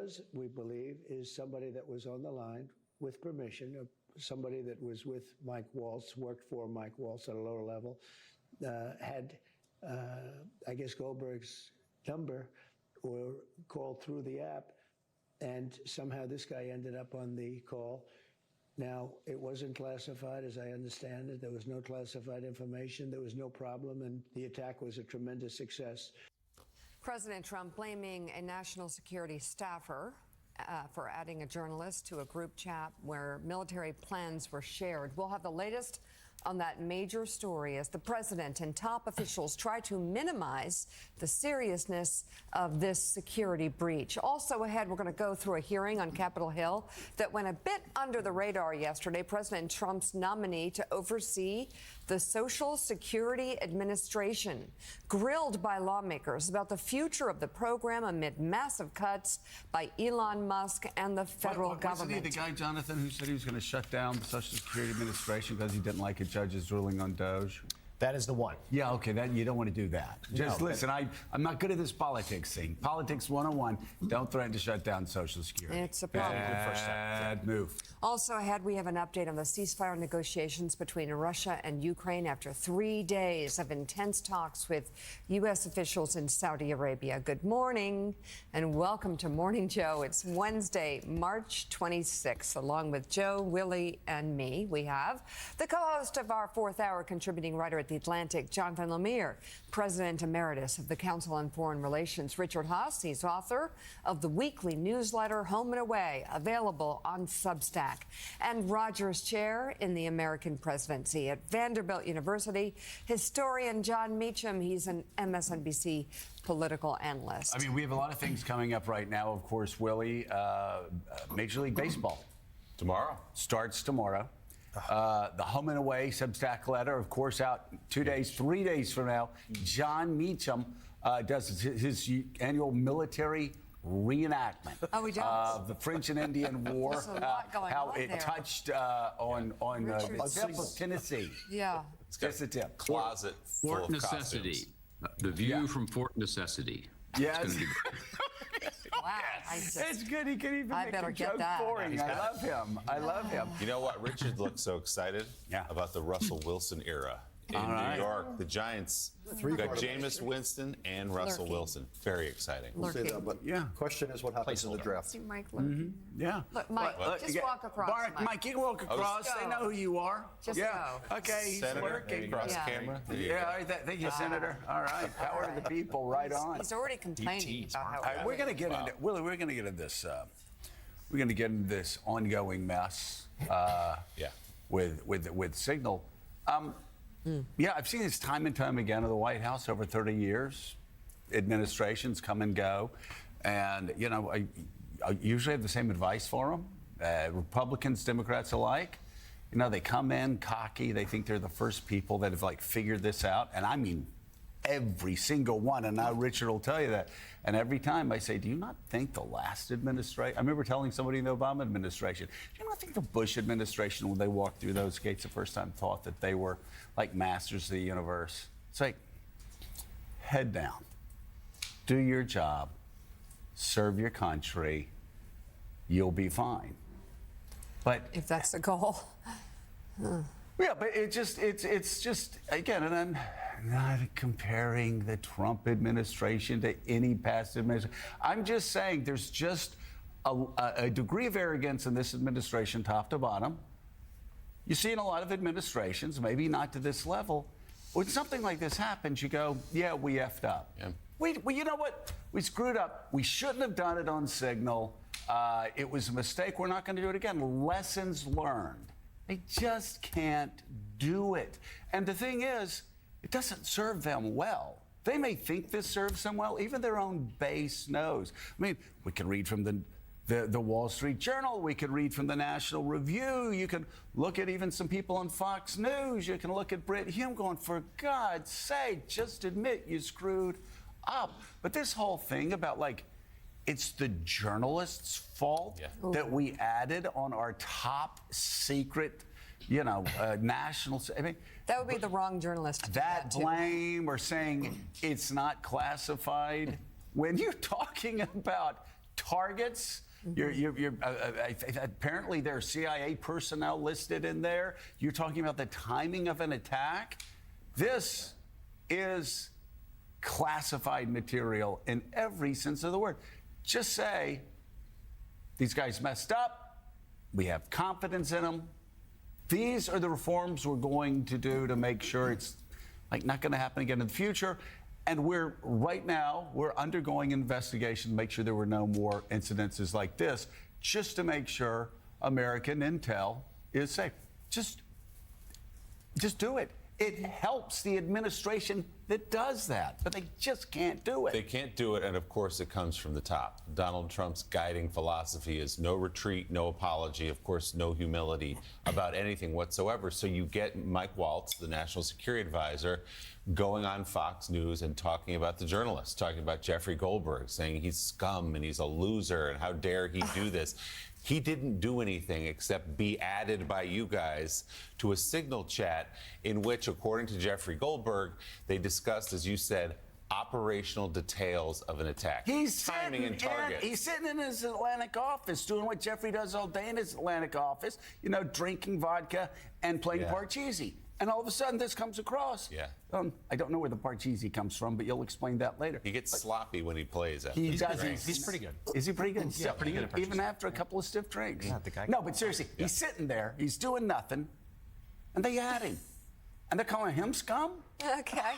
was, we believe, is somebody that was on the line with permission, somebody that was with Mike Waltz, worked for Mike Waltz at a lower level, had, I guess, Goldberg's number or called through the app, and somehow this guy ended up on the call. Now, it wasn't classified, as I understand it. There was no classified information. There was no problem, and the attack was a tremendous success. President Trump blaming a national security staffer for adding a journalist to a group chat where military plans were shared. We'll have the latest on that major story as the president and top officials try to minimize the seriousness of this security breach. Also ahead, we're going to go through a hearing on Capitol Hill that went a bit under the radar yesterday. President Trump's nominee to oversee the Social Security Administration, grilled by lawmakers about the future of the program amid massive cuts by Elon Musk and the federal government. Wasn't he the guy, Jonathan, who said he was going to shut down the Social Security Administration because he didn't like a judge's ruling on Doge? That is the one. Yeah, okay, you don't want to do that. Just listen, I'm not good at this politics thing. Politics 101, don't threaten to shut down Social Security. It's a problem. Bad move. Also ahead, we have an update on the ceasefire negotiations between Russia and Ukraine after 3 days of intense talks with U.S. officials in Saudi Arabia. Good morning and welcome to Morning Joe. It's Wednesday, March 26th. Along with Joe, Willie, and me, we have the co-host of our fourth hour, contributing writer at The Atlantic, Jonathan Lemire, President Emeritus of the Council on Foreign Relations, Richard Haass. He's author of the weekly newsletter Home and Away, available on Substack. And Rogers Chair in the American Presidency at Vanderbilt University, historian John Meacham. He's an MSNBC political analyst. I mean, we have a lot of things coming up right now. Of course, Willie, Major League Baseball. Tomorrow. Starts tomorrow. The Home and Away Substack letter, of course, out 3 days from now. John Meacham does his annual military reenactment of the French and Indian War, how it touched on the tip of Tennessee. Yeah. It's just a tip. Closet full Fort of Necessity. Costumes. The view from Fort Necessity. Yes. Wow. It's good. He can even make better a get joke that. for him. I love him. I love him. You know what? Richard looks so excited about the Russell Wilson era in New York. The Giants got Jameis Winston and Russell Wilson. Very exciting. We'll say that, but question is what happens in the draft. See Mike lurking. Yeah. Look, Mike, just walk across. Mike, you can walk across. They know who you are. Just go. Okay, he's Senator, working. across camera. Thank you, Senator. All right, power to the people, right on. He's already complaining about how we're going to get into Willie. We're going to get into this. We're going to get into this ongoing mess. With Signal. Yeah, I've seen this time and time again in the White House over 30 years. Administrations come and go. And, you know, I usually have the same advice for them. Republicans, Democrats alike. You know, they come in cocky. They think they're the first people that have, like, figured this out. And I mean every single one. And now Richard will tell you that. And every time I say, do you not think the last administration, I remember telling somebody in the Obama administration, do you not think the Bush administration, when they walked through those gates the first time, thought that they were like masters of the universe? It's like, head down, do your job, serve your country, you'll be fine. But if that's the goal. Yeah, but it's just, again, and I'm not comparing the Trump administration to any past administration. I'm just saying there's just a degree of arrogance in this administration, top to bottom. You see in a lot of administrations, maybe not to this level. When something like this happens, you go, yeah, we effed up. Yeah. We you know what? We screwed up. We shouldn't have done it on Signal. It was a mistake. We're not going to do it again. Lessons learned. They just can't do it. And the thing is, it doesn't serve them well. They may think this serves them well. Even their own base knows. I mean, we can read from the Wall Street Journal. We can read from the National Review. You can look at even some people on Fox News. You can look at Brit Hume going, for God's sake, just admit you screwed up. But this whole thing about, like, it's the journalists' fault that we added on our top secret, national. I mean, that would be the wrong journalist. That blame or saying it's not classified when you're talking about targets. Apparently there are CIA personnel listed in there. You're talking about the timing of an attack. This is classified material in every sense of the word. Just say, these guys messed up. We have confidence in them. These are the reforms we're going to do to make sure it's not going to happen again in the future. And right now, we're undergoing investigation to make sure there were no more incidences like this, just to make sure American intel is safe. Just do it. It helps the administration that does that, but they just can't do it. They can't do it, and of course it comes from the top. Donald Trump's guiding philosophy is no retreat, no apology, of course no humility about anything whatsoever. So you get Mike Waltz, the National Security Advisor, going on Fox News and talking about the journalists, talking about Jeffrey Goldberg, saying he's scum and he's a loser and how dare he do this. He didn't do anything except be added by you guys to a Signal chat in which, according to Jeffrey Goldberg, they discussed, as you said, operational details of an attack. Timing and targets. He's sitting in his Atlantic office doing what Jeffrey does all day in his Atlantic office, drinking vodka and playing Parcheesi. And all of a sudden, this comes across. Yeah. I don't know where the Parcheesi comes from, but you'll explain that later. He gets sloppy when he plays. He's pretty good. Is he pretty good? Yeah, pretty good at Parcheesi. Even after a couple of stiff drinks. Yeah, the guy. No, but seriously, he's sitting there, he's doing nothing, and they add him. And they're calling him scum? Okay.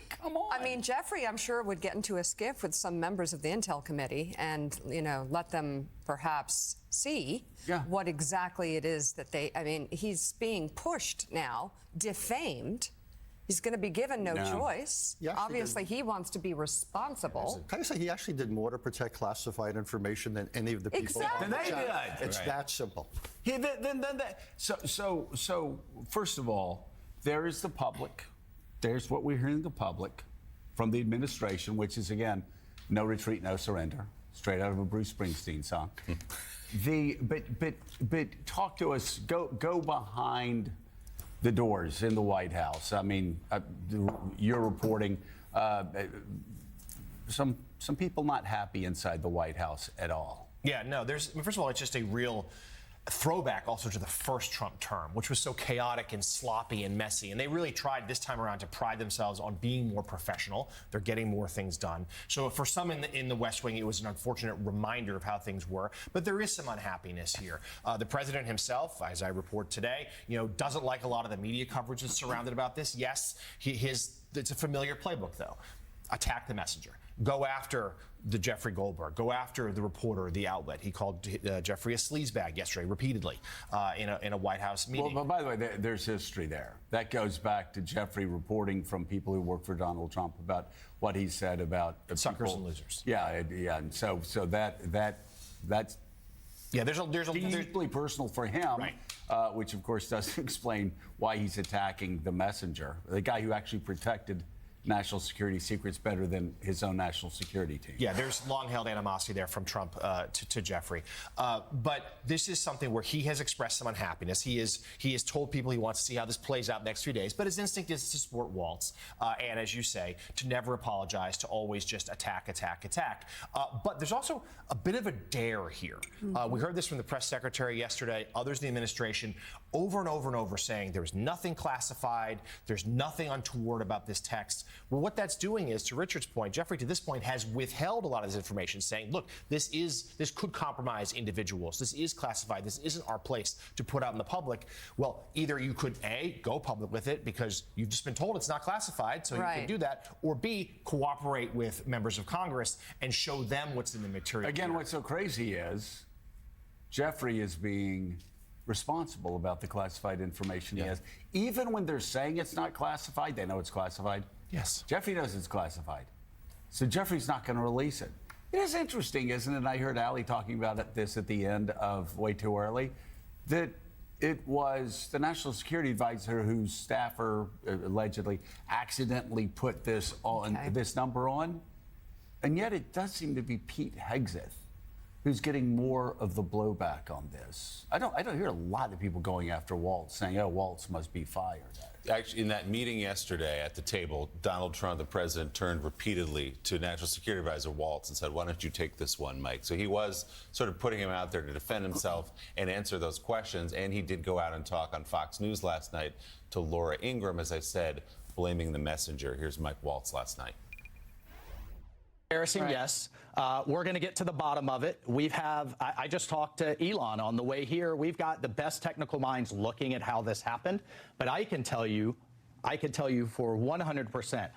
Come on. I mean, Jeffrey, I'm sure, would get into a skiff with some members of the Intel Committee and, let them perhaps see what exactly it is that he's being pushed now, defamed. He's going to be given no choice. Obviously, he wants to be responsible. Can I say he actually did more to protect classified information than any of the people? Exactly. Than they did. It's that simple. So first of all, there is the public. There's what we're hearing the public from the administration, which is, again, no retreat, no surrender, straight out of a Bruce Springsteen song. But talk to us. Go behind the doors in the White House. I mean, you're reporting some people not happy inside the White House at all. Yeah, no, first of all, it's just a real throwback also to the first Trump term, which was so chaotic and sloppy and messy. And they really tried this time around to pride themselves on being more professional. They're getting more things done. So for some in the West Wing, it was an unfortunate reminder of how things were. But there is some unhappiness here. The president himself, as I report today, doesn't like a lot of the media coverage that's surrounded about this. Yes, it's a familiar playbook, though. Attack the messenger. Go after the Jeffrey Goldberg. Go after the reporter, the outlet. He called Jeffrey a sleazebag yesterday, repeatedly, in a White House meeting. Well, but by the way, there's history there. That goes back to Jeffrey reporting from people who work for Donald Trump about what he said about suckers and losers. Yeah, and so that's there's deeply personal for him, right. Which of course doesn't explain why he's attacking the messenger, the guy who actually protected national security secrets better than his own national security team. Yeah, there's long-held animosity there from Trump to Jeffrey. But this is something where he has expressed some unhappiness. He has told people he wants to see how this plays out next few days. But his instinct is to support Waltz. And as you say, to never apologize, to always just attack. But there's also a bit of a dare here. We heard this from the press secretary yesterday, others in the administration, over and over saying there's nothing classified, there's nothing untoward about this text. Well, what that's doing is, to Richard's point, Jeffrey to this point has withheld a lot of this information, saying, look, this could compromise individuals. This is classified. This isn't our place to put out in the public. Well, either you could, A, go public with it because you've just been told it's not classified, so you can do that, or B, cooperate with members of Congress and show them what's in the material. Again, what's so crazy is Jeffrey is being responsible about the classified information he has. Even when they're saying it's not classified, they know it's classified. Yes. Jeffrey knows it's classified. So Jeffrey's not going to release it. It is interesting, isn't it? I heard Ali talking about this at the end of Way Too Early, that it was the National Security Advisor whose staffer allegedly accidentally put this on this number on. And yet it does seem to be Pete Hegseth who's getting more of the blowback on this? I don't hear a lot of people going after Waltz, saying, "Oh, Waltz must be fired." Actually, in that meeting yesterday at the table, Donald Trump, the president, turned repeatedly to National Security Advisor Waltz and said, "Why don't you take this one, Mike?" So he was sort of putting him out there to defend himself and answer those questions. And he did go out and talk on Fox News last night to Laura Ingraham, as I said, blaming the messenger. Here's Mike Waltz last night. Embarrassing, yes. We're going to get to the bottom of it. I just talked to Elon on the way here. We've got the best technical minds looking at how this happened. But I can tell you for 100%,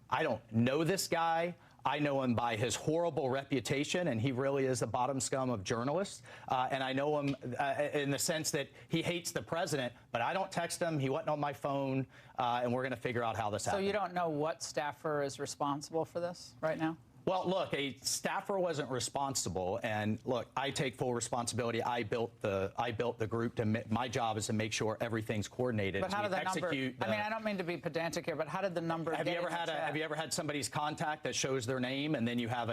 I don't know this guy. I know him by his horrible reputation, and he really is the bottom scum of journalists. And I know him in the sense that he hates the president, but I don't text him. He wasn't on my phone, and we're going to figure out how this happened. So you don't know what staffer is responsible for this right now? Well, look, a staffer wasn't responsible, and look, I take full responsibility. I built the group. My job is to make sure everything's coordinated. But how did the number? I mean, I don't mean to be pedantic here, but how did the number? Have you ever had somebody's contact that shows their name, and then you have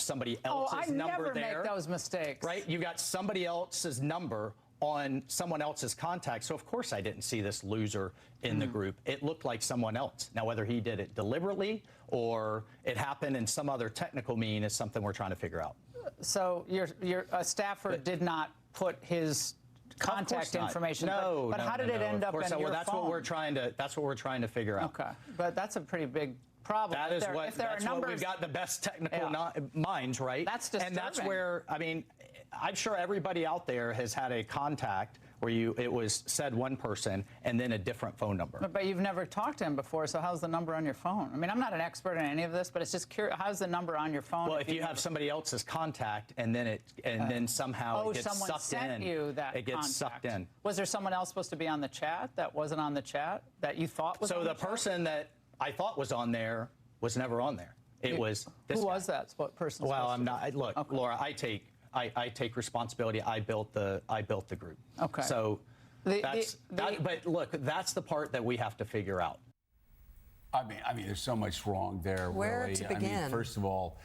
somebody else's number there? I never make those mistakes. Right? You got somebody else's number on someone else's contact. So of course I didn't see this loser in the group. It looked like someone else. Now whether he did it deliberately or it happened in some other technical mean is something we're trying to figure out. So your staffer did not put his contact information. No, but how did it end up in your that's phone? What we're trying to figure out. Okay, but that's a pretty big problem. That is what we've got the best technical minds, right? That's disturbing. And that's where, I mean, I'm sure everybody out there has had a contact where it was said one person and then a different phone number. But you've never talked to him before, so how's the number on your phone? I mean, I'm not an expert in any of this, but it's just curious. How's the number on your phone? Well, if you have somebody else's contact and then somehow it gets someone sucked sent in, you that it gets contact. sucked in. Was there someone else supposed to be on the chat that wasn't on the chat that you thought was on the chat? So the person that I thought was on there was never on there. It was this Who guy. was that? What person? Well, I'm not. Look, okay. Laura, I take responsibility. I built the group. Okay. So but look, that's the part that we have to figure out. I mean, there's so much wrong there. Where really. to begin? I mean, first of all,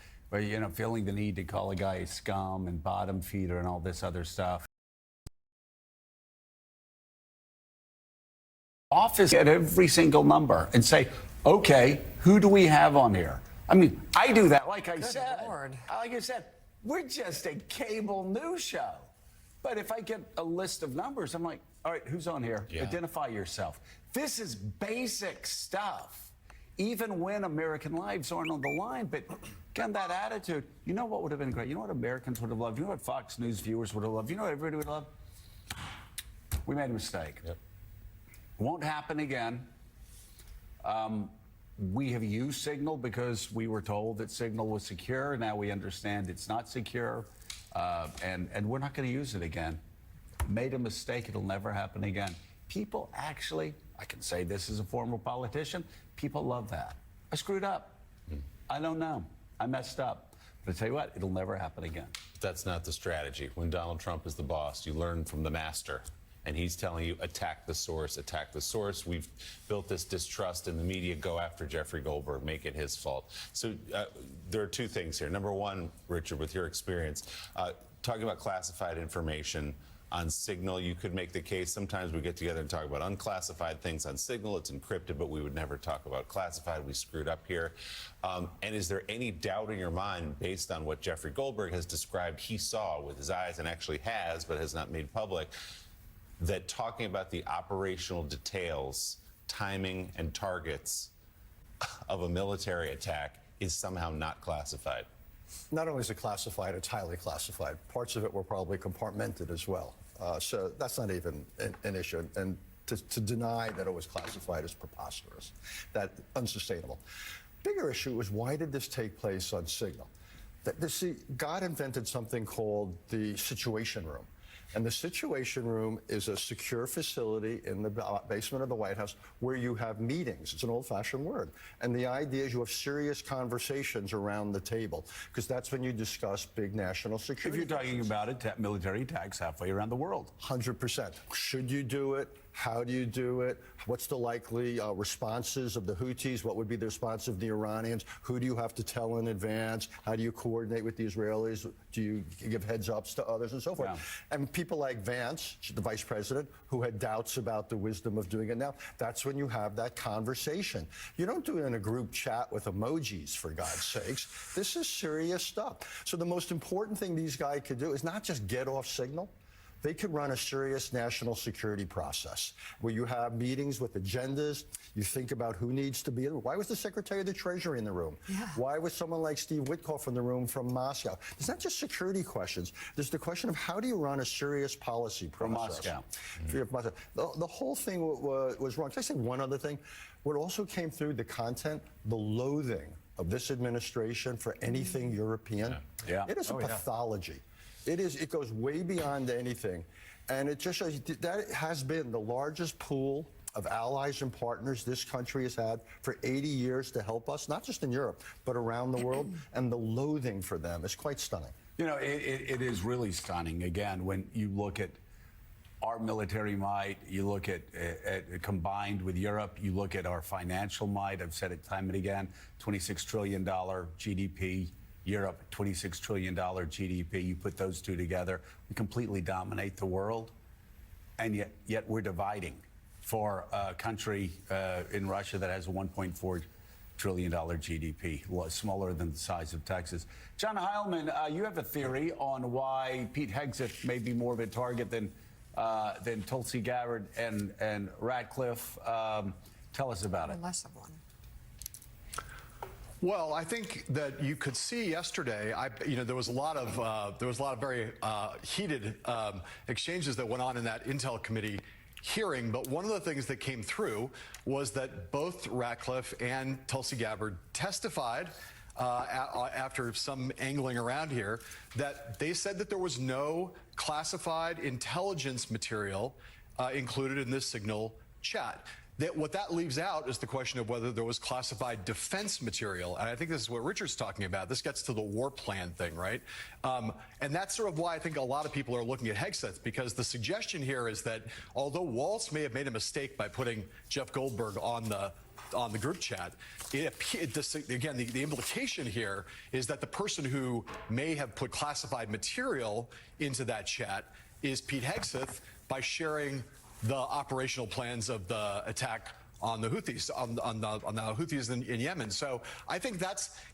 feeling the need to call a guy a scum and bottom feeder and all this other stuff. Office at every single number and say, okay, who do we have on here? I mean, I do that. Like I said, we're just a cable news show. But if I get a list of numbers, I'm like, all right, who's on here? Yeah. Identify yourself. This is basic stuff, even when American lives aren't on the line. But again, that attitude, you know what would have been great? You know what Americans would have loved? You know what Fox News viewers would have loved? You know what everybody would have loved? We made a mistake. Yep. Won't happen again. We have used Signal because we were told that Signal was secure. Now we understand it's not secure. And we're not going to use it again. Made a mistake. It'll never happen again. People actually, I can say this as a former politician, people love that. I screwed up. I don't know. I messed up. But I tell you what, it'll never happen again. That's not the strategy. When Donald Trump is the boss, you learn from the master. And he's telling you, attack the source, attack the source. We've built this distrust in the media. Go after Jeffrey Goldberg, make it his fault. So there are two things here. Number one, Richard, with your experience, talking about classified information on Signal, you could make the case. Sometimes we get together and talk about unclassified things on Signal. It's encrypted, but we would never talk about classified. We screwed up here. And is there any doubt in your mind, based on what Jeffrey Goldberg has described he saw with his eyes and actually has, but has not made public, that talking about the operational details, timing, and targets of a military attack is somehow not classified? Not only is it classified, it's highly classified. Parts of it were probably compartmented as well. So that's not even an issue. And to deny that it was classified is preposterous. That's unsustainable. Bigger issue is, why did this take place on Signal? See, God invented something called the Situation Room. And the Situation Room is a secure facility in the basement of the White House where you have meetings. It's an old-fashioned word. And the idea is you have serious conversations around the table, because that's when you discuss big national security. If you're talking about military attacks halfway around the world. 100%. Should you do it? How do you do it? What's the likely responses of the Houthis? What would be the response of the Iranians? Who do you have to tell in advance? How do you coordinate with the Israelis? Do you give heads ups to others and so forth? Yeah. And people like Vance, the vice president, who had doubts about the wisdom of doing it now, that's when you have that conversation. You don't do it in a group chat with emojis, for God's sakes. This is serious stuff. So the most important thing these guys could do is not just get off signal. They could run a serious national security process where you have meetings with agendas. You think about who needs to be in. Why was the Secretary of the Treasury in the room? Yeah. Why was someone like Steve Witkoff in the room from Moscow? It's not just security questions. There's the question of how do you run a serious policy process? From Moscow. The whole thing was wrong. Can I say one other thing? What also came through the content, the loathing of this administration for anything European. Yeah. It is a pathology. It is. It goes way beyond anything. And it just shows that has been the largest pool of allies and partners this country has had for 80 years to help us, not just in Europe, but around the world. And the loathing for them is quite stunning. You know, it is really stunning, again, when you look at our military might, you look at combined with Europe, you look at our financial might. I've said it time and again, $26 trillion GDP. Europe, $26 trillion GDP. You put those two together, we completely dominate the world. And yet we're dividing for a country in Russia that has a $1.4 trillion GDP, smaller than the size of Texas. John Heilman, you have a theory on why Pete Hegseth may be more of a target than Tulsi Gabbard and Ratcliffe. Tell us about it. Less of one. Well, I think that you could see yesterday. There was a lot of very heated exchanges that went on in that Intel Committee hearing. But one of the things that came through was that both Ratcliffe and Tulsi Gabbard testified after some angling around here that they said that there was no classified intelligence material included in this Signal chat. What that leaves out is the question of whether there was classified defense material. And I think this is what Richard's talking about. This gets to the war plan thing, right? And that's sort of why I think a lot of people are looking at Hegseth, because the suggestion here is that although Waltz may have made a mistake by putting Jeff Goldberg on the group chat, again, the implication here is that the person who may have put classified material into that chat is Pete Hegseth by sharing the operational plans of the attack on the Houthis, on the Houthis in Yemen. So I think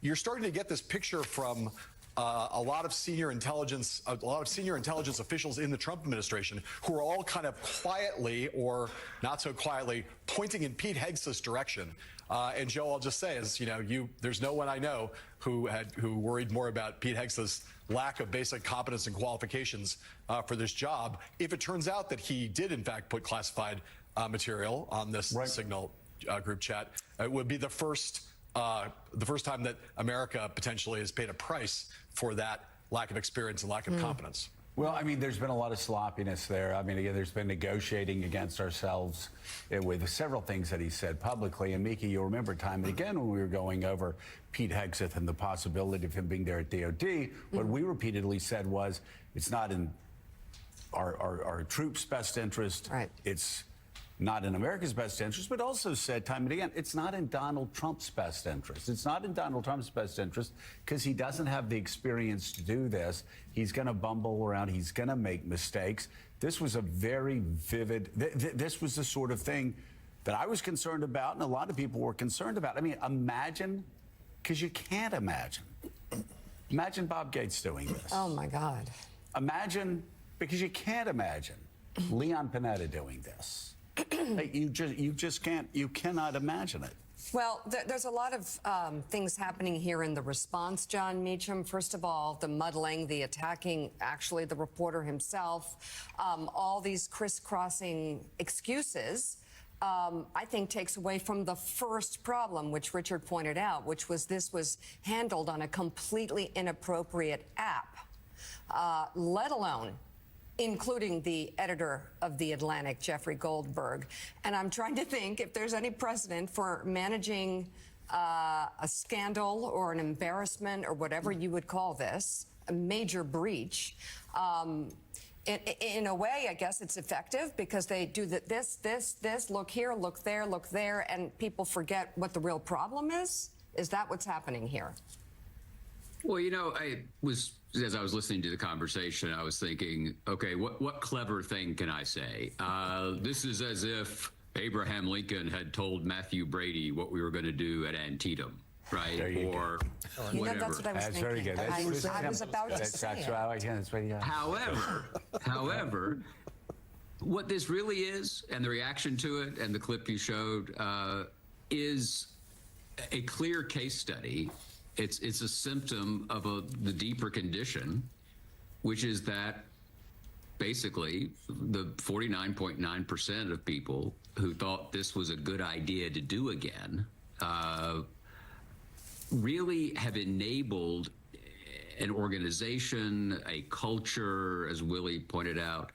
you're starting to get this picture from a lot of senior intelligence officials in the Trump administration who are all kind of quietly or not so quietly pointing in Pete Hegseth's direction. And Joe, I'll just say, there's no one I know who worried more about Pete Hegseth's lack of basic competence and qualifications for this job. If it turns out that he did in fact put classified material on this Signal group chat, it would be the first time that America potentially has paid a price for that lack of experience and lack of competence. Well, I mean, there's been a lot of sloppiness there. I mean, again, there's been negotiating against ourselves with several things that he said publicly. And Miki, you'll remember time and again when we were going over Pete Hegseth and the possibility of him being there at DOD, what we repeatedly said was, it's not in our troops' best interest. Right. It's not in America's best interest, but also said time and again, it's not in Donald Trump's best interest. It's not in Donald Trump's best interest because he doesn't have the experience to do this. He's going to bumble around. He's going to make mistakes. This was a very vivid, this was the sort of thing that I was concerned about and a lot of people were concerned about. I mean, imagine, because you can't imagine. Imagine Bob Gates doing this. Oh, my God. Imagine, because you can't imagine Leon Panetta doing this. You just can't, you cannot imagine it. Well, there's a lot of things happening here in the response, John Meacham. First of all, the muddling, the attacking, actually the reporter himself, all these crisscrossing excuses, I think takes away from the first problem, which Richard pointed out, which was this was handled on a completely inappropriate app, let alone including the editor of The Atlantic, Jeffrey Goldberg. And I'm trying to think if there's any precedent for managing a scandal or an embarrassment or whatever you would call this, a major breach, in a way, I guess it's effective because they do this, look here, look there, and people forget what the real problem is? Is that what's happening here? Well, as I was listening to the conversation, I was thinking, okay, what clever thing can I say? This is as if Abraham Lincoln had told Matthew Brady what we were going to do at Antietam, right? Or whatever. That's what I was thinking. Very good. I was about to say it. However, what this really is, and the reaction to it, and the clip you showed, is a clear case study. It's a symptom of the deeper condition, which is that basically the 49.9% of people who thought this was a good idea to do again really have enabled an organization, a culture, as Willie pointed out,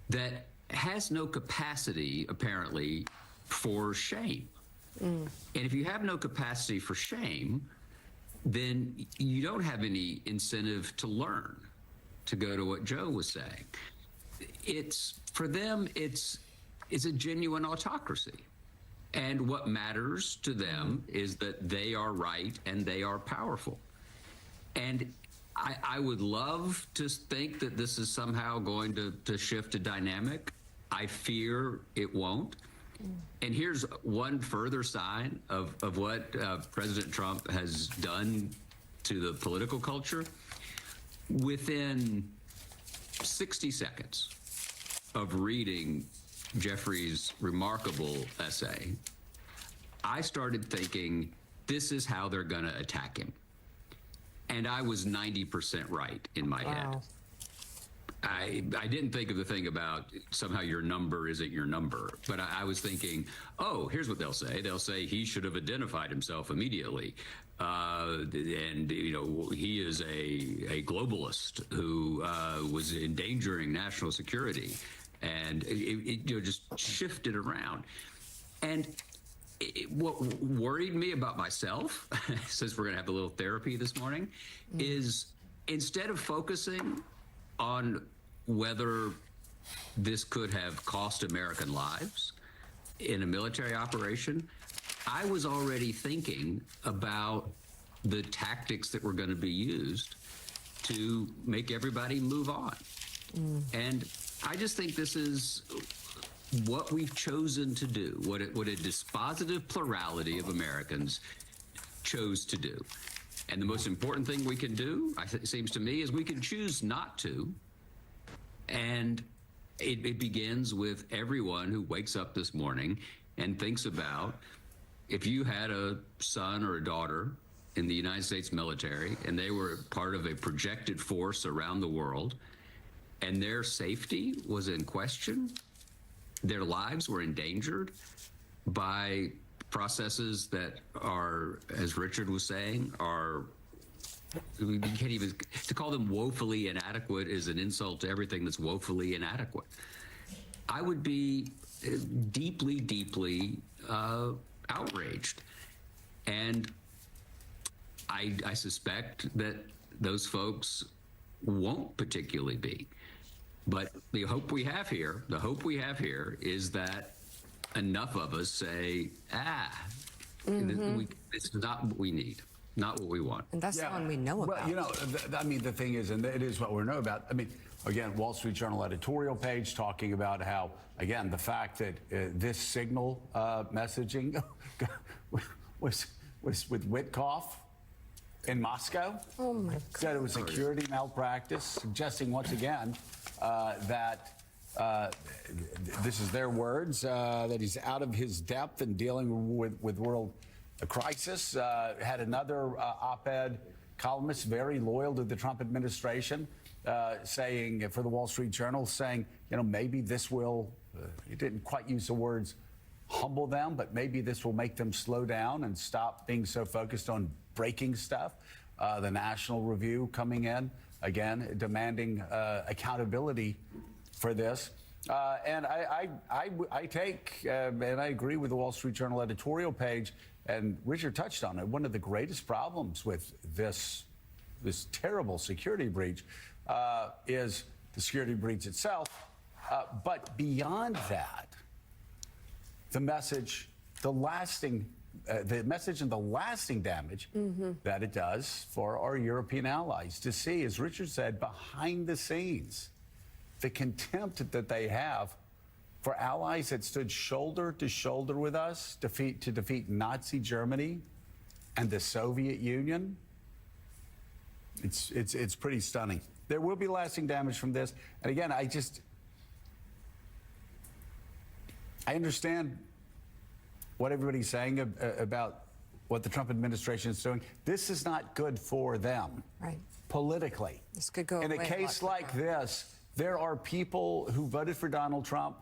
that has no capacity, apparently, for shame. And if you have no capacity for shame, then you don't have any incentive to learn, to go to what Joe was saying. For them, it's a genuine autocracy. And what matters to them is that they are right and they are powerful. And I would love to think that this is somehow going to shift a dynamic. I fear it won't. And here's one further sign of what President Trump has done to the political culture. Within 60 seconds of reading Jeffrey's remarkable essay, I started thinking, this is how they're going to attack him. And I was 90% right in my head. I didn't think of the thing about somehow your number isn't your number, but I was thinking, oh, here's what they'll say. They'll say he should have identified himself immediately. And, he is a globalist who was endangering national security. And it just shifted around. And what worried me about myself, since we're going to have a little therapy this morning, is instead of focusing on whether this could have cost American lives in a military operation, I was already thinking about the tactics that were going to be used to make everybody move on. And I just think this is what we've chosen to do, what a dispositive plurality of Americans chose to do. And the most important thing we can do, it seems to me, is we can choose not to. And it begins with everyone who wakes up this morning and thinks about, if you had a son or a daughter in the United States military and they were part of a projected force around the world and their safety was in question, their lives were endangered by processes that are, as Richard was saying, you can't even, to call them woefully inadequate is an insult to everything that's woefully inadequate. I would be deeply, deeply outraged. And I suspect that those folks won't particularly be. But the hope we have here is that enough of us say, it's not what we need. Not what we want. And that's the one we know about. Well, the thing is, and it is what we know about. Again, Wall Street Journal editorial page talking about how, again, the fact that this signal messaging was with Witkoff in Moscow. Oh, my God. Said it was security malpractice, suggesting once again that this is their words, that he's out of his depth in dealing with world crisis. Had another op-ed columnist very loyal to the Trump administration saying, for the Wall Street Journal, saying, maybe this will, he didn't quite use the words humble them, but maybe this will make them slow down and stop being so focused on breaking stuff. The National Review coming in, again, demanding accountability for this. And I take, and I agree with the Wall Street Journal editorial page, and Richard touched on it, one of the greatest problems with this terrible security breach is the security breach itself. But beyond that, the message and the lasting damage that it does for our European allies to see, as Richard said, behind the scenes, the contempt that they have for allies that stood shoulder to shoulder with us to defeat Nazi Germany and the Soviet Union. It's pretty stunning. There will be lasting damage from this. And again, I understand what everybody's saying about what the Trump administration is doing. This is not good for them, right, politically. This could go in a case like this. There are people who voted for Donald Trump,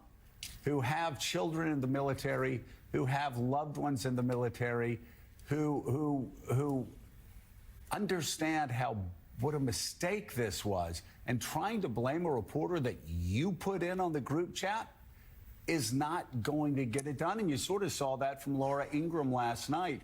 who have children in the military, who have loved ones in the military, who understand what a mistake this was, and trying to blame a reporter that you put in on the group chat is not going to get it done. And you sort of saw that from Laura Ingraham last night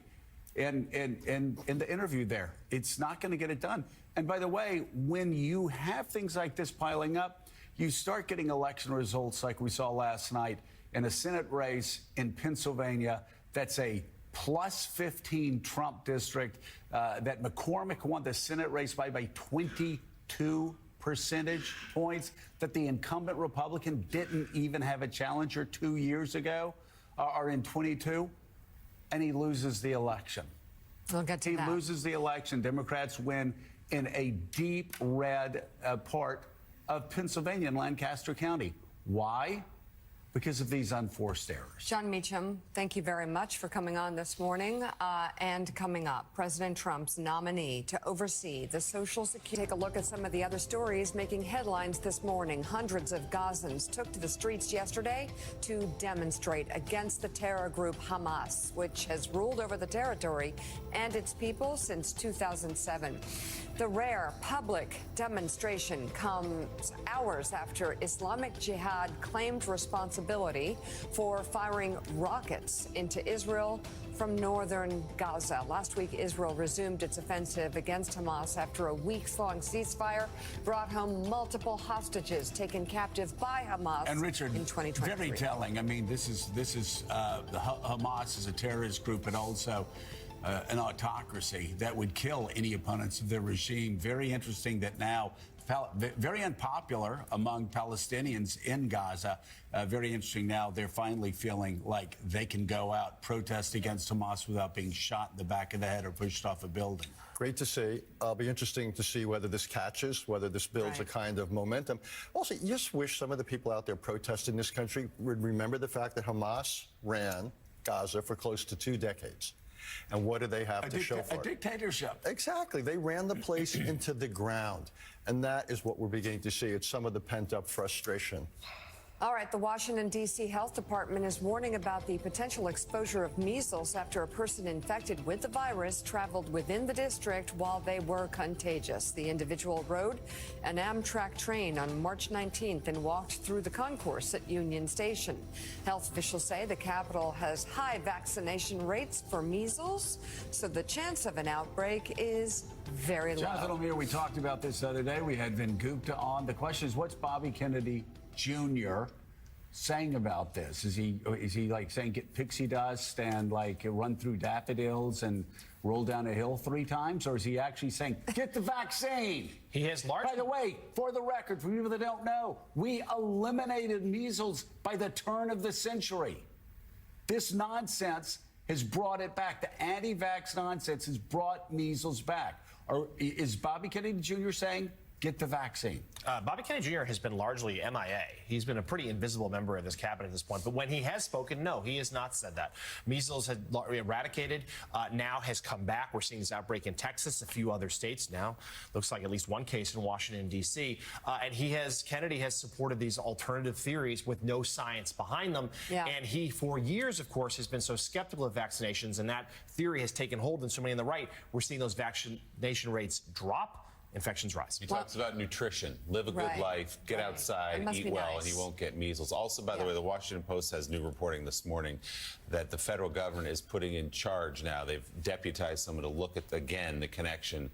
in the interview there. It's not going to get it done. And by the way, when you have things like this piling up, you start getting election results like we saw last night in a Senate race in Pennsylvania that's a plus 15 Trump district, that McCormick won the Senate race by 22 percentage points, that the incumbent Republican didn't even have a challenger 2 years ago, or in 22, and he loses the election. We'll get to that. He loses the election. Democrats win in a deep red part of Pennsylvania in Lancaster County. Why? Because of these unforced errors. John Meacham, thank you very much for coming on this morning. And coming up, President Trump's nominee to oversee the Social Security. Take a look at some of the other stories making headlines this morning. Hundreds of Gazans took to the streets yesterday to demonstrate against the terror group Hamas, which has ruled over the territory and its people since 2007. The rare public demonstration comes hours after Islamic Jihad claimed responsibility for firing rockets into Israel from northern Gaza. Last week, Israel resumed its offensive against Hamas after a weeks-long ceasefire brought home multiple hostages taken captive by Hamas. And Richard, in 2023. Very telling. I mean, this is Hamas is a terrorist group, and also an autocracy that would kill any opponents of their regime. Very interesting that now, very unpopular among Palestinians in Gaza. Very interesting now they're finally feeling like they can go out, protest against Hamas without being shot in the back of the head or pushed off a building. Great to see. It'll be interesting to see whether this catches, whether this builds a kind of momentum. Also, you just wish some of the people out there protesting this country would remember the fact that Hamas ran Gaza for close to 2 decades. And what do they have to show for it? A dictatorship. Exactly. They ran the place into the ground. And that is what we're beginning to see. It's some of the pent-up frustration. All right, the Washington, D.C. Health Department is warning about the potential exposure of measles after a person infected with the virus traveled within the district while they were contagious. The individual rode an Amtrak train on March 19th and walked through the concourse at Union Station. Health officials say the capital has high vaccination rates for measles, so the chance of an outbreak is very low. Jonathan O'Meara, we talked about this the other day. We had Vin Gupta on. The question is, what's Bobby Kennedy Jr. saying about this? Is he like saying get pixie dust and like run through daffodils and roll down a hill 3 times? Or is he actually saying get the vaccine? He has largely... By the way, for the record, for people that don't know, we eliminated measles by the turn of the century. This nonsense has brought it back. The anti-vax nonsense has brought measles back. Or is Bobby Kennedy Jr. saying get the vaccine? Bobby Kennedy Jr. has been largely MIA. He's been a pretty invisible member of this cabinet at this point. But when he has spoken, no, he has not said that. Measles had eradicated, now has come back. We're seeing this outbreak in Texas, a few other states now. Looks like at least one case in Washington, D.C. And Kennedy has supported these alternative theories with no science behind them. Yeah. And he, for years, of course, has been so skeptical of vaccinations, and that theory has taken hold in so many on the right. We're seeing those vaccination rates drop. Infections rise. He talks about nutrition, live a good life, get outside, eat well, and you won't get measles. Also, by the way, the Washington Post has new reporting this morning that the federal government is putting in charge now. They've deputized someone to look at, again, the connection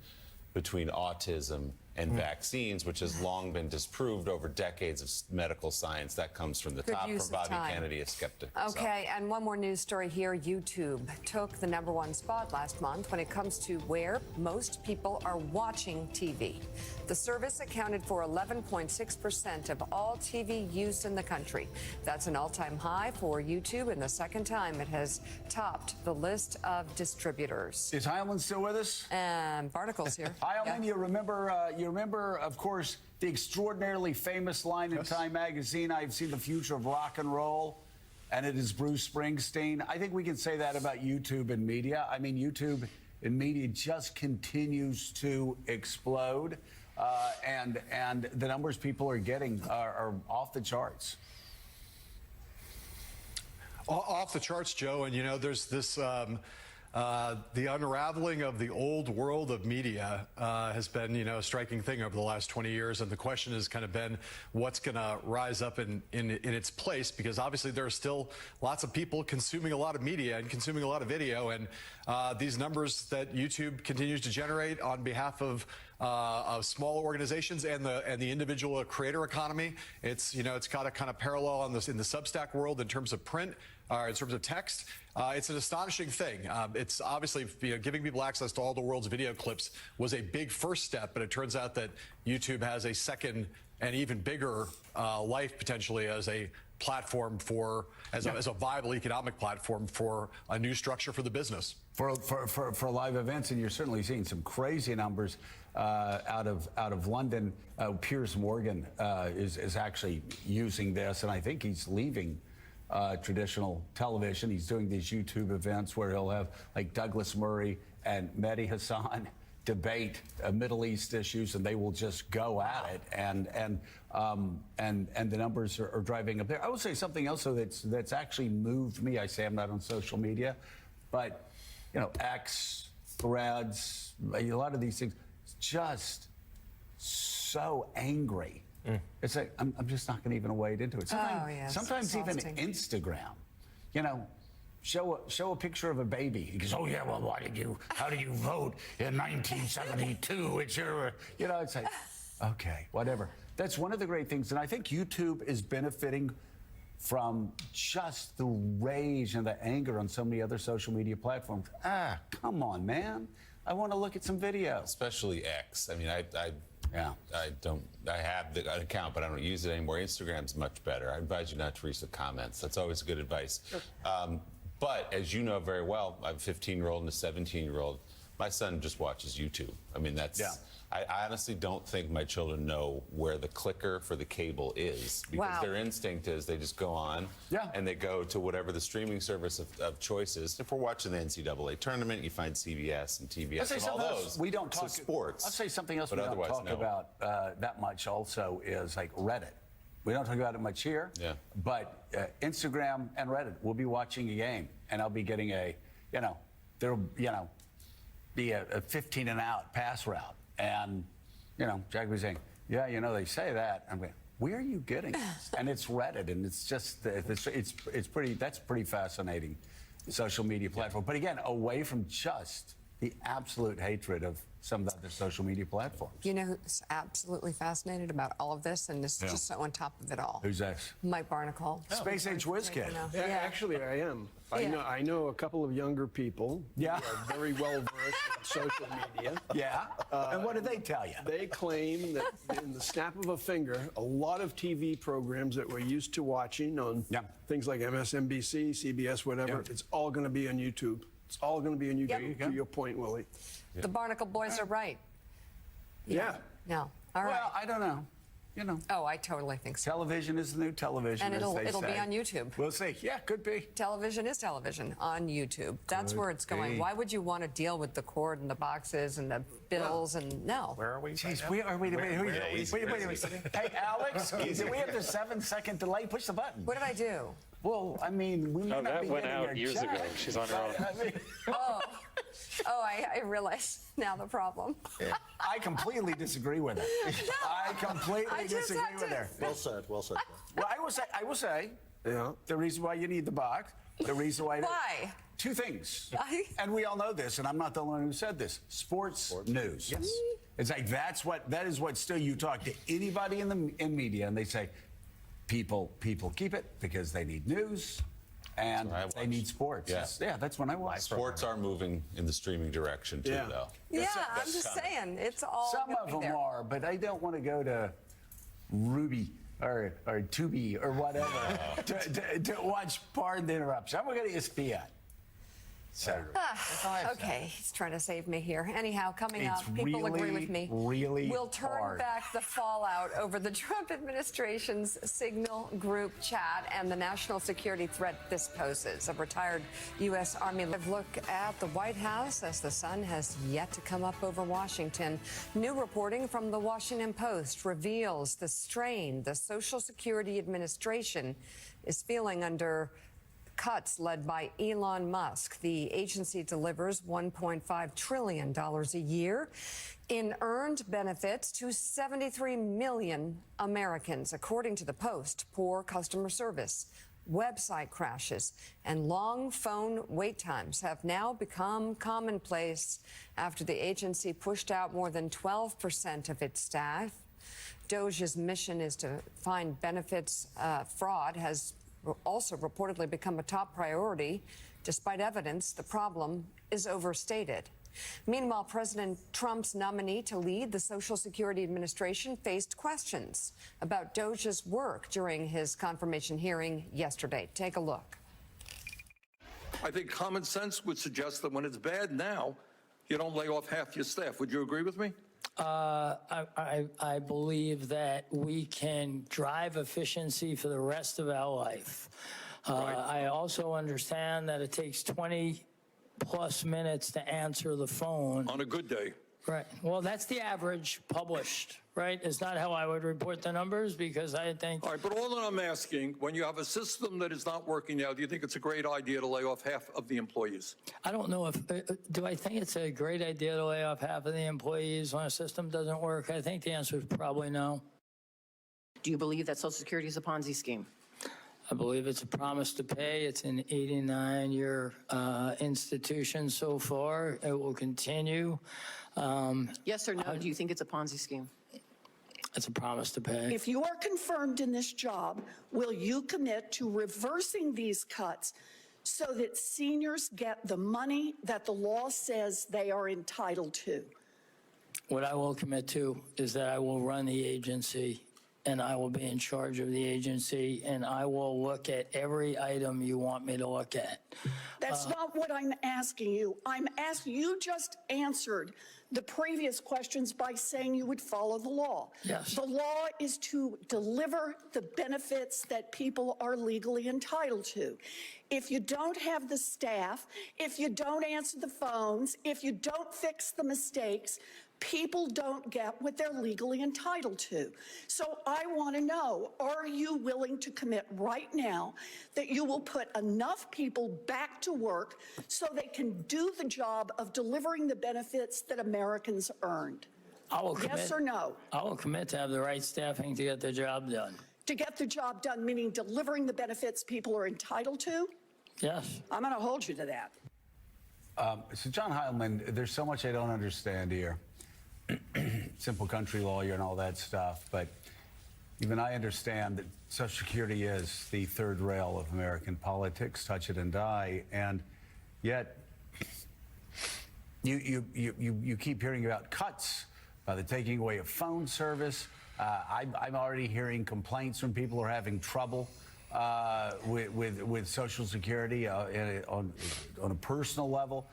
between autism and vaccines, which has long been disproved over decades of medical science. That comes from the Good top. use For of Bobby time. Kennedy, a skeptic. Okay, and one more news story here. YouTube took the #1 spot last month when it comes to where most people are watching TV. The service accounted for 11.6% of all TV use in the country. That's an all-time high for YouTube, and the second time it has topped the list of distributors. Is Hyland still with us? And Barnacle's here. Hyland, you remember, of course, the extraordinarily famous line in Time magazine, "I've seen the future of rock and roll," and it is Bruce Springsteen. I think we can say that about YouTube and media. I mean, YouTube and media just continues to explode, and the numbers people are getting are off the charts. Off the charts, Joe. And, there's this, the unraveling of the old world of media has been, a striking thing over the last 20 years. And the question has kind of been what's going to rise up in its place, because obviously there are still lots of people consuming a lot of media and consuming a lot of video. And these numbers that YouTube continues to generate on behalf of small organizations and the individual creator economy, it's got a kind of parallel in the Substack world in terms of print, in terms of text. It's an astonishing thing. It's obviously, giving people access to all the world's video clips was a big first step, but it turns out that YouTube has a second and even bigger life potentially as a platform as a viable economic platform for a new structure for the business. For live events, and you're certainly seeing some crazy numbers out of London. Piers Morgan is actually using this, and I think he's leaving traditional television. He's doing these YouTube events where he'll have like Douglas Murray and Mehdi Hassan debate Middle East issues, and they will just go at it, and the numbers are driving up there. I will say something else though that's actually moved me. I say I'm not on social media, but X, Threads, a lot of these things, just so angry. It's like I'm just not going to even wade into it. Sometimes even Instagram, show a picture of a baby. He goes, "Oh yeah, well, how did you vote in 1972? It's your," it's like, okay, whatever. That's one of the great things, and I think YouTube is benefiting from just the rage and the anger on so many other social media platforms. Come on, man. I want to look at some video. Especially X. I mean, I have the account, but I don't use it anymore. Instagram's much better. I advise you not to read the comments. That's always good advice. Sure. But as you know very well, I have a 15-year-old and a 17-year-old. My son just watches YouTube. I mean, I honestly don't think my children know where the clicker for the cable is, because their instinct is they just go on and they go to whatever the streaming service of choice is. If we're watching the NCAA tournament, you find CBS and TBS and all those. We don't talk sports. I'll say something else we don't talk about that much also is like Reddit. We don't talk about it much here, but Instagram and Reddit, we'll be watching a game and I'll be getting there'll be a 15 and out pass route. And, Jack was saying, they say that. I'm going, where are you getting this? And it's Reddit, and it's just, that's pretty fascinating social media platform. But again, away from just the absolute hatred of some of the other social media platforms. You know who's absolutely fascinated about all of this, and is just so on top of it all? Who's that? Mike Barnacle. Space Age Whiz Kid. Actually, I am. I know a couple of younger people who are very well versed in social media. And what do they tell you? They claim that in the snap of a finger, a lot of TV programs that we're used to watching on things like MSNBC, CBS, whatever, it's all going to be on YouTube. It's all going to be on YouTube, to your point, Willie. The Barnacle boys are right. Yeah. No. All right. Well, I don't know. Oh, I totally think so. Television is the new television, and it'll as they be say. on YouTube. We'll see. Yeah, could be. Television is television on YouTube. That's where it's going. Why would you want to deal with the cord and the boxes and the bills and no? Where are we? Jeez, wait. Hey, Alex, do we have the 7-second delay? Push the button. What did I do? Well, I mean, we may not be went getting out your years check, ago. She's on her own. I realize now the problem. I completely disagree with her. I completely disagree with her. Well said. Well, I will say, the reason why you need the box, The reason why. Why? Two things. And we all know this, and I'm not the only one who said this. Sports news. Yes. It's like that is what still you talk to anybody in media, and they say people keep it because they need news and they need sports. Yeah, that's when I watch. Sports are moving in the streaming direction too, though. Yeah, I'm just saying, it's all Some gonna of be them there. are, but I don't want to go to Ruby or Tubi or whatever to watch Pardon the Interruption. I'm going to go to ESPN. Okay, he's trying to save me here. Anyhow, coming up, It's people agree really, with me. really We'll turn hard. back the fallout over the Trump administration's Signal group chat and the national security threat this poses. A retired U.S. Army look at the White House as the sun has yet to come up over Washington. New reporting from the Washington Post reveals the strain the Social Security Administration is feeling under cuts led by Elon Musk. The agency delivers $1.5 trillion a year in earned benefits to 73 million Americans. According to the Post, poor customer service, website crashes, and long phone wait times have now become commonplace after the agency pushed out more than 12% of its staff. DOJ's mission is to find benefits fraud has also reportedly become a top priority. Despite evidence, the problem is overstated. Meanwhile, President Trump's nominee to lead the Social Security Administration faced questions about DOJ's work during his confirmation hearing yesterday. Take a look. I think common sense would suggest that when it's bad now, you don't lay off half your staff. Would you agree with me? I believe that we can drive efficiency for the rest of our life. I also understand that it takes 20 plus minutes to answer the phone. On a good day. Right. Well, that's the average published, right? It's not how I would report the numbers because I think... All right, but all that I'm asking, when you have a system that is not working now, do you think it's a great idea to lay off half of the employees? I don't know if... do I think it's a great idea to lay off half of the employees when a system doesn't work? I think the answer is probably no. Do you believe that Social Security is a Ponzi scheme? I believe it's a promise to pay. It's an 89-year institution so far. It will continue. Yes or no, do you think it's a Ponzi scheme? It's a promise to pay. If you are confirmed in this job, will you commit to reversing these cuts so that seniors get the money that the law says they are entitled to? What I will commit to is that I will run the agency and I will be in charge of the agency and I will look at every item you want me to look at. That's not what I'm asking you. I'm asking you just answered the previous questions by saying you would follow the law. Yes. The law is to deliver the benefits that people are legally entitled to. If you don't have the staff, if you don't answer the phones, if you don't fix the mistakes, people don't get what they're legally entitled to. So I want to know, are you willing to commit right now that you will put enough people back to work so they can do the job of delivering the benefits that Americans earned? I will commit, yes or no? I will commit to have the right staffing to get the job done. To get the job done, meaning delivering the benefits people are entitled to? Yes. I'm going to hold you to that. So, John Heilman, there's so much I don't understand here. Simple country lawyer and all that stuff, but even I understand that Social Security is the third rail of American politics, touch it and die, and yet you keep hearing about cuts, the taking away of phone service. I'm already hearing complaints from people who are having trouble with Social Security on a personal level.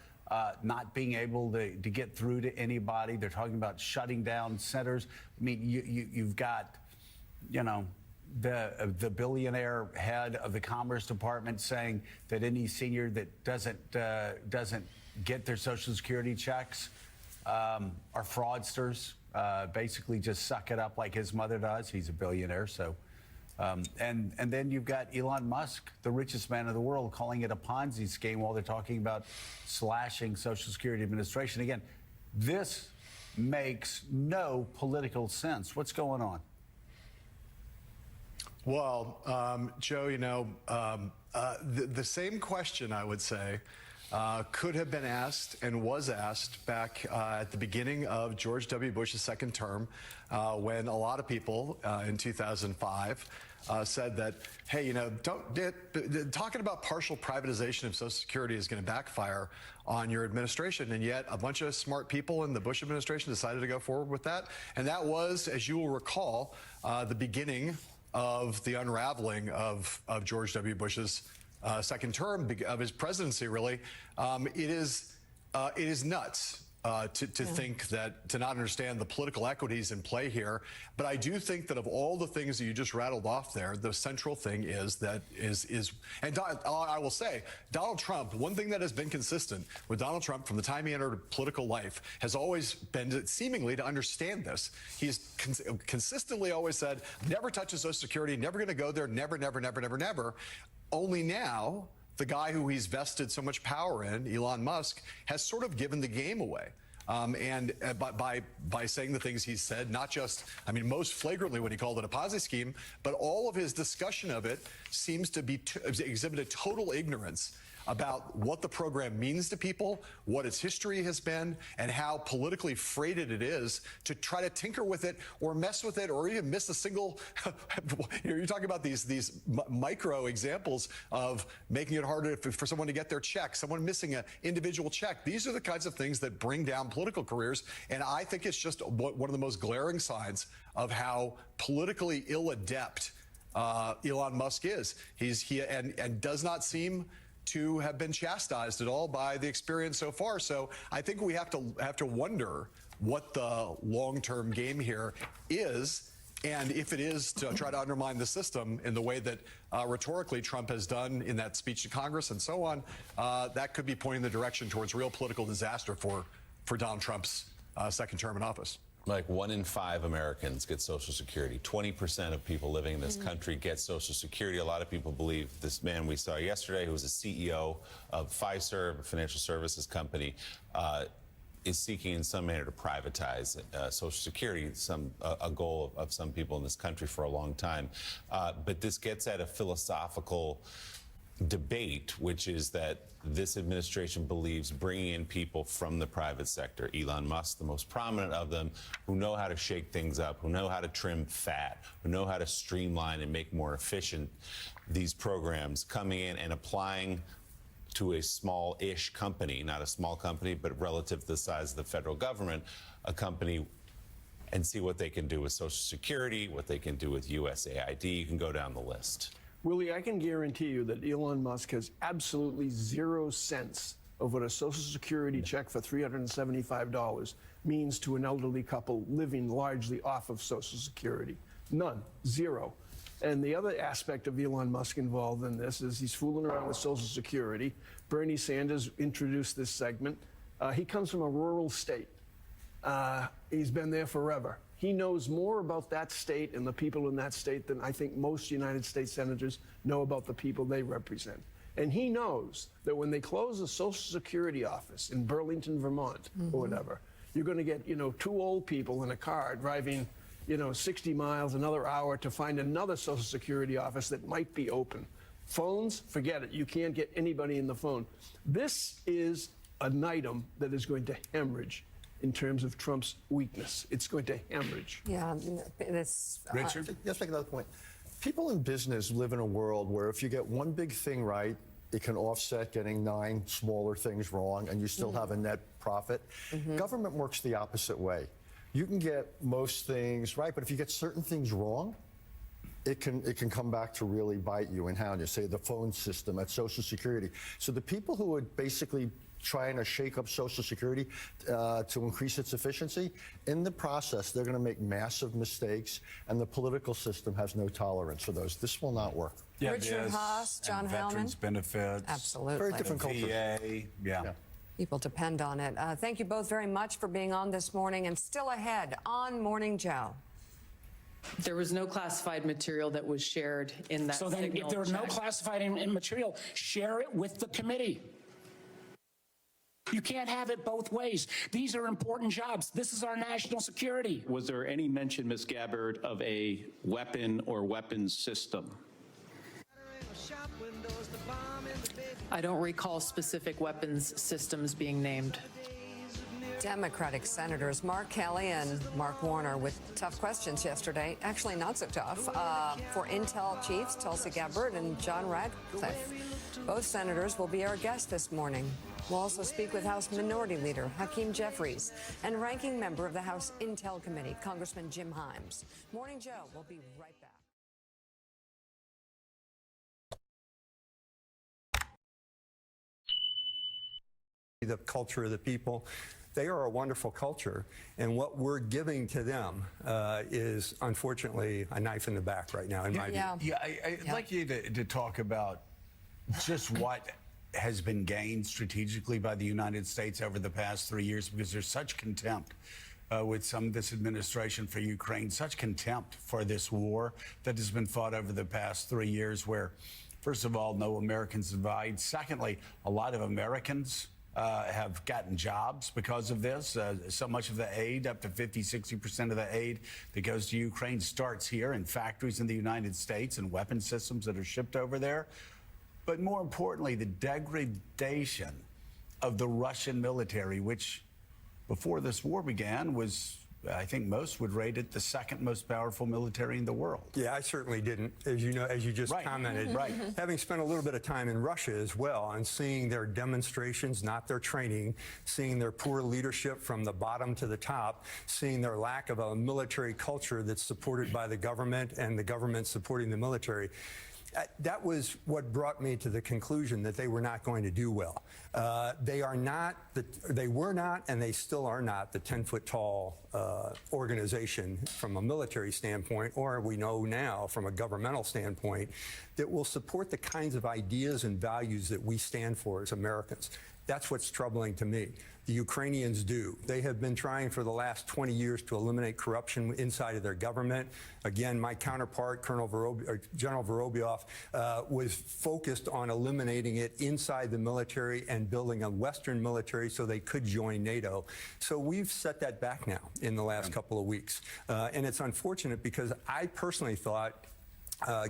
Not being able to get through to anybody. They're talking about shutting down centers. I mean, you've got, you know, the billionaire head of the Commerce Department saying that any senior that doesn't get their Social Security checks are fraudsters. Basically, just suck it up like his mother does. He's a billionaire, so. And then you've got Elon Musk, the richest man in the world, calling it a Ponzi scheme while they're talking about slashing Social Security Administration. Again, this makes no political sense. What's going on? Well, Joe, the same question, I would say, could have been asked and was asked back at the beginning of George W. Bush's second term, when a lot of people in 2005 said that, hey, talking about partial privatization of Social Security is going to backfire on your administration. And yet a bunch of smart people in the Bush administration decided to go forward with that. And that was, as you will recall, the beginning of the unraveling of George W. Bush's second term of his presidency. Really, it is nuts to think that, to not understand the political equities in play here. But I do think that of all the things that you just rattled off there, the central thing is and I will say, Donald Trump, one thing that has been consistent with Donald Trump from the time he entered political life has always been seemingly to understand this. He's consistently always said, never touch Social Security, never going to go there, never, never, never, never, never. Only now, the guy who he's vested so much power in, Elon Musk, has sort of given the game away. And by saying the things he's said, not just, most flagrantly when he called it a Ponzi scheme, but all of his discussion of it seems to be exhibited total ignorance about what the program means to people, what its history has been, and how politically freighted it is to try to tinker with it or mess with it or even miss a single, you're talking about these micro examples of making it harder for someone to get their check, someone missing an individual check. These are the kinds of things that bring down political careers, and I think it's just one of the most glaring signs of how politically ill-adept Elon Musk is. He does not seem to have been chastised at all by the experience so far. So I think we have to wonder what the long-term game here is, and if it is to try to undermine the system in the way that rhetorically Trump has done in that speech to Congress and so on, that could be pointing the direction towards real political disaster for Donald Trump's second term in office. Like 1 in 5 Americans get Social Security. 20% of people living in this country get Social Security. A lot of people believe this man we saw yesterday, who was a CEO of Pfizer, a financial services company, is seeking in some manner to privatize Social Security, a goal of some people in this country for a long time. But this gets at a philosophical debate, which is that this administration believes bringing in people from the private sector, Elon Musk, the most prominent of them, who know how to shake things up, who know how to trim fat, who know how to streamline and make more efficient these programs, coming in and applying to a small-ish company, not a small company, but relative to the size of the federal government, a company, and see what they can do with Social Security, what they can do with USAID. You can go down the list. Willie, I can guarantee you that Elon Musk has absolutely 0 sense of what a Social Security check for $375 means to an elderly couple living largely off of Social Security. None. 0. And the other aspect of Elon Musk involved in this is he's fooling around with Social Security. Bernie Sanders introduced this segment. He comes from a rural state. He's been there forever. He knows more about that state and the people in that state than I think most United States senators know about the people they represent. And he knows that when they close a Social Security office in Burlington, Vermont, or whatever, you're going to get, 2 old people in a car driving, 60 miles another hour to find another Social Security office that might be open. Phones, forget it. You can't get anybody in the phone. This is an item that is going to hemorrhage in terms of Trump's weakness. It's going to hemorrhage. Yeah, this... Richard? Let's make another point. People in business live in a world where if you get one big thing right, it can offset getting 9 smaller things wrong, and you still have a net profit. Government works the opposite way. You can get most things right, but if you get certain things wrong, it can come back to really bite you and hound you. Say the phone system at Social Security. So the people who would basically trying to shake up Social Security to increase its efficiency, in the process, they're going to make massive mistakes, and the political system has no tolerance for those. This will not work. Yeah, Richard Haas, John Hellman. Veterans benefits. Absolutely. Very different culture. VA, yeah. People depend on it. Thank you both very much for being on this morning, and still ahead on Morning Joe. There was no classified material that was shared in that So then if there was no classified material, share it with the committee. You can't have it both ways. These are important jobs. This is our national security. Was there any mention, Ms. Gabbard, of a weapon or weapons system? I don't recall specific weapons systems being named. Democratic Senators Mark Kelly and Mark Warner with tough questions yesterday. Actually, not so tough. For Intel chiefs Tulsi Gabbard and John Radcliffe. Both senators will be our guests this morning. We'll also speak with House Minority Leader Hakeem Jeffries and Ranking Member of the House Intel Committee, Congressman Jim Himes. Morning Joe. We'll be right back. The culture of the people. They are a wonderful culture, and what we're giving to them is, unfortunately, a knife in the back right now, in my view. Yeah, I'd like you to talk about just what has been gained strategically by the United States over the past 3 years, because there's such contempt with some of this administration for Ukraine, such contempt for this war that has been fought over the past 3 years, where, first of all, no Americans died. Secondly, a lot of Americans have gotten jobs because of this. So much of the aid, up to 50-60% of the aid that goes to Ukraine, starts here in factories in the United States and weapon systems that are shipped over there. But more importantly, the degradation of the Russian military, which before this war began was, I think most would rate it the second most powerful military in the world. Yeah, I certainly didn't, as you know, as you just commented. Right. Having spent a little bit of time in Russia as well and seeing their demonstrations, not their training, seeing their poor leadership from the bottom to the top, seeing their lack of a military culture that's supported by the government and the government supporting the military. That was what brought me to the conclusion that they were not going to do well. They were not, and they still are not the 10-foot-tall organization from a military standpoint, or we know now from a governmental standpoint, that will support the kinds of ideas and values that we stand for as Americans. That's what's troubling to me. The Ukrainians do. They have been trying for the last 20 years to eliminate corruption inside of their government. Again, my counterpart, General Vorobyov, was focused on eliminating it inside the military and building a Western military so they could join NATO. So we've set that back now in the last couple of weeks. And it's unfortunate because I personally thought,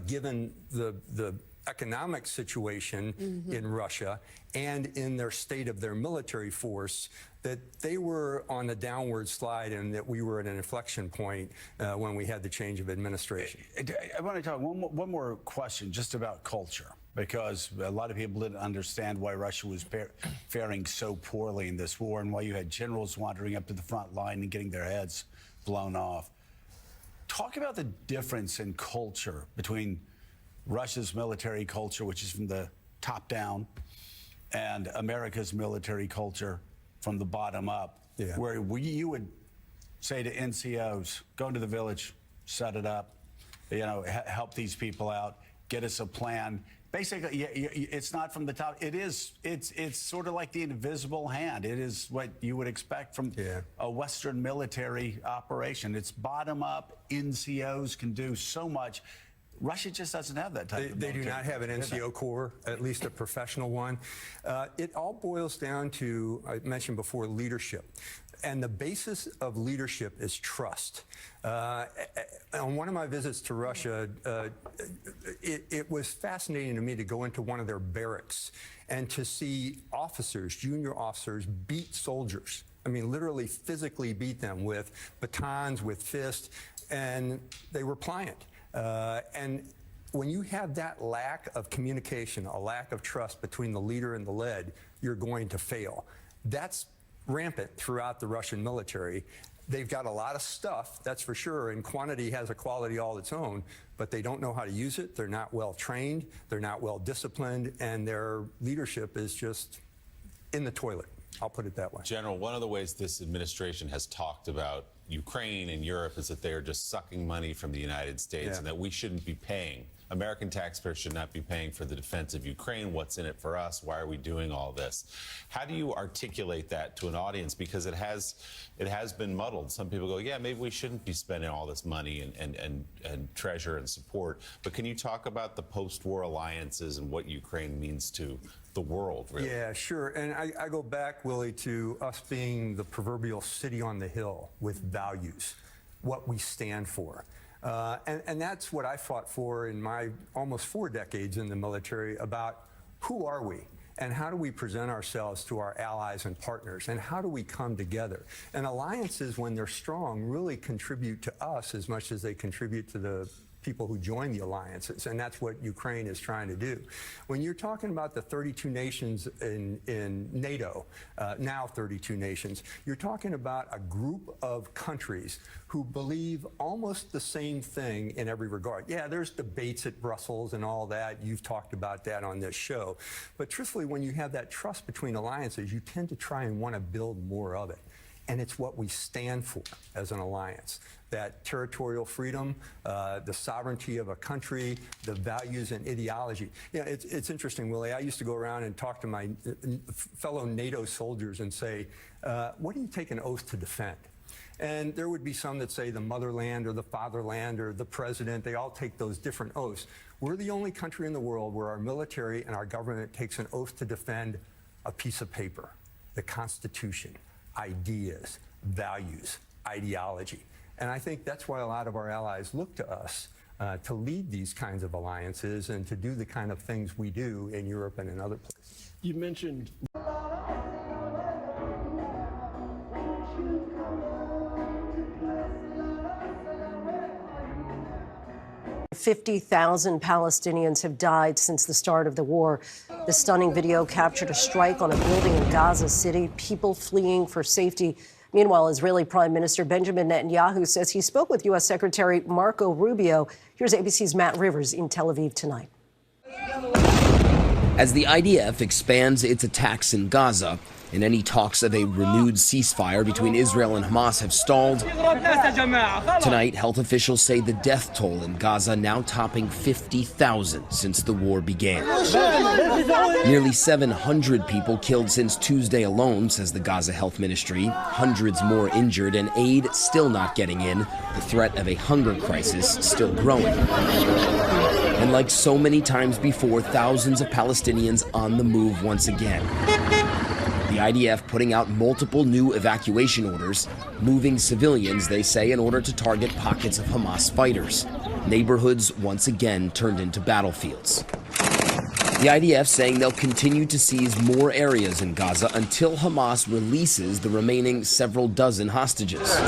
given the economic situation in Russia and in their state of their military force, that they were on the downward slide and that we were at an inflection point when we had the change of administration. I want to talk one more question just about culture, because a lot of people didn't understand why Russia was faring so poorly in this war and why you had generals wandering up to the front line and getting their heads blown off. Talk about the difference in culture between Russia's military culture, which is from the top down, and America's military culture from the bottom up, where you would say to NCOs, go into the village, set it up, help these people out, get us a plan. Basically, it's not from the top. It's sort of like the invisible hand. It is what you would expect from a Western military operation. It's bottom up. NCOs can do so much. Russia just doesn't have that type of military. They do not have an NCO corps, at least a professional one. It all boils down to, I mentioned before, leadership. And the basis of leadership is trust. On one of my visits to Russia, it was fascinating to me to go into one of their barracks and to see officers, junior officers, beat soldiers. I mean, literally physically beat them with batons, with fists, and they were pliant. And when you have that lack of communication, a lack of trust between the leader and the led, you're going to fail. That's rampant throughout the Russian military. They've got a lot of stuff, that's for sure, and quantity has a quality all its own, but they don't know how to use it. They're not well trained, they're not well disciplined, and their leadership is just in the toilet. I'll put it that way. General, one of the ways this administration has talked about Ukraine and Europe is that they are just sucking money from the United States and that we shouldn't be paying. American taxpayers should not be paying for the defense of Ukraine. What's in it for us? Why are we doing all this? How do you articulate that to an audience? Because it has been muddled. Some people go, yeah, maybe we shouldn't be spending all this money and treasure and support. But can you talk about the post-war alliances and what Ukraine means to the world, really. Yeah, sure. And I go back, Willie, to us being the proverbial city on the hill with values, what we stand for. And that's what I fought for in my almost 4 decades in the military, about who are we? And how do we present ourselves to our allies and partners? And how do we come together? And alliances, when they're strong, really contribute to us as much as they contribute to the people who join the alliances. And that's what Ukraine is trying to do. When you're talking about the 32 nations in NATO, now 32 nations, you're talking about a group of countries who believe almost the same thing in every regard. Yeah, there's debates at Brussels and all that. You've talked about that on this show. But truthfully, when you have that trust between alliances, you tend to try and want to build more of it. And it's what we stand for as an alliance. That territorial freedom, the sovereignty of a country, the values and ideology. Yeah, it's interesting, Willie. I used to go around and talk to my fellow NATO soldiers and say, what do you take an oath to defend? And there would be some that say the motherland or the fatherland or the president. They all take those different oaths. We're the only country in the world where our military and our government takes an oath to defend a piece of paper, the Constitution, ideas, values, ideology. And I think that's why a lot of our allies look to us to lead these kinds of alliances and to do the kind of things we do in Europe and in other places. You mentioned 50,000 Palestinians have died since the start of the war. The stunning video captured a strike on a building in Gaza City, people fleeing for safety. Meanwhile, Israeli Prime Minister Benjamin Netanyahu says he spoke with U.S. Secretary Marco Rubio. Here's ABC's Matt Rivers in Tel Aviv tonight. As the IDF expands its attacks in Gaza, and any talks of a renewed ceasefire between Israel and Hamas have stalled, tonight health officials say the death toll in Gaza now topping 50,000 since the war began. Nearly 700 people killed since Tuesday alone, says the Gaza Health Ministry. Hundreds more injured and aid still not getting in. The threat of a hunger crisis still growing. And like so many times before, thousands of Palestinians on the move once again. The IDF putting out multiple new evacuation orders, moving civilians, they say, in order to target pockets of Hamas fighters. Neighborhoods once again turned into battlefields. The IDF saying they'll continue to seize more areas in Gaza until Hamas releases the remaining several dozen hostages.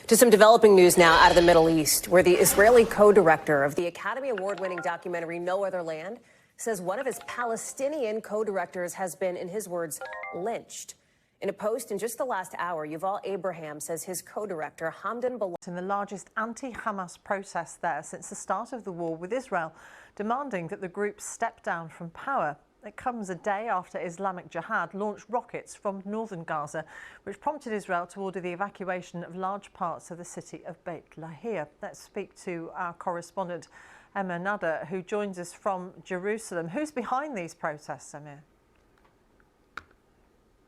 To some developing news now out of the Middle East, where the Israeli co-director of the Academy Award-winning documentary No Other Land says one of his Palestinian co-directors has been, in his words, lynched. In a post in just the last hour, Yuval Abraham says his co-director, Hamdan, Ballal, in the largest anti-Hamas protest there since the start of the war with Israel, demanding that the group step down from power. It comes a day after Islamic Jihad launched rockets from northern Gaza, which prompted Israel to order the evacuation of large parts of the city of Beit Lahia. Let's speak to our correspondent, Emir Nader, who joins us from Jerusalem. Who's behind these protests, Emir?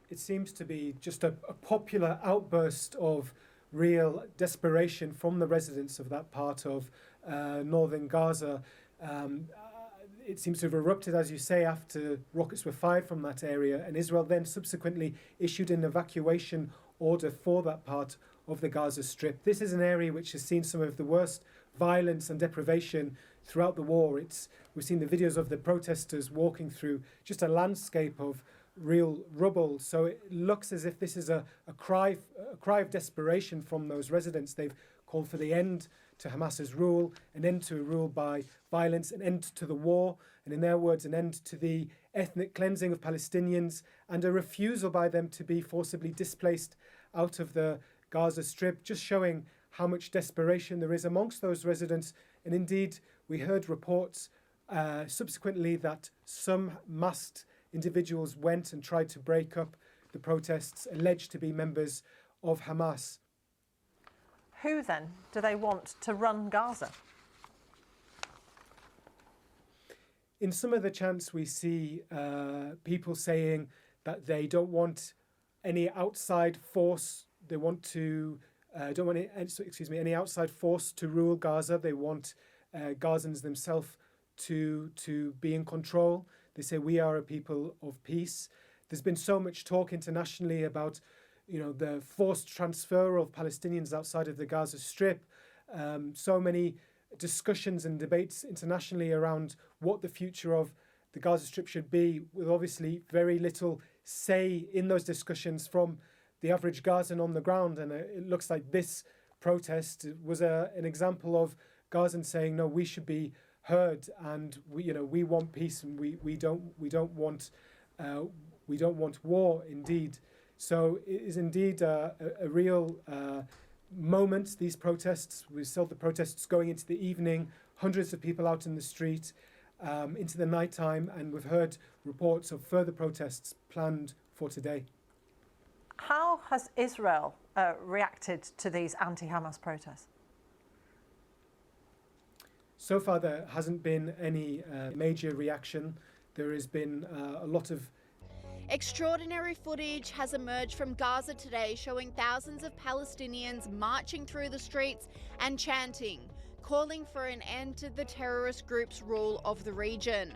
It seems to be just a popular outburst of real desperation from the residents of that part of northern Gaza. It seems to have erupted, as you say, after rockets were fired from that area, and Israel then subsequently issued an evacuation order for that part of the Gaza Strip. This is an area which has seen some of the worst violence and deprivation throughout the war. We've seen the videos of the protesters walking through just a landscape of real rubble. So it looks as if this is a cry of desperation from those residents. They've called for the end to Hamas's rule, an end to rule by violence, an end to the war, and in their words, an end to the ethnic cleansing of Palestinians, and a refusal by them to be forcibly displaced out of the Gaza Strip, just showing how much desperation there is amongst those residents. And indeed, we heard reports subsequently that some masked individuals went and tried to break up the protests, alleged to be members of Hamas. Who then do they want to run Gaza? In some of the chants, we see people saying that they don't want any outside force. They want to don't want any outside force to rule Gaza. They want Gazans themselves to be in control. They say we are a people of peace. There's been so much talk internationally about, the forced transfer of Palestinians outside of the Gaza Strip. So many discussions and debates internationally around what the future of the Gaza Strip should be, with obviously very little say in those discussions from the average Gazan on the ground. And it looks like this protest was an example of Gazans saying, no, we should be heard, and we want peace, and we don't want war. Indeed, so it is indeed a real moment. These protests, we saw the protests going into the evening, hundreds of people out in the street into the nighttime, and we've heard reports of further protests planned for today. How has Israel reacted to these anti-Hamas protests? So far, there hasn't been any major reaction. There has been a lot of... Extraordinary footage has emerged from Gaza today showing thousands of Palestinians marching through the streets and chanting, calling for an end to the terrorist group's rule of the region.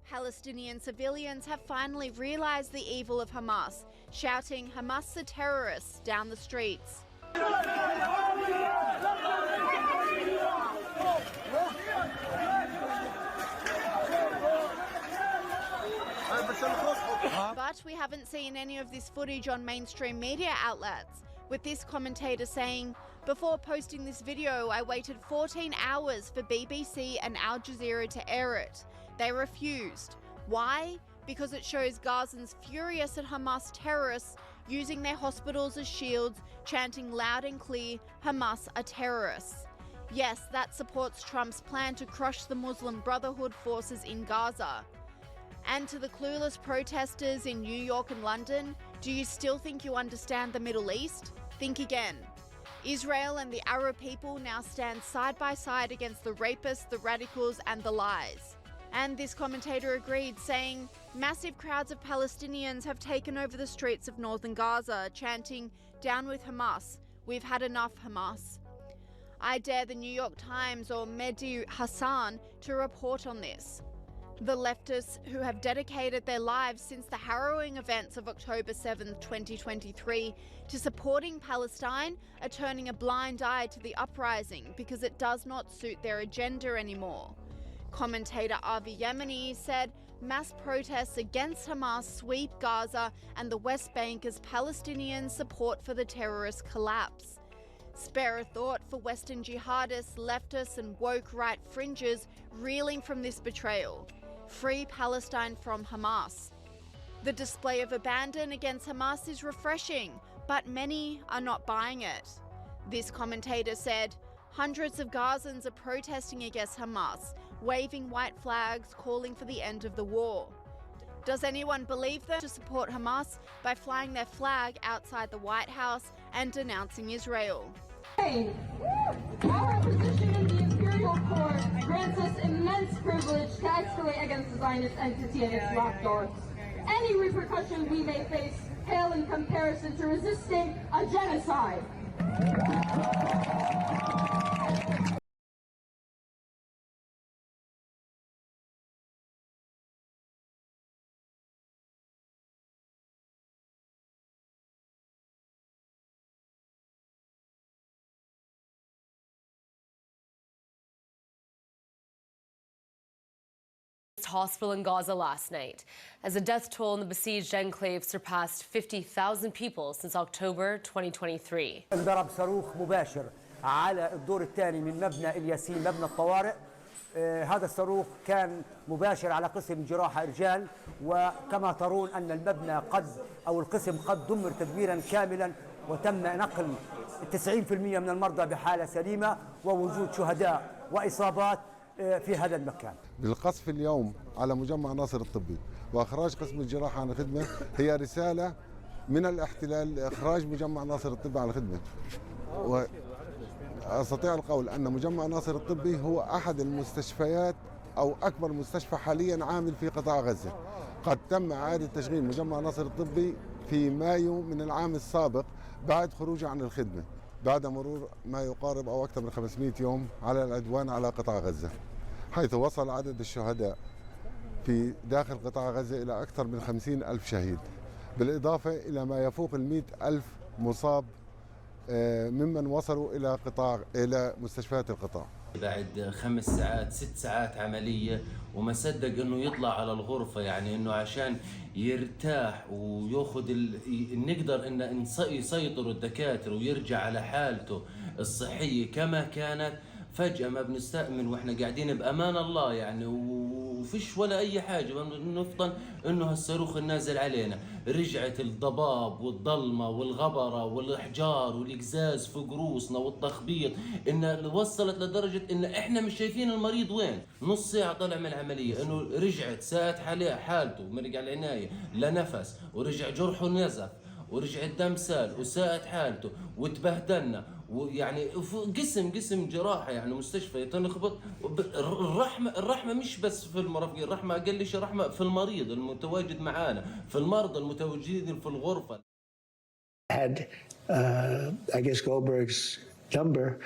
Palestinian civilians have finally realized the evil of Hamas, shouting Hamas are terrorists down the streets. But we haven't seen any of this footage on mainstream media outlets, with this commentator saying, before posting this video, I waited 14 hours for BBC and Al Jazeera to air it. They refused. Why? Because it shows Gazans furious at Hamas terrorists using their hospitals as shields, chanting loud and clear, Hamas are terrorists. Yes, that supports Trump's plan to crush the Muslim Brotherhood forces in Gaza. And to the clueless protesters in New York and London, do you still think you understand the Middle East? Think again. Israel and the Arab people now stand side by side against the rapists, the radicals, and the lies. And this commentator agreed, saying, massive crowds of Palestinians have taken over the streets of northern Gaza, chanting, down with Hamas, we've had enough Hamas. I dare the New York Times or Mehdi Hassan to report on this. The leftists who have dedicated their lives since the harrowing events of October 7, 2023 to supporting Palestine are turning a blind eye to the uprising because it does not suit their agenda anymore. Commentator Avi Yemeni said mass protests against Hamas sweep Gaza and the West Bank as Palestinian support for the terrorist collapse. Spare a thought for Western jihadists, leftists and woke right fringes reeling from this betrayal. Free Palestine from Hamas. The display of abandon against Hamas is refreshing, but many are not buying it. This commentator said, hundreds of Gazans are protesting against Hamas, waving white flags calling for the end of the war. Does anyone believe them to support Hamas by flying their flag outside the White House and denouncing Israel? Our position in the Imperial Court grants us immense privilege to escalate against the Zionist entity and its lapdogs. Any repercussions we may face pale in comparison to resisting a genocide. Hospital in Gaza last night as the death toll in the besieged enclave surpassed 50,000 people since October 2023. انضرب صاروخ مباشر على الدور الثاني من مبنى الياسين مبنى الطوارئ. هذا الصاروخ كان مباشر على قسم جراحة رجال، وكما ترون أن المبنى القسم قد دمر تدميرا كاملا، وتم نقل 90% من المرضى بحالة سليمة ووجود شهداء وإصابات في هذا المكان. بالقصف اليوم على مجمع ناصر الطبي وإخراج قسم الجراحة عن الخدمة هي رسالة من الاحتلال لإخراج مجمع ناصر الطبي عن الخدمة. وأستطيع القول أن مجمع ناصر الطبي هو أحد المستشفيات أو أكبر مستشفى حاليا عامل في قطاع غزة. قد تم إعادة تشغيل مجمع ناصر الطبي في مايو من العام السابق بعد خروجه عن الخدمة، بعد مرور ما يقارب أو أكثر من 500 يوم على العدوان على قطاع غزة، حيث وصل عدد الشهداء في داخل قطاع غزة إلى أكثر من 50,000 شهيد، بالإضافة إلى ما يفوق 100,000 مصاب ممن وصلوا إلى مستشفيات القطاع. بعد 5 ساعات 6 ساعات عملية وما صدق انه يطلع على الغرفة، يعني انه عشان يرتاح وياخذ نقدر ان يسيطروا الدكاترة ويرجع على حالته الصحية كما كانت. فجأة ما بنستأمن واحنا قاعدين بأمان الله يعني وفيش ولا أي حاجة، نفطن إنه هالصاروخ النازل علينا. رجعت الضباب والظلمة والغبرة والإحجار والإقزاز في قروسنا والتخبيط، إن وصلت لدرجة إن إحنا مش شايفين المريض وين. نص ساعة طلع من العملية إنه رجعت ساءت حالته مرق على العناية لا نفس، ورجع جرحه نزف، ورجع الدم سال وساءت حالته وتبهدلنا. ويعني قسم جراحة يعني مستشفى تنخبط. الرحمة مش بس في المرافقين، الرحمة أقل شيء رحمة في المريض المتواجد معانا، في المرضى المتواجدين في الغرفة. Had I guess Goldberg's number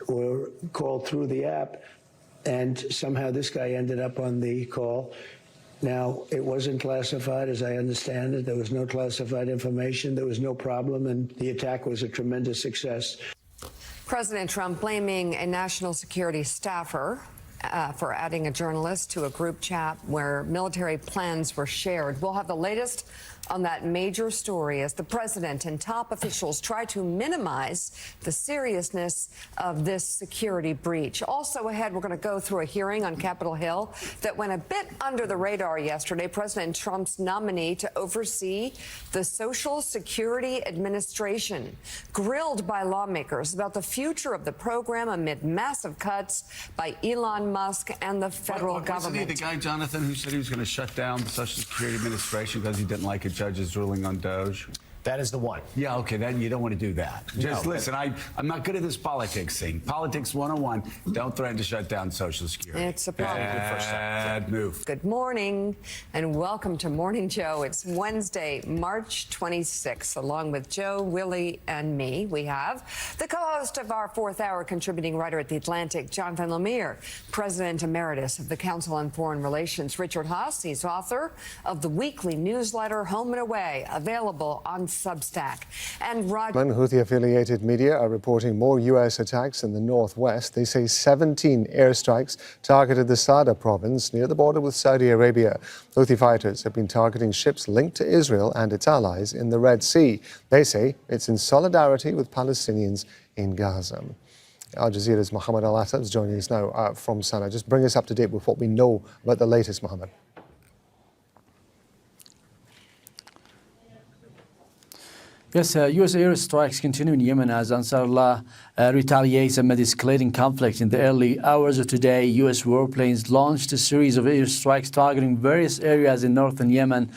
or called through the app, and somehow this guy ended up on the call. Now, it wasn't classified, as I understand it. There was no classified information. There was no problem, and the attack was a tremendous success. President Trump blaming a national security staffer for adding a journalist to a group chat where military plans were shared. We'll have the latest on that major story as the president and top officials try to minimize the seriousness of this security breach. Also ahead, we're going to go through a hearing on Capitol Hill that went a bit under the radar yesterday. President Trump's nominee to oversee the Social Security Administration grilled by lawmakers about the future of the program amid massive cuts by Elon Musk and the federal government. Wasn't he the guy, Jonathan, who said he was going to shut down the Social Security Administration because he didn't like a judge's ruling on Doge? That is the one. Yeah, okay, then you don't want to do that. Just listen, I'm not good at this politics thing. Politics 101, don't threaten to shut down Social Security. It's a problem. Bad move. Good morning and welcome to Morning Joe. It's Wednesday, March 26th. Along with Joe, Willie, and me, we have the co-host of our fourth hour, contributing writer at The Atlantic, Jonathan Lemire, President Emeritus of the Council on Foreign Relations, Richard Haas. He's author of the weekly newsletter Home and Away, available on Substack. And Roger. Houthi-affiliated media are reporting more U.S. attacks in the northwest. They say 17 airstrikes targeted the Sada province near the border with Saudi Arabia. Houthi fighters have been targeting ships linked to Israel and its allies in the Red Sea. They say it's in solidarity with Palestinians in Gaza. Al Jazeera's Mohammed Al-Assad is joining us now from Sana'a. Just bring us up to date with what we know about the latest, Mohammed. Yes, U.S. airstrikes continue in Yemen as Ansarullah retaliates amid escalating conflict. In the early hours of today, U.S. warplanes launched a series of airstrikes targeting various areas in northern Yemen,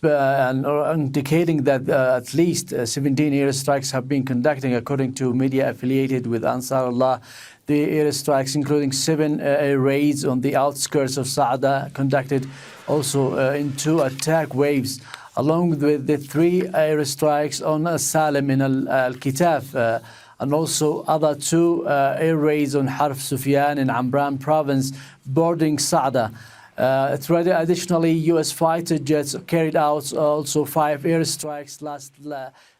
indicating that at least 17 airstrikes have been conducted, according to media affiliated with Ansarullah. The airstrikes, including 7 air raids on the outskirts of Saada, conducted also in 2 attack waves, along with the 3 airstrikes on Salim in Al-Kitaf, and also other 2 air raids on Harf Sufyan in Amran province, bordering Saada. Additionally, U.S. fighter jets carried out also 5 airstrikes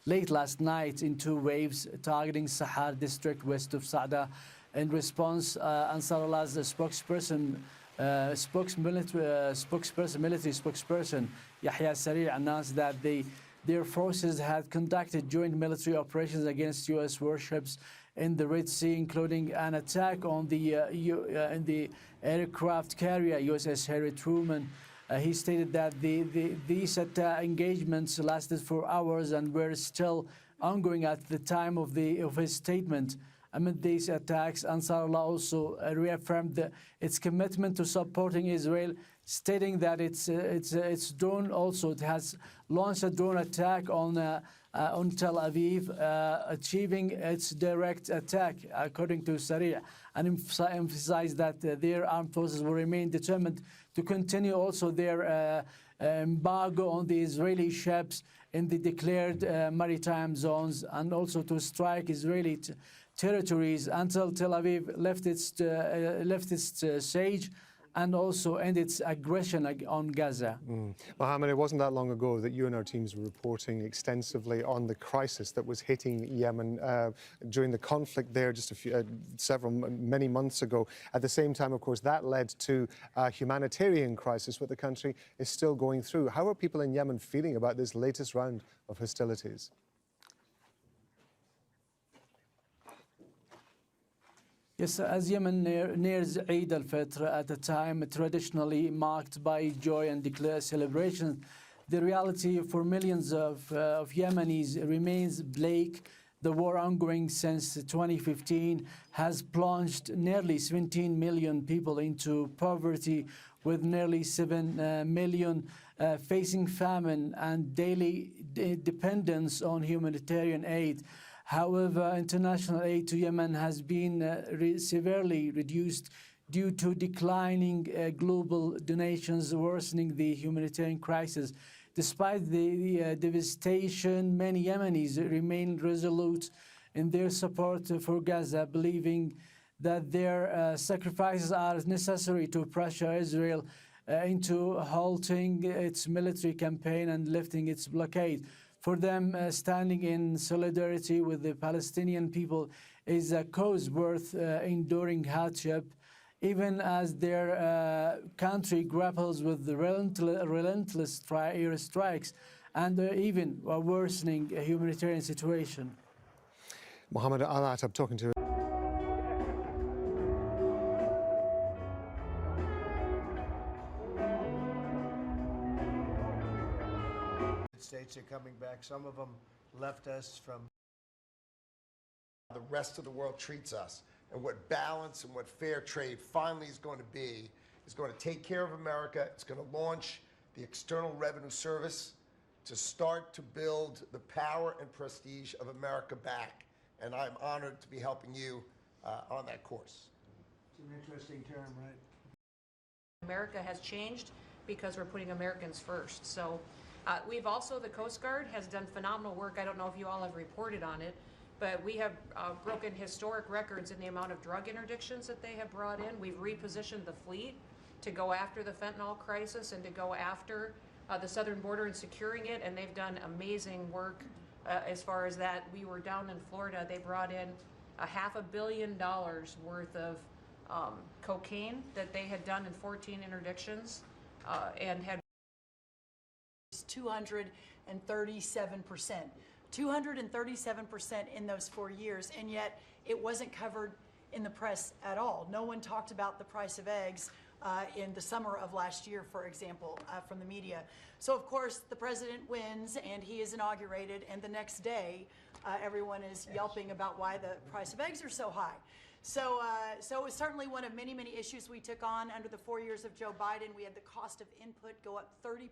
late last night in 2 waves, targeting Sahar district west of Saada. In response, Ansarullah's military spokesperson Yahya Sari announced that their forces had conducted joint military operations against U.S. warships in the Red Sea, including an attack on in the aircraft carrier USS Harry Truman. He stated that these engagements lasted for hours and were still ongoing at the time of his statement. Amid these attacks, Ansarullah also reaffirmed its commitment to supporting Israel, stating that its drone also it has launched a drone attack on Tel Aviv, achieving its direct attack, according to Saria, and emphasized that their armed forces will remain determined to continue also their embargo on the Israeli ships in the declared maritime zones, and also to strike Israeli territories until Tel Aviv left its siege and also end its aggression on Gaza. Mohammed, it wasn't that long ago that you and our teams were reporting extensively on the crisis that was hitting Yemen during the conflict there just many months ago. At the same time, of course, that led to a humanitarian crisis, what the country is still going through. How are people in Yemen feeling about this latest round of hostilities? Yes, as Yemen nears Eid al-Fitr, at a time traditionally marked by joy and celebrations, the reality for millions of Yemenis remains bleak. The war ongoing since 2015 has plunged nearly 17 million people into poverty, with nearly 7 million facing famine and daily dependence on humanitarian aid. However, international aid to Yemen has been severely reduced due to declining global donations, worsening the humanitarian crisis. Despite the devastation, many Yemenis remain resolute in their support for Gaza, believing that their sacrifices are necessary to pressure Israel into halting its military campaign and lifting its blockade. For them, standing in solidarity with the Palestinian people is a cause worth enduring hardship, even as their country grapples with the relentless airstrikes and even a worsening humanitarian situation. Mohammed Al-Atab talking to States are coming back. Some of them left us from the rest of the world treats us, and what balance and what fair trade finally is going to be is going to take care of America. It's going to launch the External Revenue Service to start to build the power and prestige of America back, and I'm honored to be helping you on that course. It's an interesting term, right? America has changed because we're putting Americans first. So we've also, the Coast Guard has done phenomenal work. I don't know if you all have reported on it, but we have broken historic records in the amount of drug interdictions that they have brought in. We've repositioned the fleet to go after the fentanyl crisis and to go after the southern border and securing it, and they've done amazing work as far as that. We were down in Florida. They brought in $500 million worth of cocaine that they had done in 14 interdictions and had 237%. 237% in those 4 years, and yet it wasn't covered in the press at all. No one talked about the price of eggs in the summer of last year, for example, from the media. So of course the president wins and he is inaugurated, and the next day everyone is yelping about why the price of eggs are so high. So it was certainly one of many, many issues we took on under the 4 years of Joe Biden. We had the cost of input go up 30%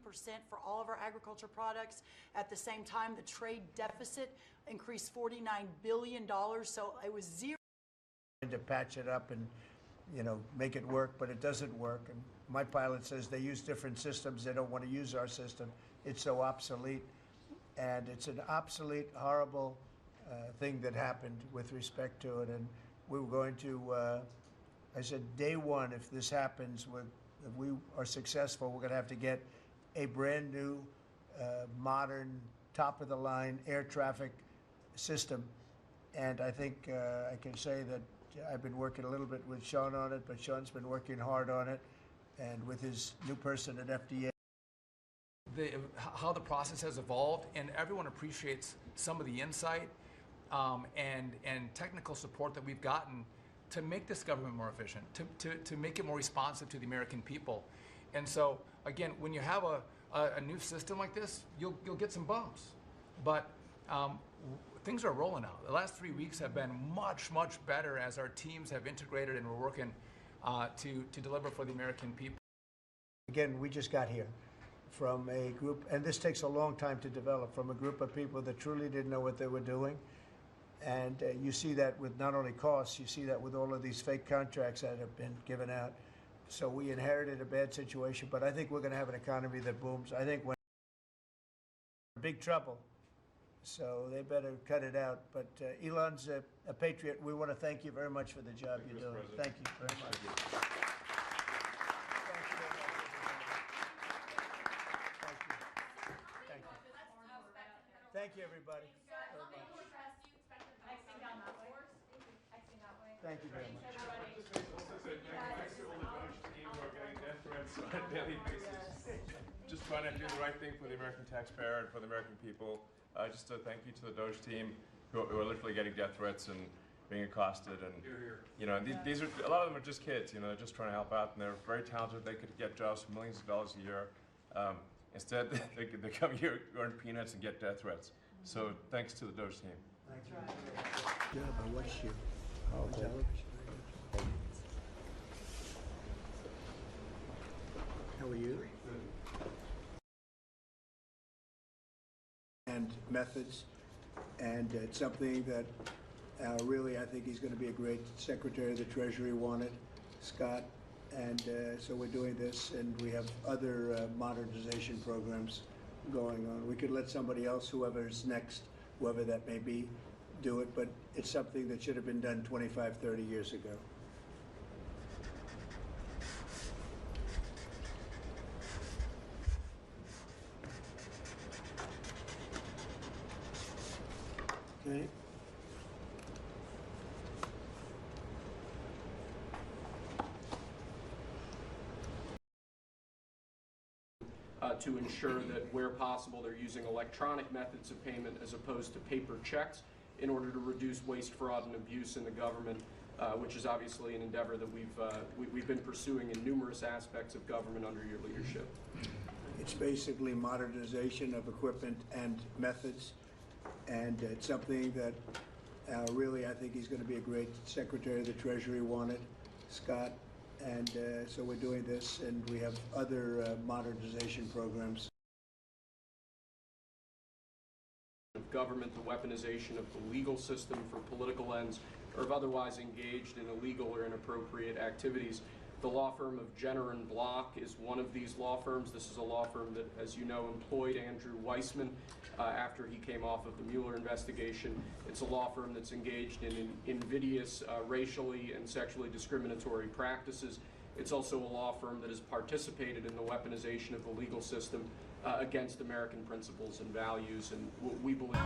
for all of our agriculture products. At the same time, the trade deficit increased $49 billion. So it was zero. To patch it up and, you know, make it work, but it doesn't work. And my pilot says they use different systems. They don't want to use our system. It's so obsolete. And it's an obsolete, horrible thing that happened with respect to it. And we were going to, I said, day one, if this happens, if we are successful, we're going to have to get a brand new, modern, top-of-the-line air traffic system. And I think I can say that I've been working a little bit with Sean on it, but Sean's been working hard on it, and with his new person at FDA. How the process has evolved, and everyone appreciates some of the insight and technical support that we've gotten to make this government more efficient, to make it more responsive to the American people. And so, again, when you have a new system like this, you'll get some bumps. But things are rolling out. The last 3 weeks have been much, much better as our teams have integrated and we're working to deliver for the American people. Again, we just got here from a group, and this takes a long time to develop, from a group of people that truly didn't know what they were doing. And you see that with not only costs, you see that with all of these fake contracts that have been given out. So we inherited a bad situation, but I think we're going to have an economy that booms. I think when big trouble, so they better cut it out. But Elon's a patriot. We want to thank you very much for the job you're doing. Thank you very much. Thank you, everybody. Thank you very much. Thanks to all the Doge team who are getting death threats on a daily basis. Just trying to do the right thing for the American taxpayer and for the American people. Just a thank you to the Doge team who are literally getting death threats and being accosted. And you know, these are, a lot of them are just kids. You know, they're just trying to help out, and they're very talented. They could get jobs for millions of dollars a year. Instead, they come here, earn peanuts, and get death threats. So thanks to the Doge team. Thanks. Yeah, I watched you. Okay. How are you? And methods, and it's something that really I think he's going to be a great Secretary of the Treasury wanted, Scott, and so we're doing this, and we have other modernization programs going on. We could let somebody else, whoever's next, whoever that may be, do it, but it's something that should have been done 25, 30 years ago. Okay. To ensure that where possible they're using electronic methods of payment as opposed to paper checks in order to reduce waste, fraud, and abuse in the government, which is obviously an endeavor that we've been pursuing in numerous aspects of government under your leadership. It's basically modernization of equipment and methods, and it's something that really I think he's going to be a great Secretary of the Treasury wanted, Scott. And so we're doing this, and we have other modernization programs. Of government, the weaponization of the legal system for political ends, or of otherwise engaged in illegal or inappropriate activities. The law firm of Jenner and Block is one of these law firms. This is a law firm that, as you know, employed Andrew Weissman after he came off of the Mueller investigation. It's a law firm that's engaged in invidious racially and sexually discriminatory practices. It's also a law firm that has participated in the weaponization of the legal system against American principles and values, and what we believe.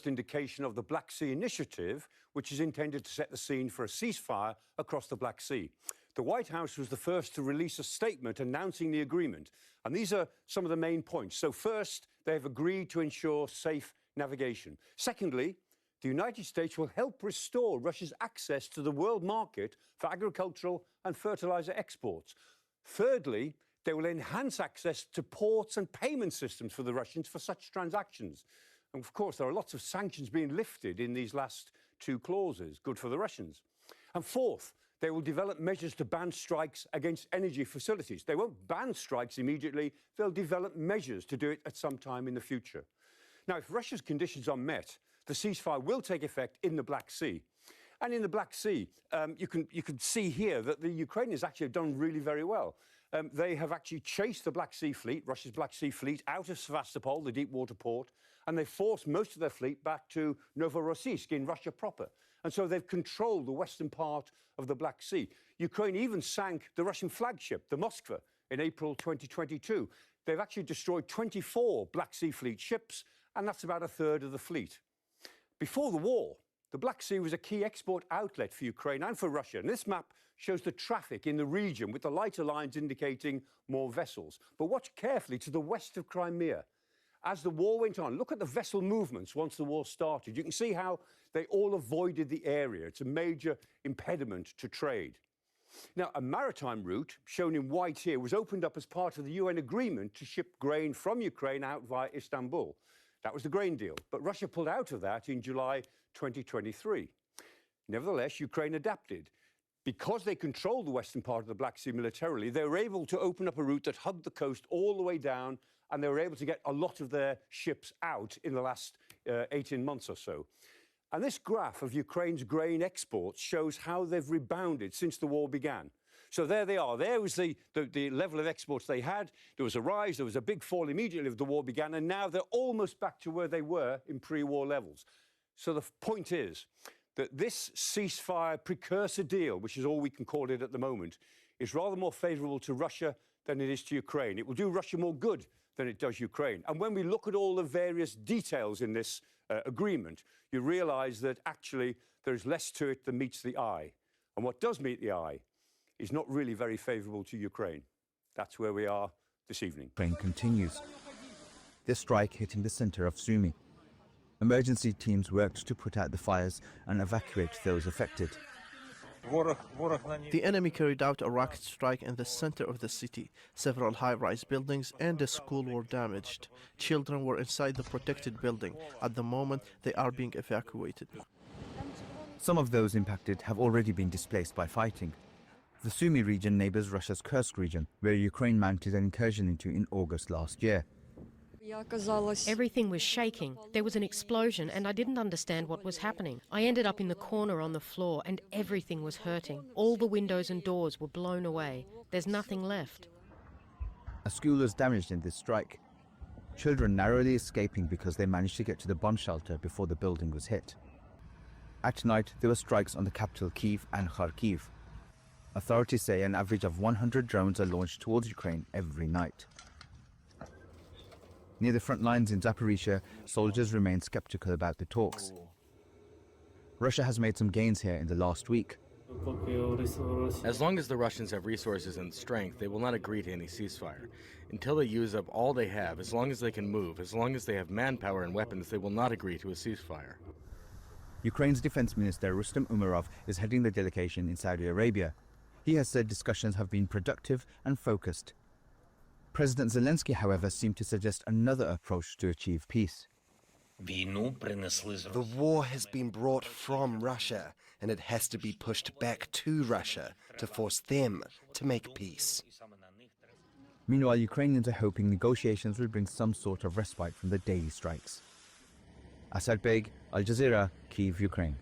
indication of the Black Sea Initiative, which is intended to set the scene for a ceasefire across the Black Sea. The White House was the first to release a statement announcing the agreement. And these are some of the main points. So first, they have agreed to ensure safe navigation. Secondly, the United States will help restore Russia's access to the world market for agricultural and fertilizer exports. Thirdly, they will enhance access to ports and payment systems for the Russians for such transactions. And of course, there are lots of sanctions being lifted in these last two clauses, good for the Russians. And fourth, they will develop measures to ban strikes against energy facilities. They won't ban strikes immediately, they'll develop measures to do it at some time in the future. Now, if Russia's conditions are met, the ceasefire will take effect in the Black Sea. And in the Black Sea, you can see here that the Ukrainians actually have done really very well. They have actually chased the Black Sea fleet, Russia's Black Sea fleet, out of Sevastopol, the deep water port, and they forced most of their fleet back to Novorossiysk in Russia proper. And so they've controlled the western part of the Black Sea. Ukraine even sank the Russian flagship, the Moskva, in April 2022. They've actually destroyed 24 Black Sea Fleet ships, and that's about a third of the fleet. Before the war, the Black Sea was a key export outlet for Ukraine and for Russia. And this map shows the traffic in the region with the lighter lines indicating more vessels. But watch carefully to the west of Crimea. As the war went on, look at the vessel movements once the war started. You can see how they all avoided the area. It's a major impediment to trade. Now, a maritime route, shown in white here, was opened up as part of the UN agreement to ship grain from Ukraine out via Istanbul. That was the grain deal. But Russia pulled out of that in July 2023. Nevertheless, Ukraine adapted. Because they controlled the western part of the Black Sea militarily, they were able to open up a route that hugged the coast all the way down, and they were able to get a lot of their ships out in the last 18 months or so. And this graph of Ukraine's grain exports shows how they've rebounded since the war began. So there they are. There was the level of exports they had. There was a rise. There was a big fall immediately as the war began. And now they're almost back to where they were in pre-war levels. So the point is that this ceasefire precursor deal, which is all we can call it at the moment, is rather more favourable to Russia than it is to Ukraine. It will do Russia more good than it does Ukraine. And when we look at all the various details in this agreement, you realise that actually there is less to it than meets the eye. And what does meet the eye is not really very favourable to Ukraine. That's where we are this evening. Ukraine continues. The strike hit in the centre of Sumy. Emergency teams worked to put out the fires and evacuate those affected. The enemy carried out a rocket strike in the center of the city. Several high-rise buildings and a school were damaged. Children were inside the protected building. At the moment, they are being evacuated. Some of those impacted have already been displaced by fighting. The Sumy region neighbors Russia's Kursk region, where Ukraine mounted an incursion into in August last year. Everything was shaking. There was an explosion and I didn't understand what was happening. I ended up in the corner on the floor and everything was hurting. All the windows and doors were blown away. There's nothing left. A school was damaged in this strike. Children narrowly escaping because they managed to get to the bomb shelter before the building was hit. At night, there were strikes on the capital Kyiv and Kharkiv. Authorities say an average of 100 drones are launched towards Ukraine every night. Near the front lines in Zaporizhia, soldiers remain skeptical about the talks. Russia has made some gains here in the last week. As long as the Russians have resources and strength, they will not agree to any ceasefire. Until they use up all they have, as long as they can move, as long as they have manpower and weapons, they will not agree to a ceasefire. Ukraine's defense minister Rustem Umerov is heading the delegation in Saudi Arabia. He has said discussions have been productive and focused. President Zelensky, however, seemed to suggest another approach to achieve peace. The war has been brought from Russia, and it has to be pushed back to Russia to force them to make peace. Meanwhile, Ukrainians are hoping negotiations will bring some sort of respite from the daily strikes. Asad Beg, Al Jazeera, Kyiv, Ukraine.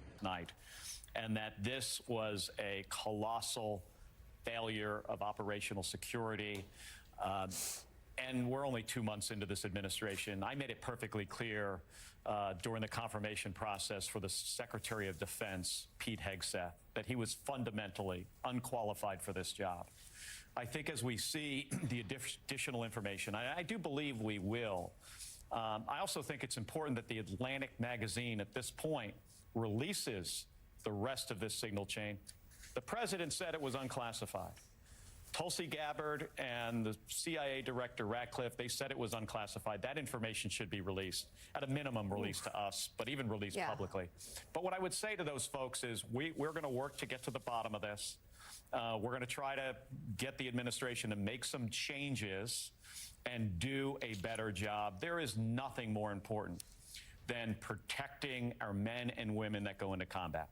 And that this was a colossal failure of operational security. And we're only 2 months into this administration. I made it perfectly clear during the confirmation process for the Secretary of Defense, Pete Hegseth, that he was fundamentally unqualified for this job. I think as we see the additional information, I do believe we will, I also think it's important that the Atlantic magazine at this point releases the rest of this signal chain. The president said it was unclassified. Tulsi Gabbard and the CIA director Ratcliffe, they said it was unclassified. That information should be released, at a minimum released to us, but even released publicly. But what I would say to those folks is we're going to work to get to the bottom of this. We're going to try to get the administration to make some changes and do a better job. There is nothing more important than protecting our men and women that go into combat.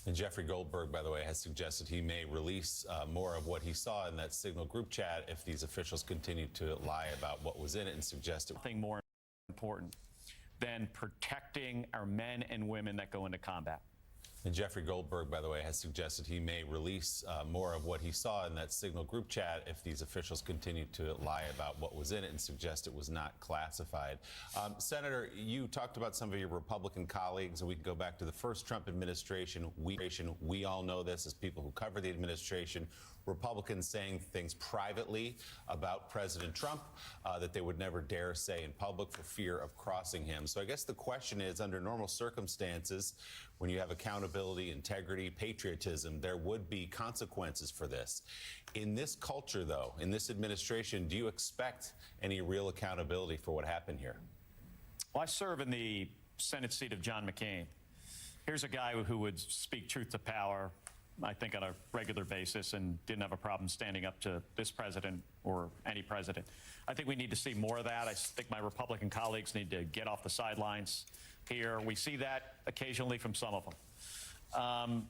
And Jeffrey Goldberg, by the way, has suggested he may release more of what he saw in that Signal group chat if these officials continue to lie about what was in it and suggest it. Nothing more important than protecting our men and women that go into combat. And Jeffrey Goldberg, by the way, has suggested he may release more of what he saw in that Signal group chat if these officials continue to lie about what was in it and suggest it was not classified. Senator, you talked about some of your Republican colleagues, and we can go back to the first Trump administration. We all know this as people who cover the administration. Republicans saying things privately about President Trump that they would never dare say in public for fear of crossing him. So I guess the question is, under normal circumstances, when you have accountability, integrity, patriotism, there would be consequences for this. In this culture, though, in this administration, do you expect any real accountability for what happened here? Well, I serve in the Senate seat of John McCain. Here's a guy who would speak truth to power, I think, on a regular basis, and didn't have a problem standing up to this president or any president. I think we need to see more of that. I think my Republican colleagues need to get off the sidelines here. We see that occasionally from some of them.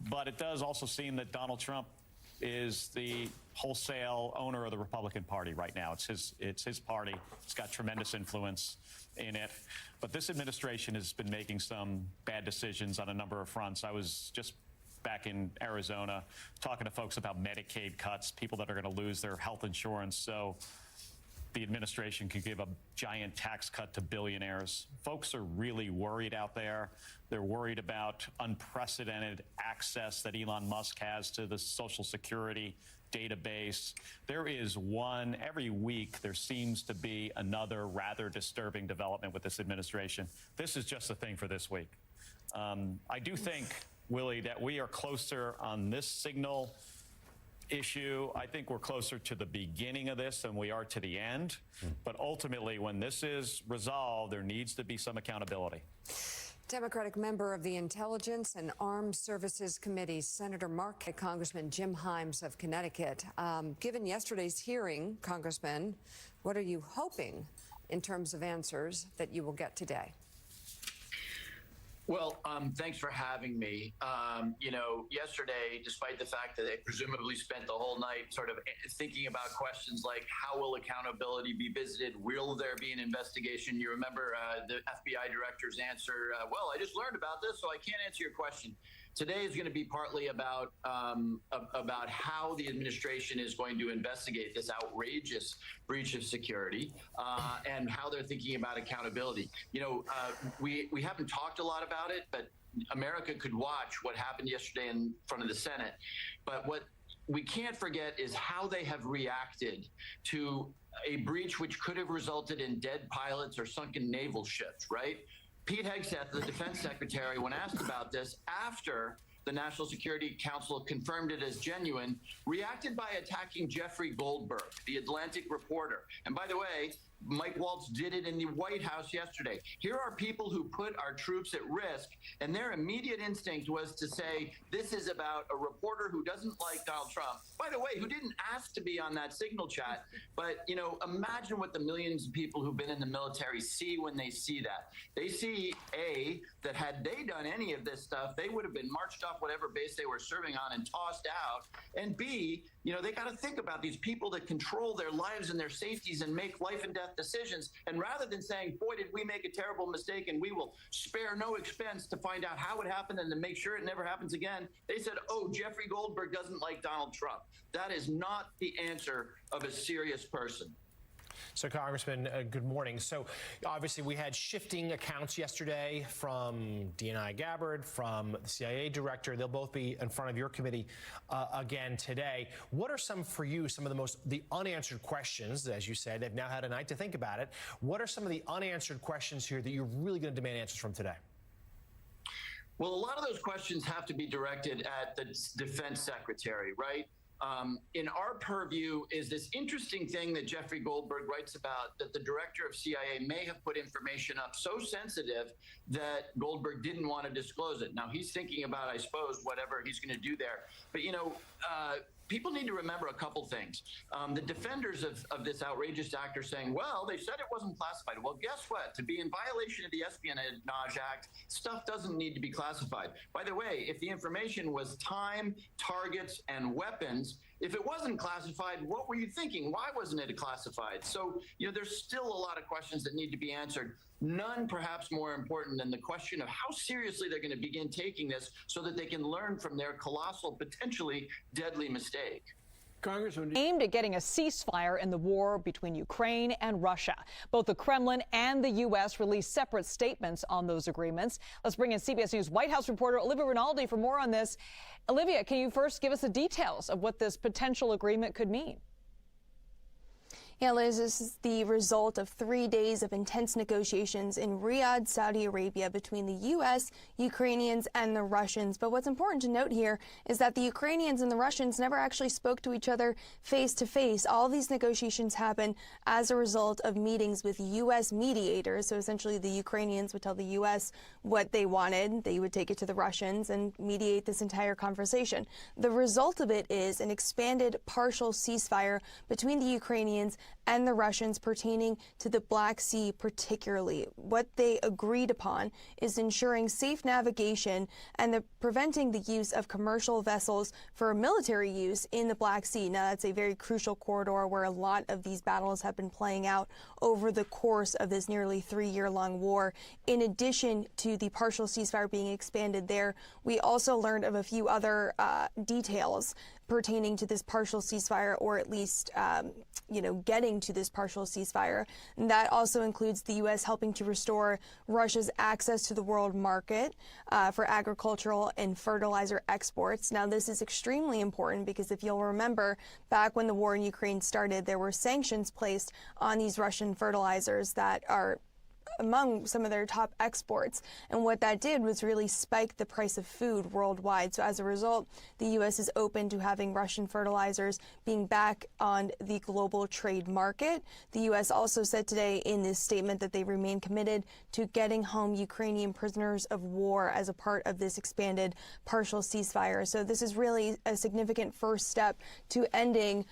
But it does also seem that Donald Trump is the wholesale owner of the Republican Party right now. It's his party. It's got tremendous influence in it. But this administration has been making some bad decisions on a number of fronts. I was just back in Arizona talking to folks about Medicaid cuts, people that are going to lose their health insurance so the administration could give a giant tax cut to billionaires. Folks are really worried out there. They're worried about unprecedented access that Elon Musk has to the Social Security database. There is one, every week there seems to be another rather disturbing development with this administration. This is just a thing for this week. I do think, Willie, that we are closer on this signal issue. I think we're closer to the beginning of this than we are to the end. But ultimately, when this is resolved, there needs to be some accountability. Democratic member of the Intelligence and Armed Services Committee, Senator Congressman Jim Himes of Connecticut. Given yesterday's hearing, Congressman, what are you hoping in terms of answers that you will get today? Well, thanks for having me. You know, yesterday, despite the fact that they presumably spent the whole night sort of thinking about questions like how will accountability be visited? Will there be an investigation? You remember the FBI director's answer, well, I just learned about this, so I can't answer your question. Today is going to be partly about how the administration is going to investigate this outrageous breach of security and how they're thinking about accountability. You know, we haven't talked a lot about it, but America could watch what happened yesterday in front of the Senate. But what we can't forget is how they have reacted to a breach which could have resulted in dead pilots or sunken naval ships, right? Pete Hegseth, the defense secretary, when asked about this after the National Security Council confirmed it as genuine, reacted by attacking Jeffrey Goldberg, the Atlantic reporter. And by the way, Mike Waltz did it in the White House yesterday. Here are people who put our troops at risk, and their immediate instinct was to say, this is about a reporter who doesn't like Donald Trump, by the way, who didn't ask to be on that signal chat. But, you know, imagine what the millions of people who've been in the military see when they see that. They see, A, that had they done any of this stuff, they would have been marched off whatever base they were serving on and tossed out. And B, you know, they got to think about these people that control their lives and their safeties and make life and death decisions. And rather than saying, boy, did we make a terrible mistake and we will spare no expense to find out how it happened and to make sure it never happens again, they said, oh, Jeffrey Goldberg doesn't like Donald Trump. That is not the answer of a serious person. So, Congressman, good morning. So, obviously, we had shifting accounts yesterday from DNI Gabbard, from the CIA director. They'll both be in front of your committee again today. What are some of the unanswered questions? As you said, they've now had a night to think about it. What are some of the unanswered questions here that you're really going to demand answers from today? Well, a lot of those questions have to be directed at the defense secretary, right? In our purview is this interesting thing that Jeffrey Goldberg writes about, that the director of CIA may have put information up so sensitive that Goldberg didn't want to disclose it. Now, he's thinking about, I suppose, whatever he's going to do there. But, people need to remember a couple things. The defenders of this outrageous act are saying, well, they said it wasn't classified. Well, guess what? To be in violation of the Espionage Act, stuff doesn't need to be classified. By the way, if the information was time, targets, and weapons, if it wasn't classified, what were you thinking? Why wasn't it classified? So, there's still a lot of questions that need to be answered. None perhaps more important than the question of how seriously they're going to begin taking this so that they can learn from their colossal, potentially deadly mistake. Congressman, aimed at getting a ceasefire in the war between Ukraine and Russia. Both the Kremlin and the U.S. released separate statements on those agreements. Let's bring in CBS News White House reporter Olivia Rinaldi for more on this. Olivia, can you first give us the details of what this potential agreement could mean? Yeah, Liz, this is the result of 3 days of intense negotiations in Riyadh, Saudi Arabia, between the U.S., Ukrainians, and the Russians. But what's important to note here is that the Ukrainians and the Russians never actually spoke to each other face to face. All these negotiations happen as a result of meetings with U.S. mediators. So essentially, the Ukrainians would tell the U.S. what they wanted. They would take it to the Russians and mediate this entire conversation. The result of it is an expanded partial ceasefire between the Ukrainians and the Russians pertaining to the Black Sea particularly. What they agreed upon is ensuring safe navigation and preventing the use of commercial vessels for military use in the Black Sea. Now, that's a very crucial corridor where a lot of these battles have been playing out over the course of this nearly 3-year-long war. In addition to the partial ceasefire being expanded there, we also learned of a few other details pertaining to this partial ceasefire, or at least, getting to this partial ceasefire. And that also includes the U.S. helping to restore Russia's access to the world market for agricultural and fertilizer exports. Now, this is extremely important because if you'll remember, back when the war in Ukraine started, there were sanctions placed on these Russian fertilizers that are among some of their top exports. And what that did was really spike the price of food worldwide. So as a result, the U.S. is open to having Russian fertilizers being back on the global trade market. The U.S. also said today in this statement that they remain committed to getting home Ukrainian prisoners of war as a part of this expanded partial ceasefire. So this is really a significant first step to ending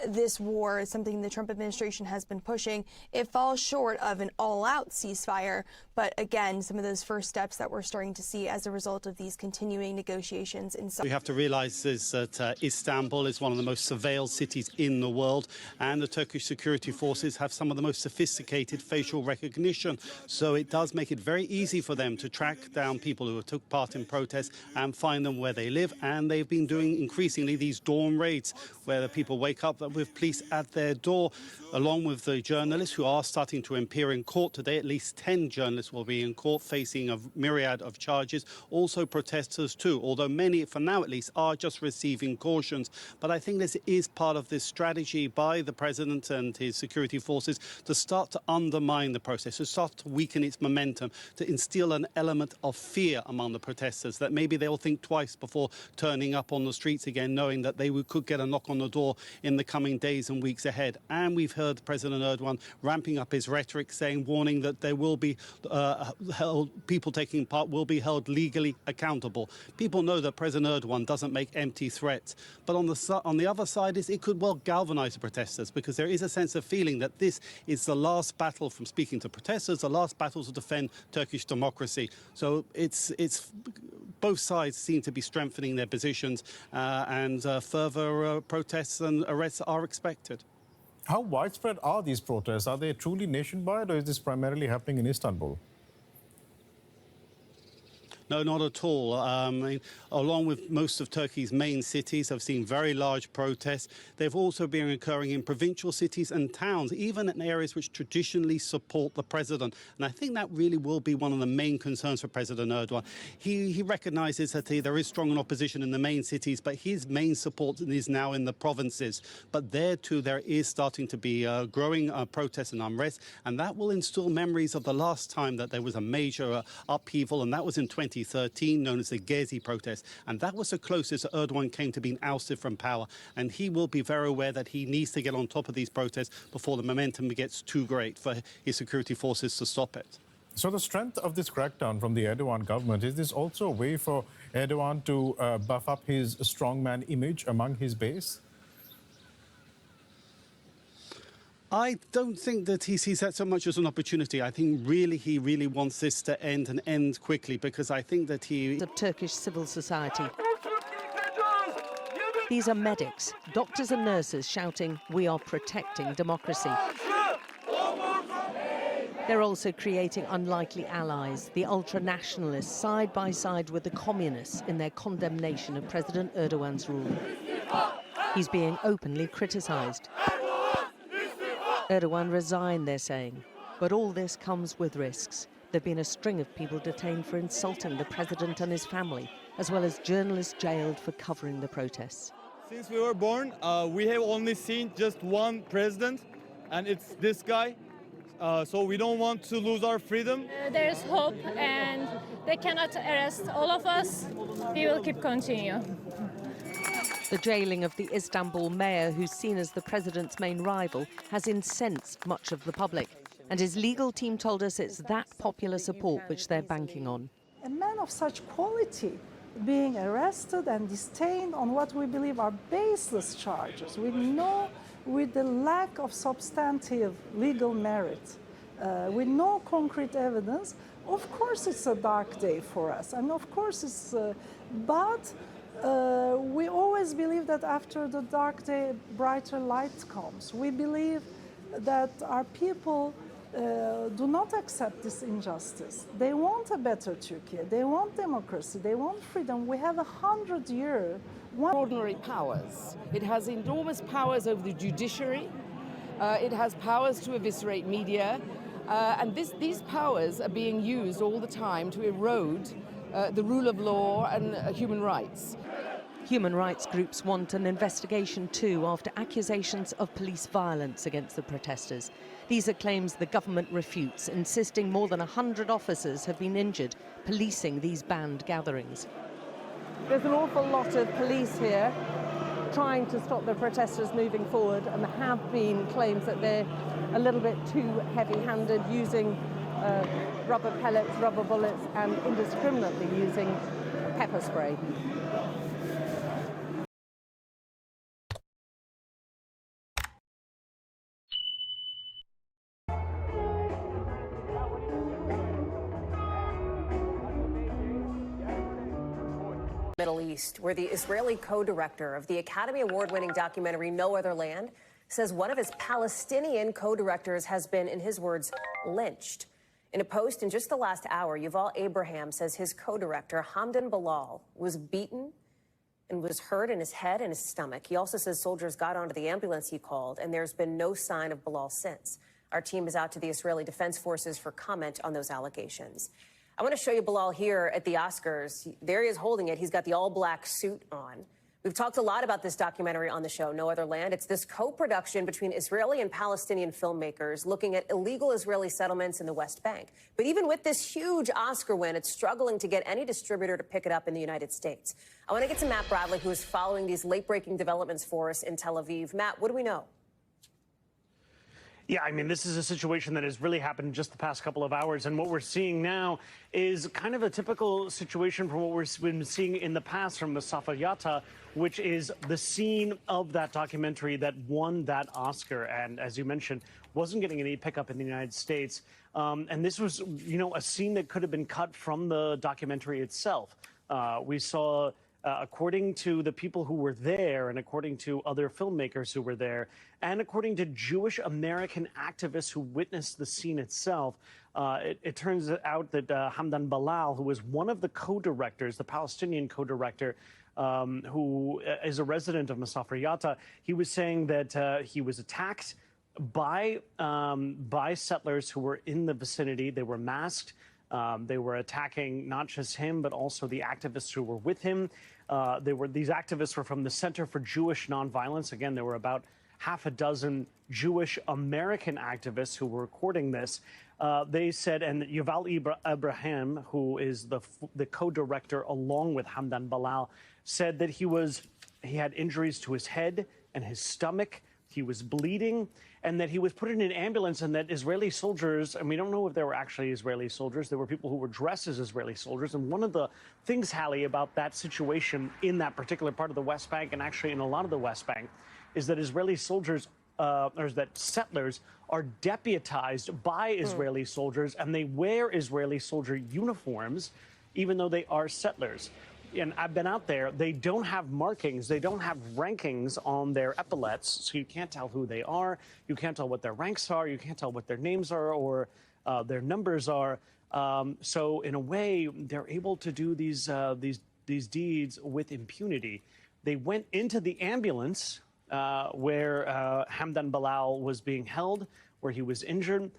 this war. It's something the Trump administration has been pushing. It falls short of an all-out ceasefire, but again, some of those first steps that we're starting to see as a result of these continuing negotiations. We have to realise is that Istanbul is one of the most surveilled cities in the world, and the Turkish security forces have some of the most sophisticated facial recognition. So it does make it very easy for them to track down people who took part in protests and find them where they live. And they've been doing increasingly these dawn raids where the people wake up with police at their door, along with the journalists who are starting to appear in court today. At least 10 journalists will be in court facing a myriad of charges. Also protesters too, although many, for now at least, are just receiving cautions. But I think this is part of this strategy by the president and his security forces to start to undermine the process, to start to weaken its momentum, to instill an element of fear among the protesters, that maybe they will think twice before turning up on the streets again, knowing that they could get a knock on the door in the coming days and weeks ahead. And we've heard President Erdogan ramping up his rhetoric, warning that there will be people taking part will be held legally accountable. People know that President Erdogan doesn't make empty threats, but on the other side it could well galvanize the protesters, because there is a sense of feeling that this is the last battle, from speaking to protesters, the last battle to defend Turkish democracy. So it's both sides seem to be strengthening their positions, and further protests and arrests are expected. How widespread are these protests? Are they truly nationwide, or is this primarily happening in Istanbul? No, not at all. Along with most of Turkey's main cities, I've seen very large protests. They've also been occurring in provincial cities and towns, even in areas which traditionally support the president. And I think that really will be one of the main concerns for President Erdogan. He recognises that there is strong opposition in the main cities, but his main support is now in the provinces. But there too, there is starting to be growing protests and unrest, and that will instill memories of the last time that there was a major upheaval, and that was in 2013, known as the Gezi protest. And that was the closest Erdogan came to being ousted from power. And he will be very aware that he needs to get on top of these protests before the momentum gets too great for his security forces to stop it. So the strength of this crackdown from the Erdogan government, is this also a way for Erdogan to buff up his strongman image among his base? I don't think that he sees that so much as an opportunity. I think he really wants this to end and end quickly, because I think that of Turkish civil society. These are medics, doctors and nurses shouting, "We are protecting democracy." They're also creating unlikely allies, the ultra-nationalists side by side with the communists in their condemnation of President Erdogan's rule. He's being openly criticised. Erdogan resigned, they're saying. But all this comes with risks. There have been a string of people detained for insulting the president and his family, as well as journalists jailed for covering the protests. Since we were born, we have only seen just one president, and it's this guy. So we don't want to lose our freedom. There is hope, and they cannot arrest all of us. We will keep continue. The jailing of the Istanbul mayor, who's seen as the president's main rival, has incensed much of the public. And his legal team told us it's that popular support which they're banking on. A man of such quality being arrested and detained on what we believe are baseless charges, with the lack of substantive legal merit, with no concrete evidence. Of course it's a dark day for us, and of course it's, but we always believe that after the dark day, brighter light comes. We believe that our people do not accept this injustice. They want a better Turkey. They want democracy. They want freedom. We have 100-year extraordinary powers. It has enormous powers over the judiciary. It has powers to eviscerate media. And these powers are being used all the time to erode the rule of law and human rights. Human rights groups want an investigation too after accusations of police violence against the protesters. These are claims the government refutes, insisting more than 100 officers have been injured policing these banned gatherings. There's an awful lot of police here trying to stop the protesters moving forward, and there have been claims that they're a little bit too heavy-handed, using rubber pellets, rubber bullets, and indiscriminately using pepper spray. Middle East, where the Israeli co-director of the Academy Award-winning documentary No Other Land says one of his Palestinian co-directors has been, in his words, lynched. In a post in just the last hour, Yuval Abraham says his co-director, Hamdan Ballal, was beaten and was hurt in his head and his stomach. He also says soldiers got onto the ambulance he called, and there's been no sign of Ballal since. Our team is out to the Israeli Defense Forces for comment on those allegations. I want to show you Ballal here at the Oscars. There he is holding it. He's got the all-black suit on. We've talked a lot about this documentary on the show, No Other Land. It's this co-production between Israeli and Palestinian filmmakers looking at illegal Israeli settlements in the West Bank. But even with this huge Oscar win, it's struggling to get any distributor to pick it up in the United States. I want to get to Matt Bradley, who is following these late-breaking developments for us in Tel Aviv. Matt, what do we know? Yeah, I mean, this is a situation that has really happened in just the past couple of hours. And what we're seeing now is kind of a typical situation from what we've been seeing in the past from Mustafa Yatta, which is the scene of that documentary that won that Oscar. And as you mentioned, wasn't getting any pickup in the United States. And this was, a scene that could have been cut from the documentary itself. We saw according to the people who were there and according to other filmmakers who were there and according to Jewish American activists who witnessed the scene itself, it turns out that Hamdan Ballal, who was one of the co-directors, the Palestinian co-director, who is a resident of Masafra Yatta, he was saying that he was attacked by settlers who were in the vicinity. They were masked. They were attacking not just him, but also the activists who were with him. These activists were from the Center for Jewish Nonviolence. Again, there were about half a dozen Jewish American activists who were recording this. They said, and Yuval Abraham, who is the co-director along with Hamdan Ballal, said that he had injuries to his head and his stomach. He was bleeding, and that he was put in an ambulance, and that Israeli soldiers, and we don't know if they were actually Israeli soldiers, there were people who were dressed as Israeli soldiers. And one of the things, Hallie, about that situation in that particular part of the West Bank, and actually in a lot of the West Bank, is that Israeli soldiers, or that settlers are deputized by Israeli soldiers, and they wear Israeli soldier uniforms, even though they are settlers. And I've been out there, they don't have markings, they don't have rankings on their epaulets, so you can't tell who they are, you can't tell what their ranks are, you can't tell what their names are or their numbers are. So in a way, they're able to do these deeds with impunity. They went into the ambulance where Hamdan Ballal was being held, where he was injured,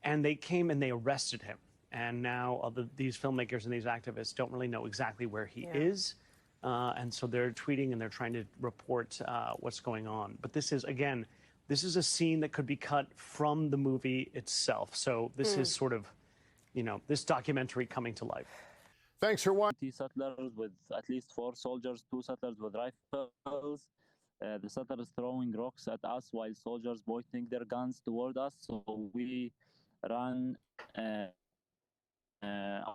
and they came and they arrested him. And now these filmmakers and these activists don't really know exactly where he is. And so they're tweeting and they're trying to report what's going on. But this is, again, this is a scene that could be cut from the movie itself. So this is sort of, you know, this documentary coming to life. Thanks for watching. Settlers with at least 4 soldiers, 2 settlers with rifles. The settlers throwing rocks at us while soldiers pointing their guns toward us. So we ran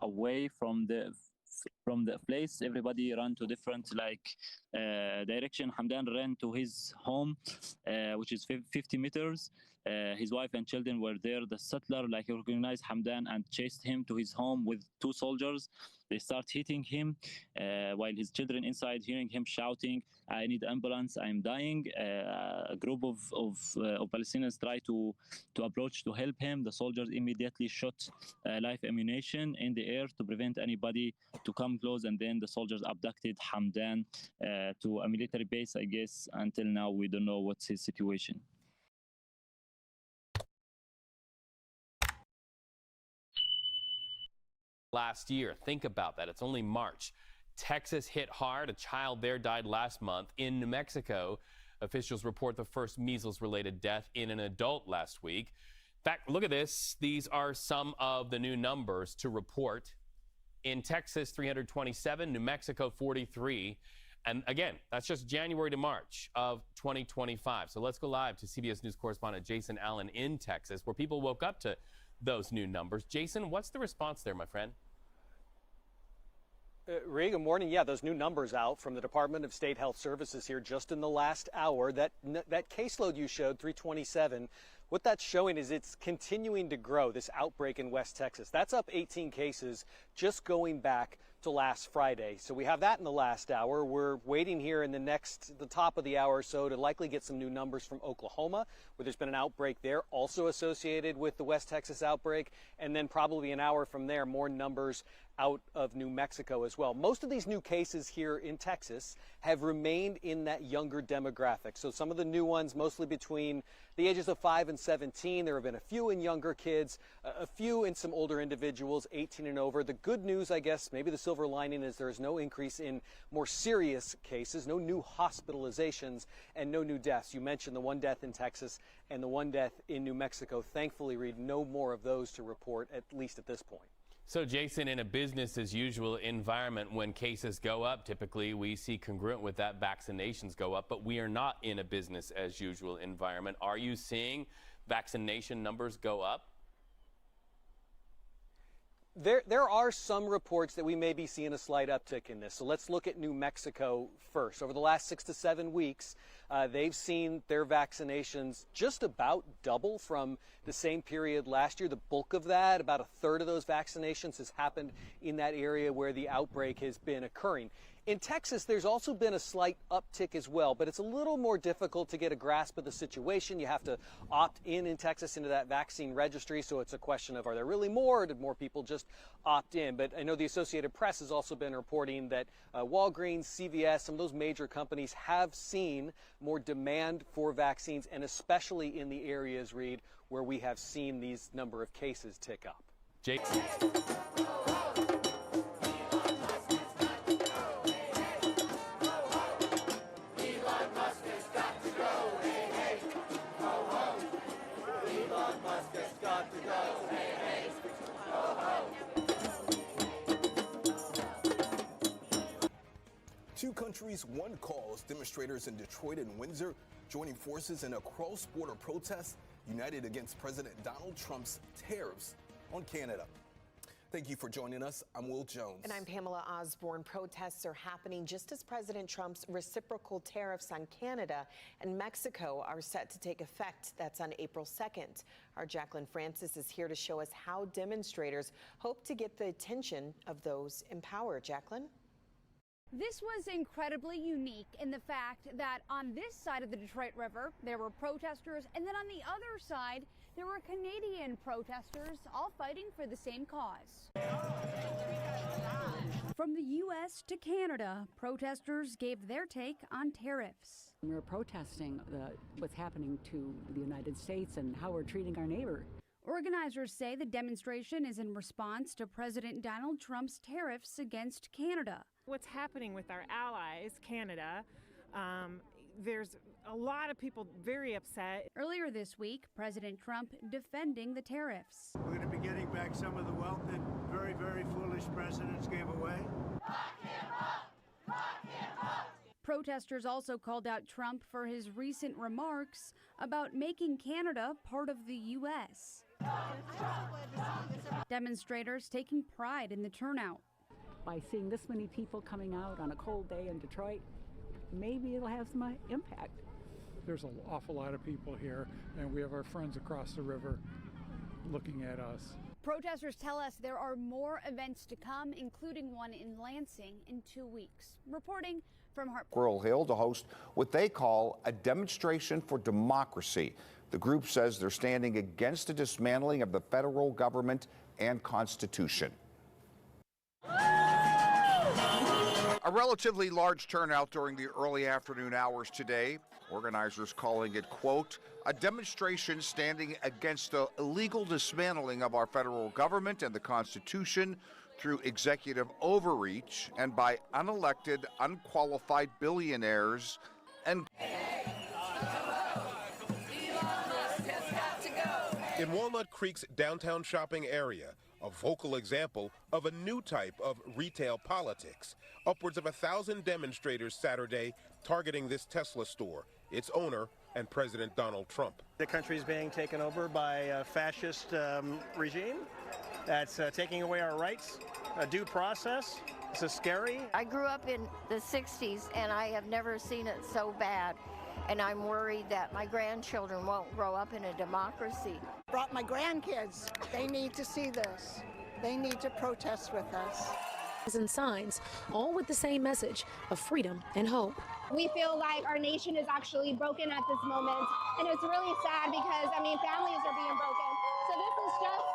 away from the place. Everybody ran to different direction. Hamdan ran to his home, which is 50 meters. His wife and children were there. The settler recognized Hamdan and chased him to his home with 2 soldiers. They start hitting him while his children inside hearing him shouting, "I need ambulance, I'm dying." A group of Palestinians try to approach to help him. The soldiers immediately shot live ammunition in the air to prevent anybody to come close, and then the soldiers abducted Hamdan to a military base, I guess. Until now, we don't know what's his situation. Last year. Think about that. It's only March. Texas hit hard. A child there died last month. In New Mexico, officials report the first measles-related death in an adult last week. In fact, look at this. These are some of the new numbers to report. In Texas, 327, New Mexico, 43. And again, that's just January to March of 2025. So let's go live to CBS News correspondent Jason Allen in Texas, where people woke up to those new numbers. Jason, what's the response there, my friend? Ray, good morning. Yeah, those new numbers out from the Department of State Health Services here just in the last hour. That caseload you showed, 327, what that's showing is it's continuing to grow, this outbreak in West Texas. That's up 18 cases just going back to last Friday. So we have that in the last hour. We're waiting here in the top of the hour or so to likely get some new numbers from Oklahoma, where there's been an outbreak there also associated with the West Texas outbreak. And then probably an hour from there, more numbers out of New Mexico as well. Most of these new cases here in Texas have remained in that younger demographic. So some of the new ones, mostly between the ages of 5 and 17. There have been a few in younger kids, a few in some older individuals, 18 and over. The good news, I guess, maybe the silver lining, is there is no increase in more serious cases, no new hospitalizations, and no new deaths. You mentioned the 1 death in Texas and the 1 death in New Mexico. Thankfully, Reed, no more of those to report, at least at this point. So, Jason, in a business as usual environment, when cases go up, typically we see congruent with that vaccinations go up, but we are not in a business as usual environment. Are you seeing vaccination numbers go up? There are some reports that we may be seeing a slight uptick in this. So let's look at New Mexico first. Over the last 6 to 7 weeks, they've seen their vaccinations just about double from the same period last year. The bulk of that, about a third of those vaccinations, has happened in that area where the outbreak has been occurring. In Texas, there's also been a slight uptick as well, but it's a little more difficult to get a grasp of the situation. You have to opt in Texas into that vaccine registry, so it's a question of, are there really more, or did more people just opt in? But I know the Associated Press has also been reporting that Walgreens, CVS, some of those major companies have seen more demand for vaccines, and especially in the areas, Reed, where we have seen these number of cases tick up. Jake. Two countries, one cause. Demonstrators in Detroit and Windsor joining forces in a cross-border protest united against President Donald Trump's tariffs on Canada. Thank you for joining us. I'm Will Jones. And I'm Pamela Osborne. Protests are happening just as President Trump's reciprocal tariffs on Canada and Mexico are set to take effect. That's on April 2nd. Our Jacqueline Francis is here to show us how demonstrators hope to get the attention of those in power. Jacqueline? This was incredibly unique in the fact that on this side of the Detroit River, there were protesters, and then on the other side, there were Canadian protesters, all fighting for the same cause. From the U.S. to Canada, protesters gave their take on tariffs. We're protesting what's happening to the United States and how we're treating our neighbor. Organizers say the demonstration is in response to President Donald Trump's tariffs against Canada. What's happening with our allies, Canada, there's a lot of people very upset. Earlier this week, President Trump defending the tariffs. We're going to be getting back some of the wealth that very, very foolish presidents gave away. Protesters also called out Trump for his recent remarks about making Canada part of the U.S. Demonstrators taking pride in the turnout. By seeing this many people coming out on a cold day in Detroit, maybe it'll have some impact. There's an awful lot of people here, and we have our friends across the river looking at us. Protesters tell us there are more events to come, including one in Lansing in 2 weeks. Reporting from Squirrel Hill to host what they call a demonstration for democracy. The group says they're standing against the dismantling of the federal government and Constitution. A relatively large turnout during the early afternoon hours today. Organizers calling it, quote, a demonstration standing against the illegal dismantling of our federal government and the Constitution through executive overreach and by unelected, unqualified billionaires and... In Walnut Creek's downtown shopping area, a vocal example of a new type of retail politics. Upwards of 1,000 demonstrators Saturday targeting this Tesla store, its owner, and President Donald Trump. The country is being taken over by a fascist regime that's taking away our rights, due process. This is scary. I grew up in the 60s, and I have never seen it so bad. And I'm worried that my grandchildren won't grow up in a democracy. Brought my grandkids. They need to see this. They need to protest with us. And signs, all with the same message of freedom and hope. We feel like our nation is actually broken at this moment, and it's really sad because, I mean, families are being broken. So this is just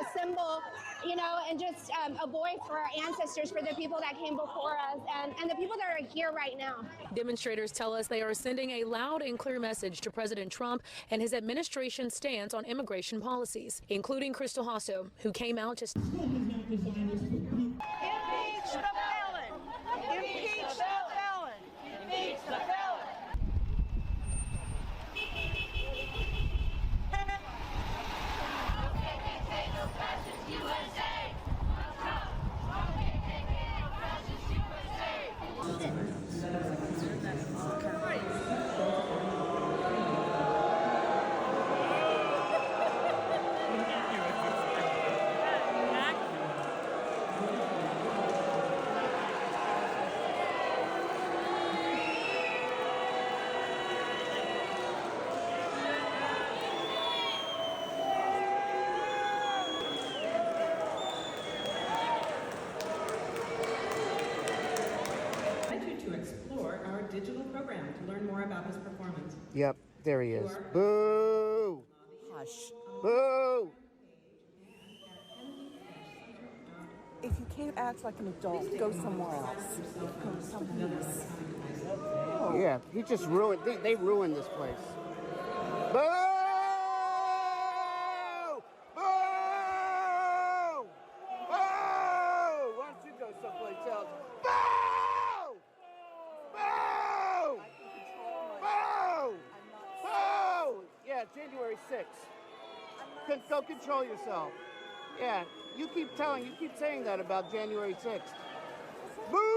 a symbol, you know, and just a voice for our ancestors, for the people that came before us, and the people that are here right now. Demonstrators tell us they are sending a loud and clear message to President Trump and his administration's stance on immigration policies, including Crystal Hasso, who came out to... Impeach the felon! Impeach the felon! Impeach the felon! digital program to learn more about his performance. Yep, there he is. Boo! Hush. Boo! If you can't act like an adult, go somewhere else. Go someplace. Oh. Yeah, he just ruined, they ruined this place. Boo! Boo! Boo! Why don't you go someplace else? Boo! Boo! Boo! Boo! Yeah, January 6th. Go control yourself. Yeah, you keep saying that about January 6th. Boo!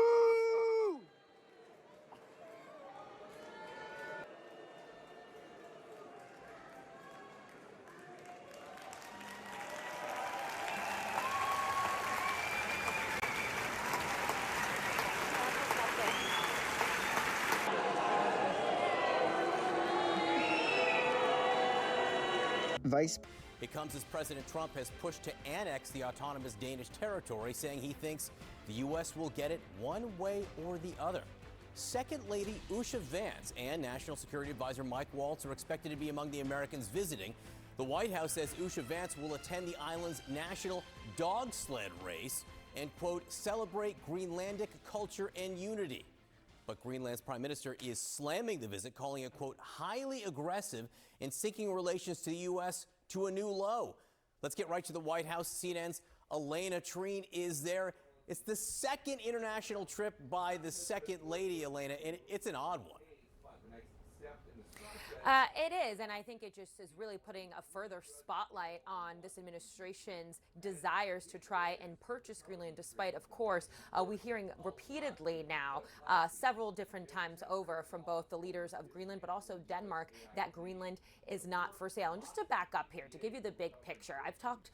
It comes as President Trump has pushed to annex the autonomous Danish territory, saying he thinks the U.S. will get it one way or the other. Second Lady Usha Vance and National Security Advisor Mike Waltz are expected to be among the Americans visiting. The White House says Usha Vance will attend the island's national dog sled race and, quote, celebrate Greenlandic culture and unity. But Greenland's prime minister is slamming the visit, calling it, quote, highly aggressive and sinking relations to the U.S. to a new low. Let's get right to the White House. CNN's Elena Treen is there. It's the second international trip by the second lady, Elena, and it's an odd one. It is, and I think it just is really putting a further spotlight on this administration's desires to try and purchase Greenland, despite, of course, we're hearing repeatedly now, several different times over from both the leaders of Greenland, but also Denmark, that Greenland is not for sale. And just to back up here, to give you the big picture, I've talked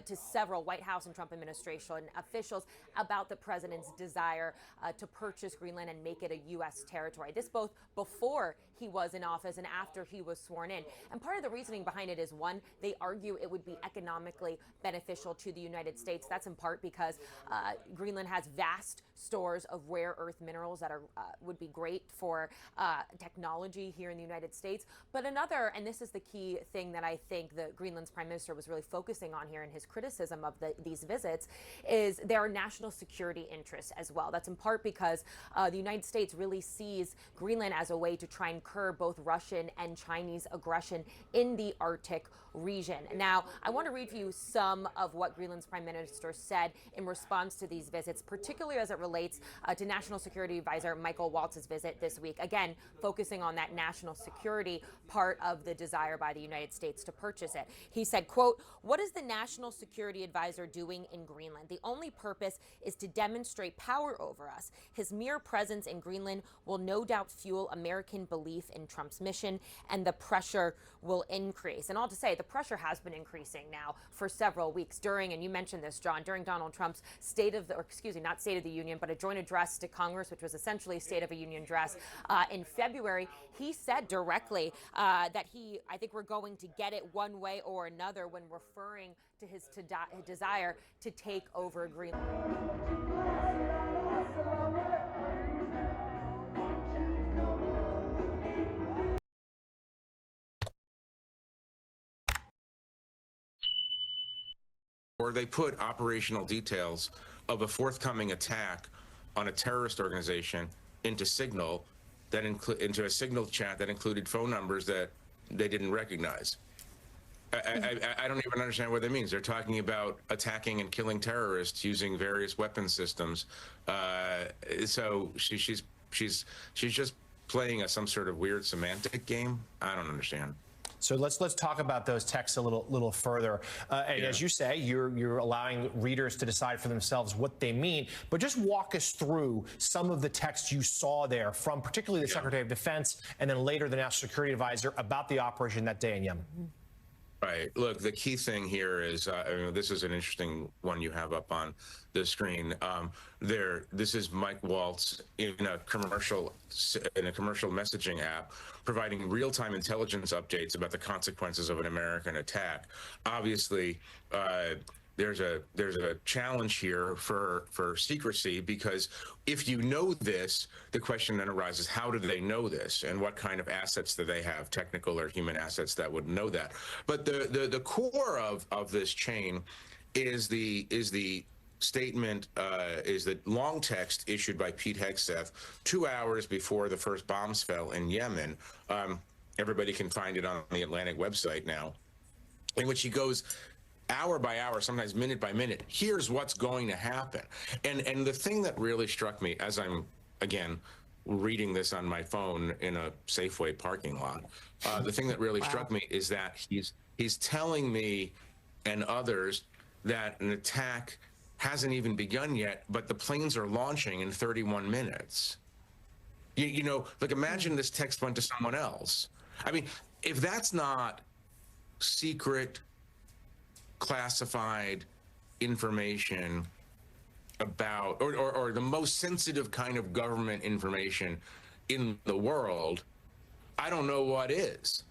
to several White House and Trump administration officials about the president's desire to purchase Greenland and make it a U.S. territory. This both before he was in office and after he was sworn in. And part of the reasoning behind it is, one, they argue it would be economically beneficial to the United States. That's in part because Greenland has vast stores of rare earth minerals that are would be great for technology here in the United States. But another, and this is the key thing that I think the Greenland's prime minister was really focusing on here in his criticism of these visits, is there are national security interests as well. That's in part because the United States really sees Greenland as a way to try and curb both Russian and Chinese aggression in the Arctic region. Now, I want to read for you some of what Greenland's prime minister said in response to these visits, particularly as it relates to National Security Advisor Michael Waltz's visit this week. Again, focusing on that national security part of the desire by the United States to purchase it. He said, quote, "What is the National Security Advisor doing in Greenland? The only purpose is to demonstrate power over us. His mere presence in Greenland will no doubt fuel American belief in Trump's mission, and the pressure will increase." And all to say, the pressure has been increasing now for several weeks during, and you mentioned this, John, during Donald Trump's not State of the Union, but a joint address to Congress, which was essentially a State of a Union address in February. He said directly that I think we're going to get it one way or another when referring to his desire to take over Greenland. Or they put operational details of a forthcoming attack on a terrorist organization into Signal, into a Signal chat that included phone numbers that they didn't recognize. I don't even understand what that means. They're talking about attacking and killing terrorists using various weapon systems. So she's just playing some sort of weird semantic game. I don't understand. So let's talk about those texts a little further. And as you say, you're allowing readers to decide for themselves what they mean. But just walk us through some of the texts you saw there from particularly the Secretary of Defense and then later the National Security Advisor about the operation that day in Yemen. Right. Look, the key thing here is, this is an interesting one you have up on the screen. This is Mike Waltz in a commercial messaging app, providing real-time intelligence updates about the consequences of an American attack. Obviously, there's a challenge here for secrecy, because if you know this, the question then arises, how do they know this, and what kind of assets do they have, technical or human assets, that would know that? But the core of this chain is the statement, is the long text issued by Pete Hegseth 2 hours before the first bombs fell in Yemen. Everybody can find it on the Atlantic website now, in which he goes hour by hour, sometimes minute by minute, here's what's going to happen. And the thing that really struck me, as I'm, again, reading this on my phone in a Safeway parking lot, the thing that really struck me is that he's telling me and others that an attack hasn't even begun yet, but the planes are launching in 31 minutes. You know, like, imagine this text went to someone else. I mean, if that's not secret, classified information about, or the most sensitive kind of government information in the world, I don't know what is.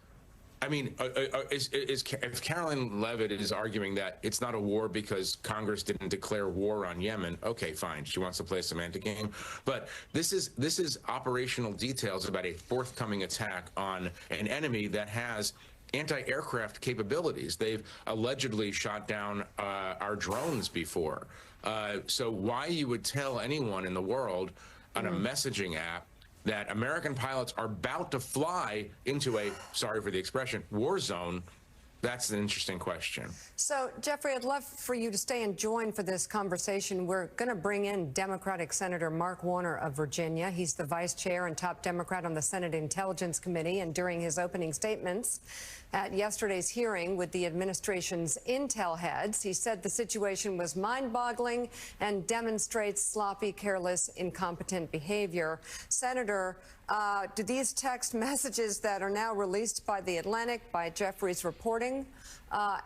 I mean, if Caroline Levitt is arguing that it's not a war because Congress didn't declare war on Yemen, okay, fine. She wants to play a semantic game. But this is operational details about a forthcoming attack on an enemy that has anti-aircraft capabilities. They've allegedly shot down our drones before. So why you would tell anyone in the world on a messaging app that American pilots are about to fly into a, sorry for the expression, war zone, that's an interesting question. So, Jeffrey, I'd love for you to stay and join for this conversation. We're going to bring in Democratic Senator Mark Warner of Virginia. He's the vice chair and top Democrat on the Senate Intelligence Committee. And during his opening statements at yesterday's hearing with the administration's intel heads, he said the situation was mind-boggling and demonstrates sloppy, careless, incompetent behavior. Senator, do these text messages that are now released by The Atlantic, by Jeffrey's reporting,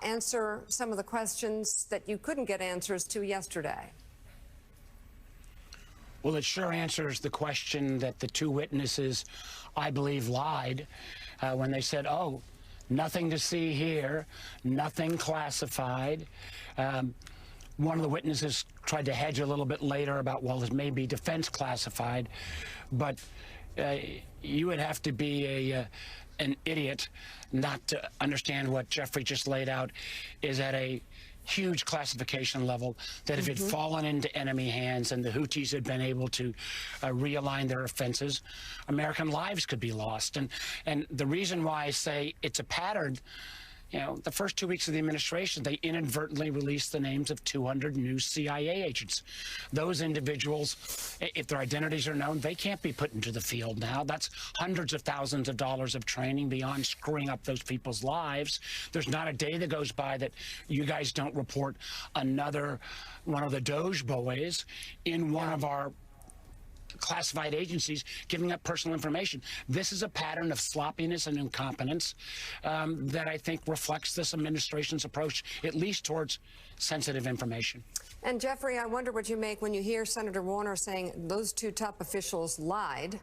answer some of the questions that you couldn't get answers to yesterday? Well, it sure answers the question that the two witnesses, I believe, lied when they said, oh, nothing to see here, nothing classified. One of the witnesses tried to hedge a little bit later about, well, it may be defense classified, but you would have to be an idiot not to understand what Jeffrey just laid out is at a huge classification level, that if it had fallen into enemy hands and the Houthis had been able to realign their offenses, American lives could be lost. And the reason why I say it's a pattern, you know, the first 2 weeks of the administration, they inadvertently released the names of 200 new CIA agents. Those individuals, if their identities are known, they can't be put into the field now. That's hundreds of thousands of dollars of training beyond screwing up those people's lives. There's not a day that goes by that you guys don't report another one of the Doge boys in one of our classified agencies giving up personal information. This is a pattern of sloppiness and incompetence that I think reflects this administration's approach, at least towards sensitive information. And Jeffrey, I wonder what you make when you hear Senator Warner saying those two top officials lied.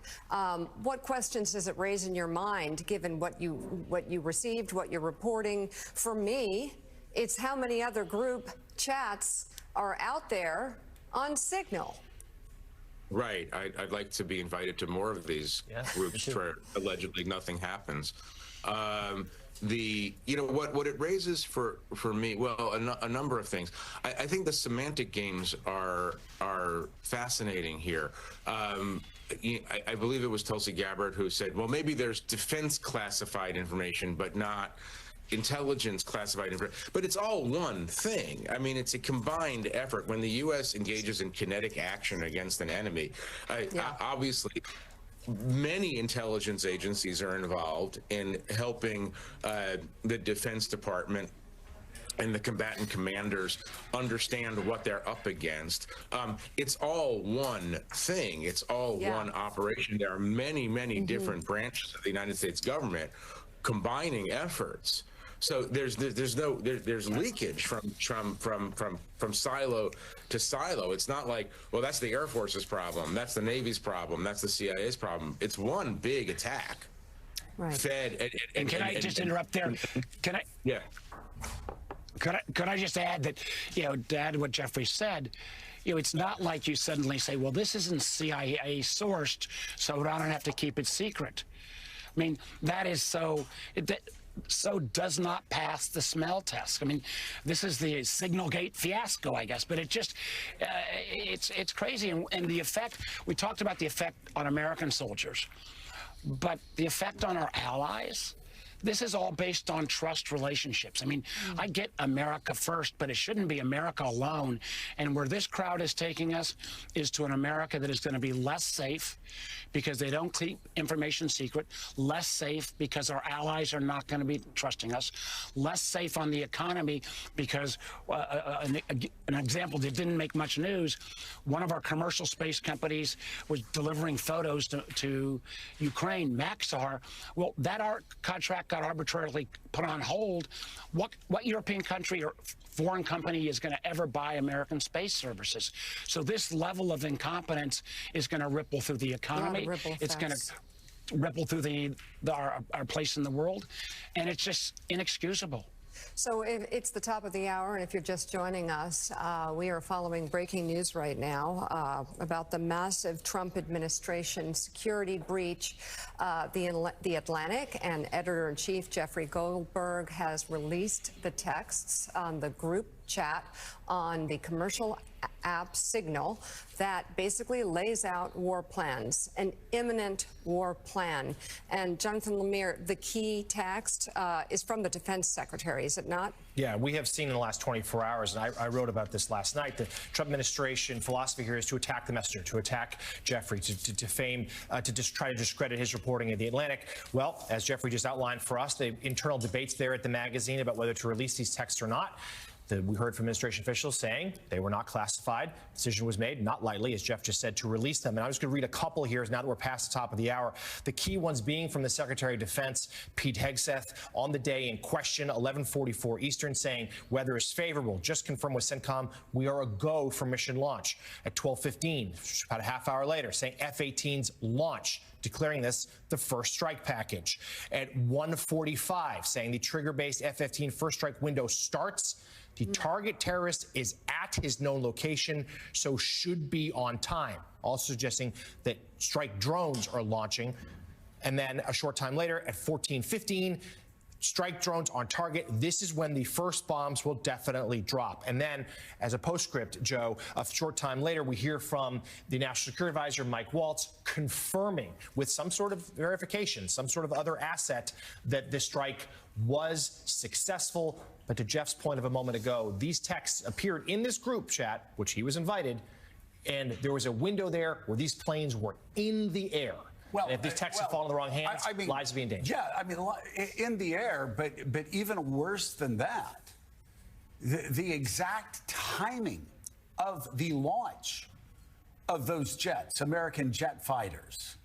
What questions does it raise in your mind, given what you received, what you're reporting? For me, it's how many other group chats are out there on Signal. Right. I'd like to be invited to more of these groups where allegedly nothing happens. You know, what it raises for me, well, a number of things. I think the semantic games are fascinating here. I believe it was Tulsi Gabbard who said, well, maybe there's defense classified information, but not intelligence classified information. But it's all one thing. I mean, it's a combined effort. When the U.S. engages in kinetic action against an enemy, obviously, many intelligence agencies are involved in helping the Defense Department and the combatant commanders understand what they're up against. It's all one thing. It's all one operation. There are many, many different branches of the United States government combining efforts. So there's leakage from silo to silo. It's not like, well, that's the Air Force's problem, that's the Navy's problem, that's the CIA's problem. It's one big attack. Right. Fed and can I just interrupt there? Can I? Yeah. Could I just add that, to add to what Jeffrey said, it's not like you suddenly say, well, this isn't CIA sourced, so I don't have to keep it secret. I mean, that is so does not pass the smell test. I mean, this is the Signalgate fiasco, I guess, but it just, it's crazy. And the effect, we talked about the effect on American soldiers, but the effect on our allies, this is all based on trust relationships. I mean, I get America first, but it shouldn't be America alone. And where this crowd is taking us is to an America that is going to be less safe because they don't keep information secret, less safe because our allies are not going to be trusting us, less safe on the economy because an example that didn't make much news, one of our commercial space companies was delivering photos to Ukraine, Maxar. Well, that contract got arbitrarily put on hold. What European country or foreign company is going to ever buy American space services? So this level of incompetence is going to ripple through the economy. It's going to ripple through our place in the world, and it's just inexcusable. So it's the top of the hour, and if you're just joining us, we are following breaking news right now about the massive Trump administration security breach. The Atlantic and editor-in-chief Jeffrey Goldberg has released the texts on the group chat on the commercial app Signal that basically lays out war plans, an imminent war plan. And Jonathan Lemire, the key text is from the defense secretary, is it not? Yeah, we have seen in the last 24 hours, and I wrote about this last night, the Trump administration philosophy here is to attack the messenger, to attack Jeffrey, to defame, to just try to discredit his reporting of the Atlantic. Well, as Jeffrey just outlined for us, the internal debates there at the magazine about whether to release these texts or not. We heard from administration officials saying they were not classified. Decision was made, not lightly, as Jeff just said, to release them. And I was going to read a couple here now that we're past the top of the hour. The key ones being from the Secretary of Defense, Pete Hegseth, on the day in question, 11:44 Eastern, saying weather is favorable. Just confirmed with CENTCOM, we are a go for mission launch. At 12:15, about a half hour later, saying F-18s launch, declaring this the first strike package. At 1:45, saying the trigger-based F-15 first strike window starts. The target terrorist is at his known location, so should be on time. Also suggesting that strike drones are launching. And then a short time later, at 14:15, strike drones on target. This is when the first bombs will definitely drop. And then, as a postscript, Joe, a short time later, we hear from the National Security Advisor, Mike Waltz, confirming with some sort of verification, some sort of other asset, that the strike was successful. But to Jeff's point of a moment ago, these texts appeared in this group chat, which he was invited, and there was a window there where these planes were in the air. Well, and if these texts have fallen in the wrong hands, lives would be in danger. Yeah, I mean, in the air, but even worse than that, the exact timing of the launch of those jets, American jet fighters,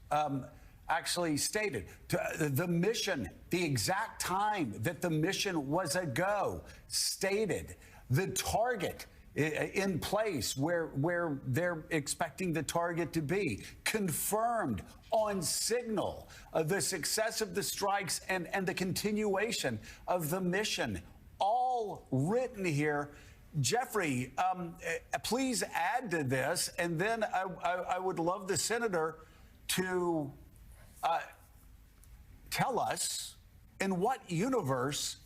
actually stated the mission, the exact time that the mission was a go, stated the target in place where they're expecting the target to be, confirmed on Signal the success of the strikes and the continuation of the mission, all written here. Jeffrey, please add to this, and then I would love the senator to tell us in what universe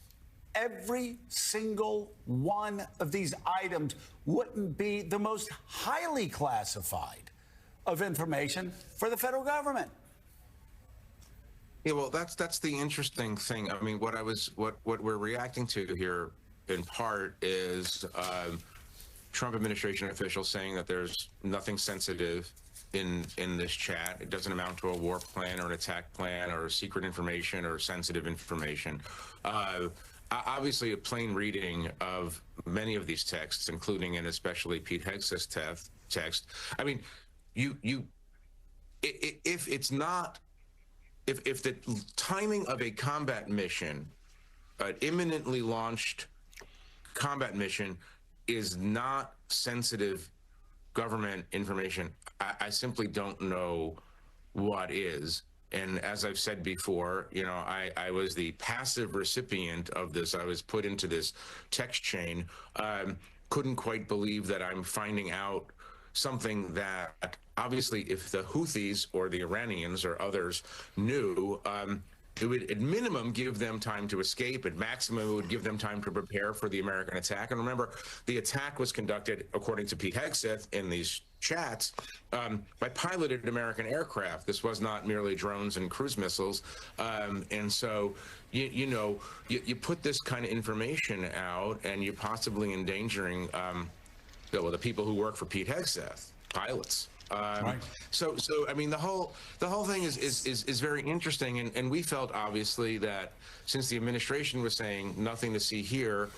every single one of these items wouldn't be the most highly classified of information for the federal government. Yeah, well, that's the interesting thing. I mean, what we're reacting to here in part is Trump administration officials saying that there's nothing sensitive in this chat. It doesn't amount to a war plan or an attack plan or secret information or sensitive information. Obviously, a plain reading of many of these texts, including and especially Pete Hegseth's text. I mean, if it's not, if the timing of a combat mission, an imminently launched combat mission, is not sensitive government information, I simply don't know what is. And as I've said before, you know, I was the passive recipient of this. I was put into this text chain. Couldn't quite believe that I'm finding out something that obviously if the Houthis or the Iranians or others knew, it would at minimum give them time to escape. At maximum, it would give them time to prepare for the American attack. And remember, the attack was conducted, according to Pete Hegseth in these chats, by piloted American aircraft. This was not merely drones and cruise missiles. And so, you put this kind of information out and you're possibly endangering the people who work for Pete Hegseth, pilots. Right. So I mean, the whole thing is very interesting, and we felt obviously that since the administration was saying nothing to see here,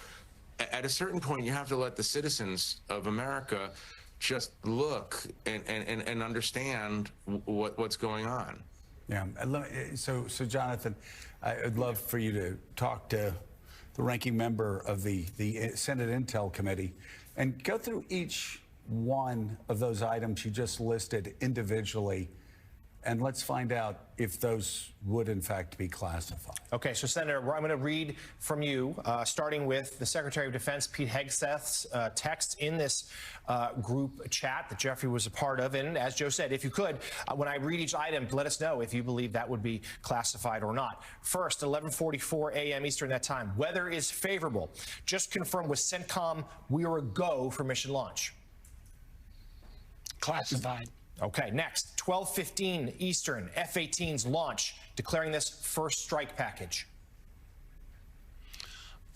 at a certain point you have to let the citizens of America just look and understand what's going on. Yeah. So Jonathan, I'd love for you to talk to the ranking member of the Senate Intel Committee and go through each one of those items you just listed individually, and let's find out if those would in fact be classified. Okay, so Senator, I'm going to read from you, starting with the Secretary of Defense, Pete Hegseth's text in this group chat that Jeffrey was a part of. And as Joe said, if you could, when I read each item, let us know if you believe that would be classified or not. First, 11:44 a.m. Eastern that time. Weather is favorable. Just confirmed with CENTCOM we are a go for mission launch. Classified. Okay, next, 12:15 Eastern, F-18s launch, declaring this first strike package.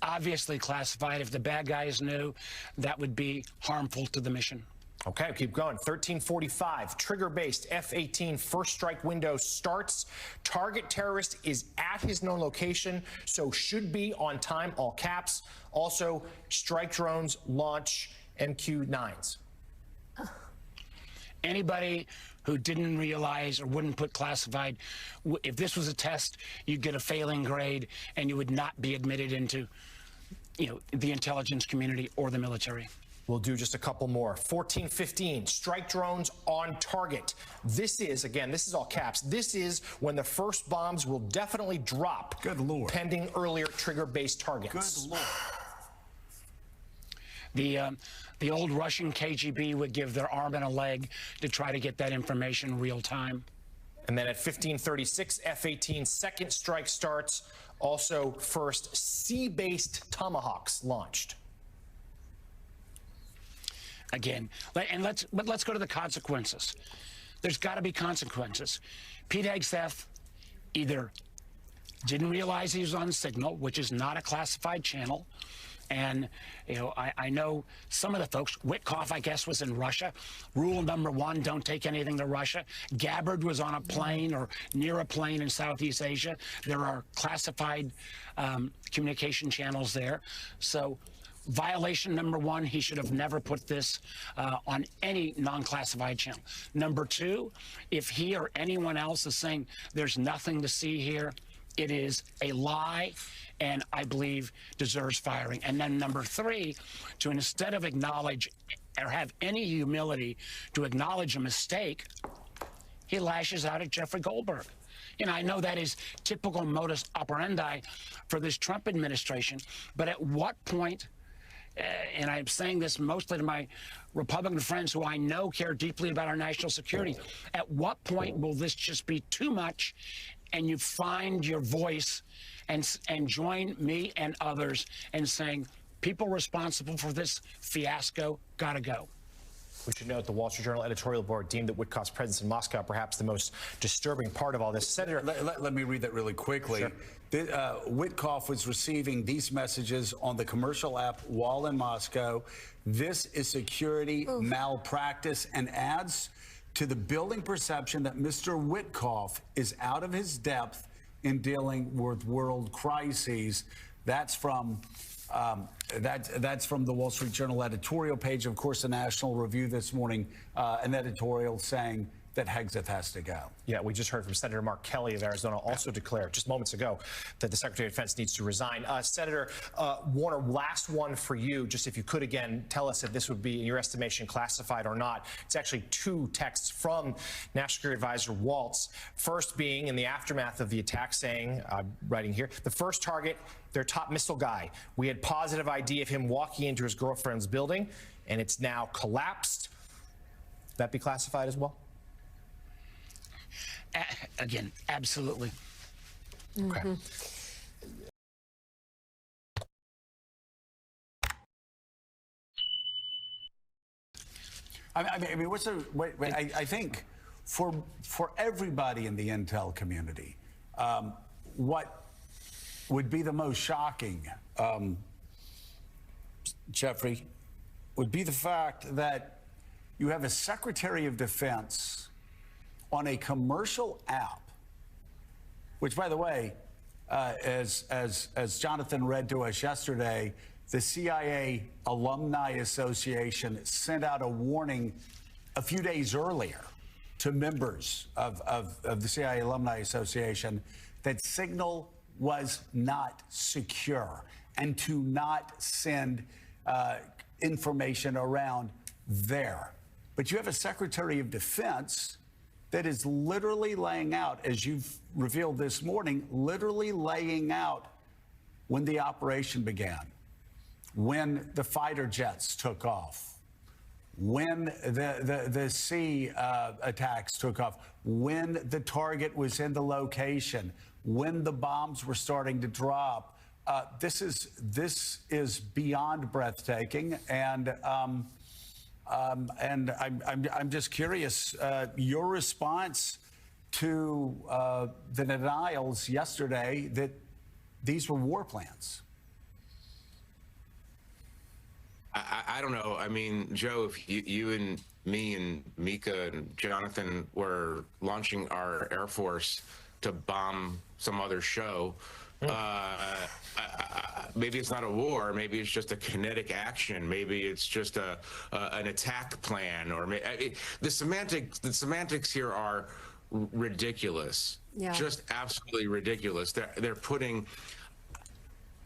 Obviously classified. If the bad guys knew, that would be harmful to the mission. Okay, keep going. 13:45, trigger-based F-18 first strike window starts. Target terrorist is at his known location, so should be on time, all caps. Also, strike drones launch MQ-9s. Anybody who didn't realize or wouldn't put classified, if this was a test, you'd get a failing grade and you would not be admitted into, the intelligence community or the military. We'll do just a couple more. 14:15, strike drones on target. This is all caps. This is when the first bombs will definitely drop. Good Lord. Pending earlier trigger-based targets. Good Lord. The old Russian KGB would give their arm and a leg to try to get that information real time. And then at 15:36, F-18 second strike starts. Also, first sea-based Tomahawks launched. Again, let's go to the consequences. There's got to be consequences. Pete Hegseth either didn't realize he was on signal, which is not a classified channel. And, I know some of the folks, Witkoff, I guess, was in Russia. Rule number one, don't take anything to Russia. Gabbard was on a plane or near a plane in Southeast Asia. There are classified communication channels there. So violation number one, he should have never put this on any non-classified channel. Number two, if he or anyone else is saying there's nothing to see here, it is a lie, and I believe deserves firing. And then number three, to instead of acknowledge or have any humility to acknowledge a mistake, he lashes out at Jeffrey Goldberg. I know that is typical modus operandi for this Trump administration, but at what point, and I'm saying this mostly to my Republican friends who I know care deeply about our national security, at what point will this just be too much and you find your voice and join me and others in saying people responsible for this fiasco gotta go? We should note the Wall Street Journal editorial board deemed that Witkoff's presence in Moscow perhaps the most disturbing part of all this. Senator, let me read that really quickly. Sure. Witkoff was receiving these messages on the commercial app while in Moscow. This is security malpractice and adds to the building perception that Mr. Witkoff is out of his depth in dealing with world crises. That's from the Wall Street Journal editorial page. Of course, the National Review this morning, an editorial saying that Hegseth has to go. Yeah, we just heard from Senator Mark Kelly of Arizona also declared just moments ago that the Secretary of Defense needs to resign. Senator Warner, last one for you. Just if you could again tell us if this would be, in your estimation, classified or not. It's actually two texts from National Security Advisor Waltz. First being in the aftermath of the attack saying, writing here, the first target, their top missile guy. We had positive ID of him walking into his girlfriend's building, and it's now collapsed. Would that be classified as well? Again, absolutely. Okay. I mean, what's the? Wait, I think for everybody in the intel community, what would be the most shocking, Jeffrey, would be the fact that you have a Secretary of Defense on a commercial app, which, by the way, as Jonathan read to us yesterday, the CIA Alumni Association sent out a warning a few days earlier to members of the CIA Alumni Association that Signal was not secure and to not send information around there. But you have a Secretary of Defense that is literally laying out, as you've revealed this morning, literally laying out when the operation began, when the fighter jets took off, when the sea attacks took off, when the target was in the location, when the bombs were starting to drop. This is beyond breathtaking, and I'm just curious, your response to the denials yesterday that these were war plans. I don't know. I mean, Joe, if you and me and Mika and Jonathan were launching our Air Force to bomb some other show, maybe it's not a war. Maybe it's just a kinetic action. Maybe it's just an attack plan. Or the semantics here are ridiculous. Yeah. Just absolutely ridiculous. They're putting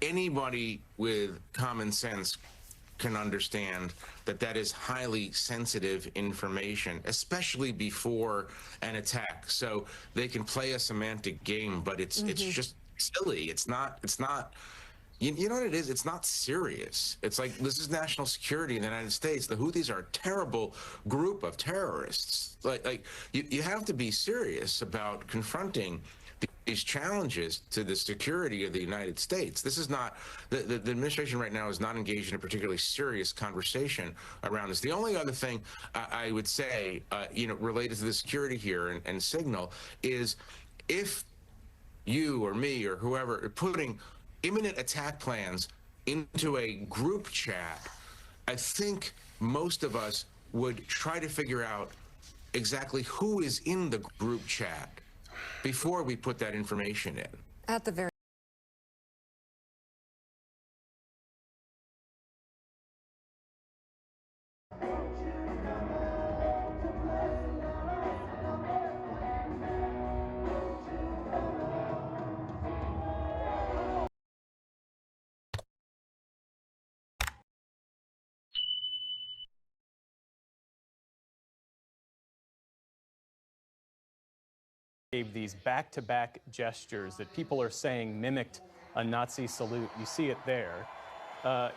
anybody with common sense can understand that is highly sensitive information, especially before an attack. So they can play a semantic game, but it's just silly. It's not. You know what it is? It's not serious. It's like, this is national security in the United States. The Houthis are a terrible group of terrorists. Like you have to be serious about confronting these challenges to the security of the United States. This is not, the administration right now is not engaged in a particularly serious conversation around this. The only other thing I would say, related to the security here and Signal is, if you or me or whoever are putting imminent attack plans into a group chat, I think most of us would try to figure out exactly who is in the group chat before we put that information in. At the very gave these back-to-back gestures that people are saying mimicked a Nazi salute. You see it there.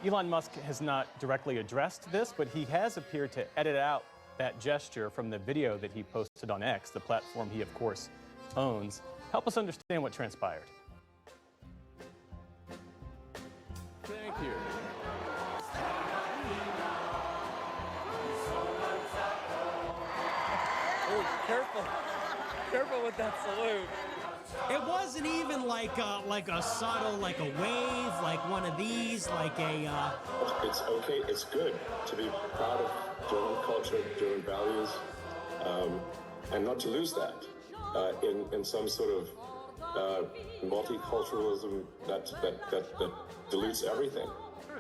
Elon Musk has not directly addressed this, but he has appeared to edit out that gesture from the video that he posted on X, the platform he, of course, owns. Help us understand what transpired. Thank you. Oh, careful. Careful with that salute. It wasn't even like a subtle, like a wave, like one of these, like a. It's okay. It's good to be proud of German culture, German values, and not to lose that in some sort of multiculturalism that dilutes everything.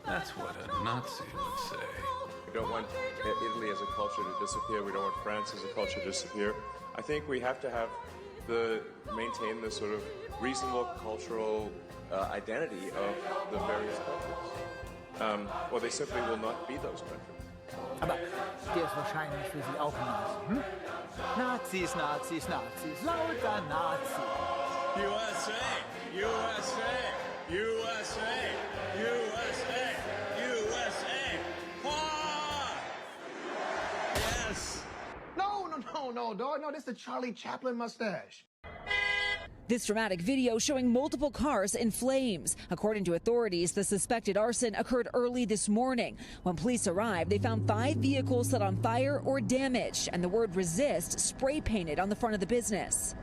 That's what a Nazi would say. We don't want Italy as a culture to disappear. We don't want France as a culture to disappear. I think we have to maintain the sort of reasonable cultural identity of the various countries. Or they simply will not be those countries. Aber der ist wahrscheinlich für Sie auch ein Nazi. Hm? Nazis, Nazis, Nazis, lauter Nazi. USA, USA, USA, USA, USA. Ah! Yes. No, dog. No, this is the Charlie Chaplin mustache. This dramatic video showing multiple cars in flames. According to authorities, the suspected arson occurred early this morning. When police arrived, they found 5 vehicles set on fire or damaged, and the word resist spray painted on the front of the business.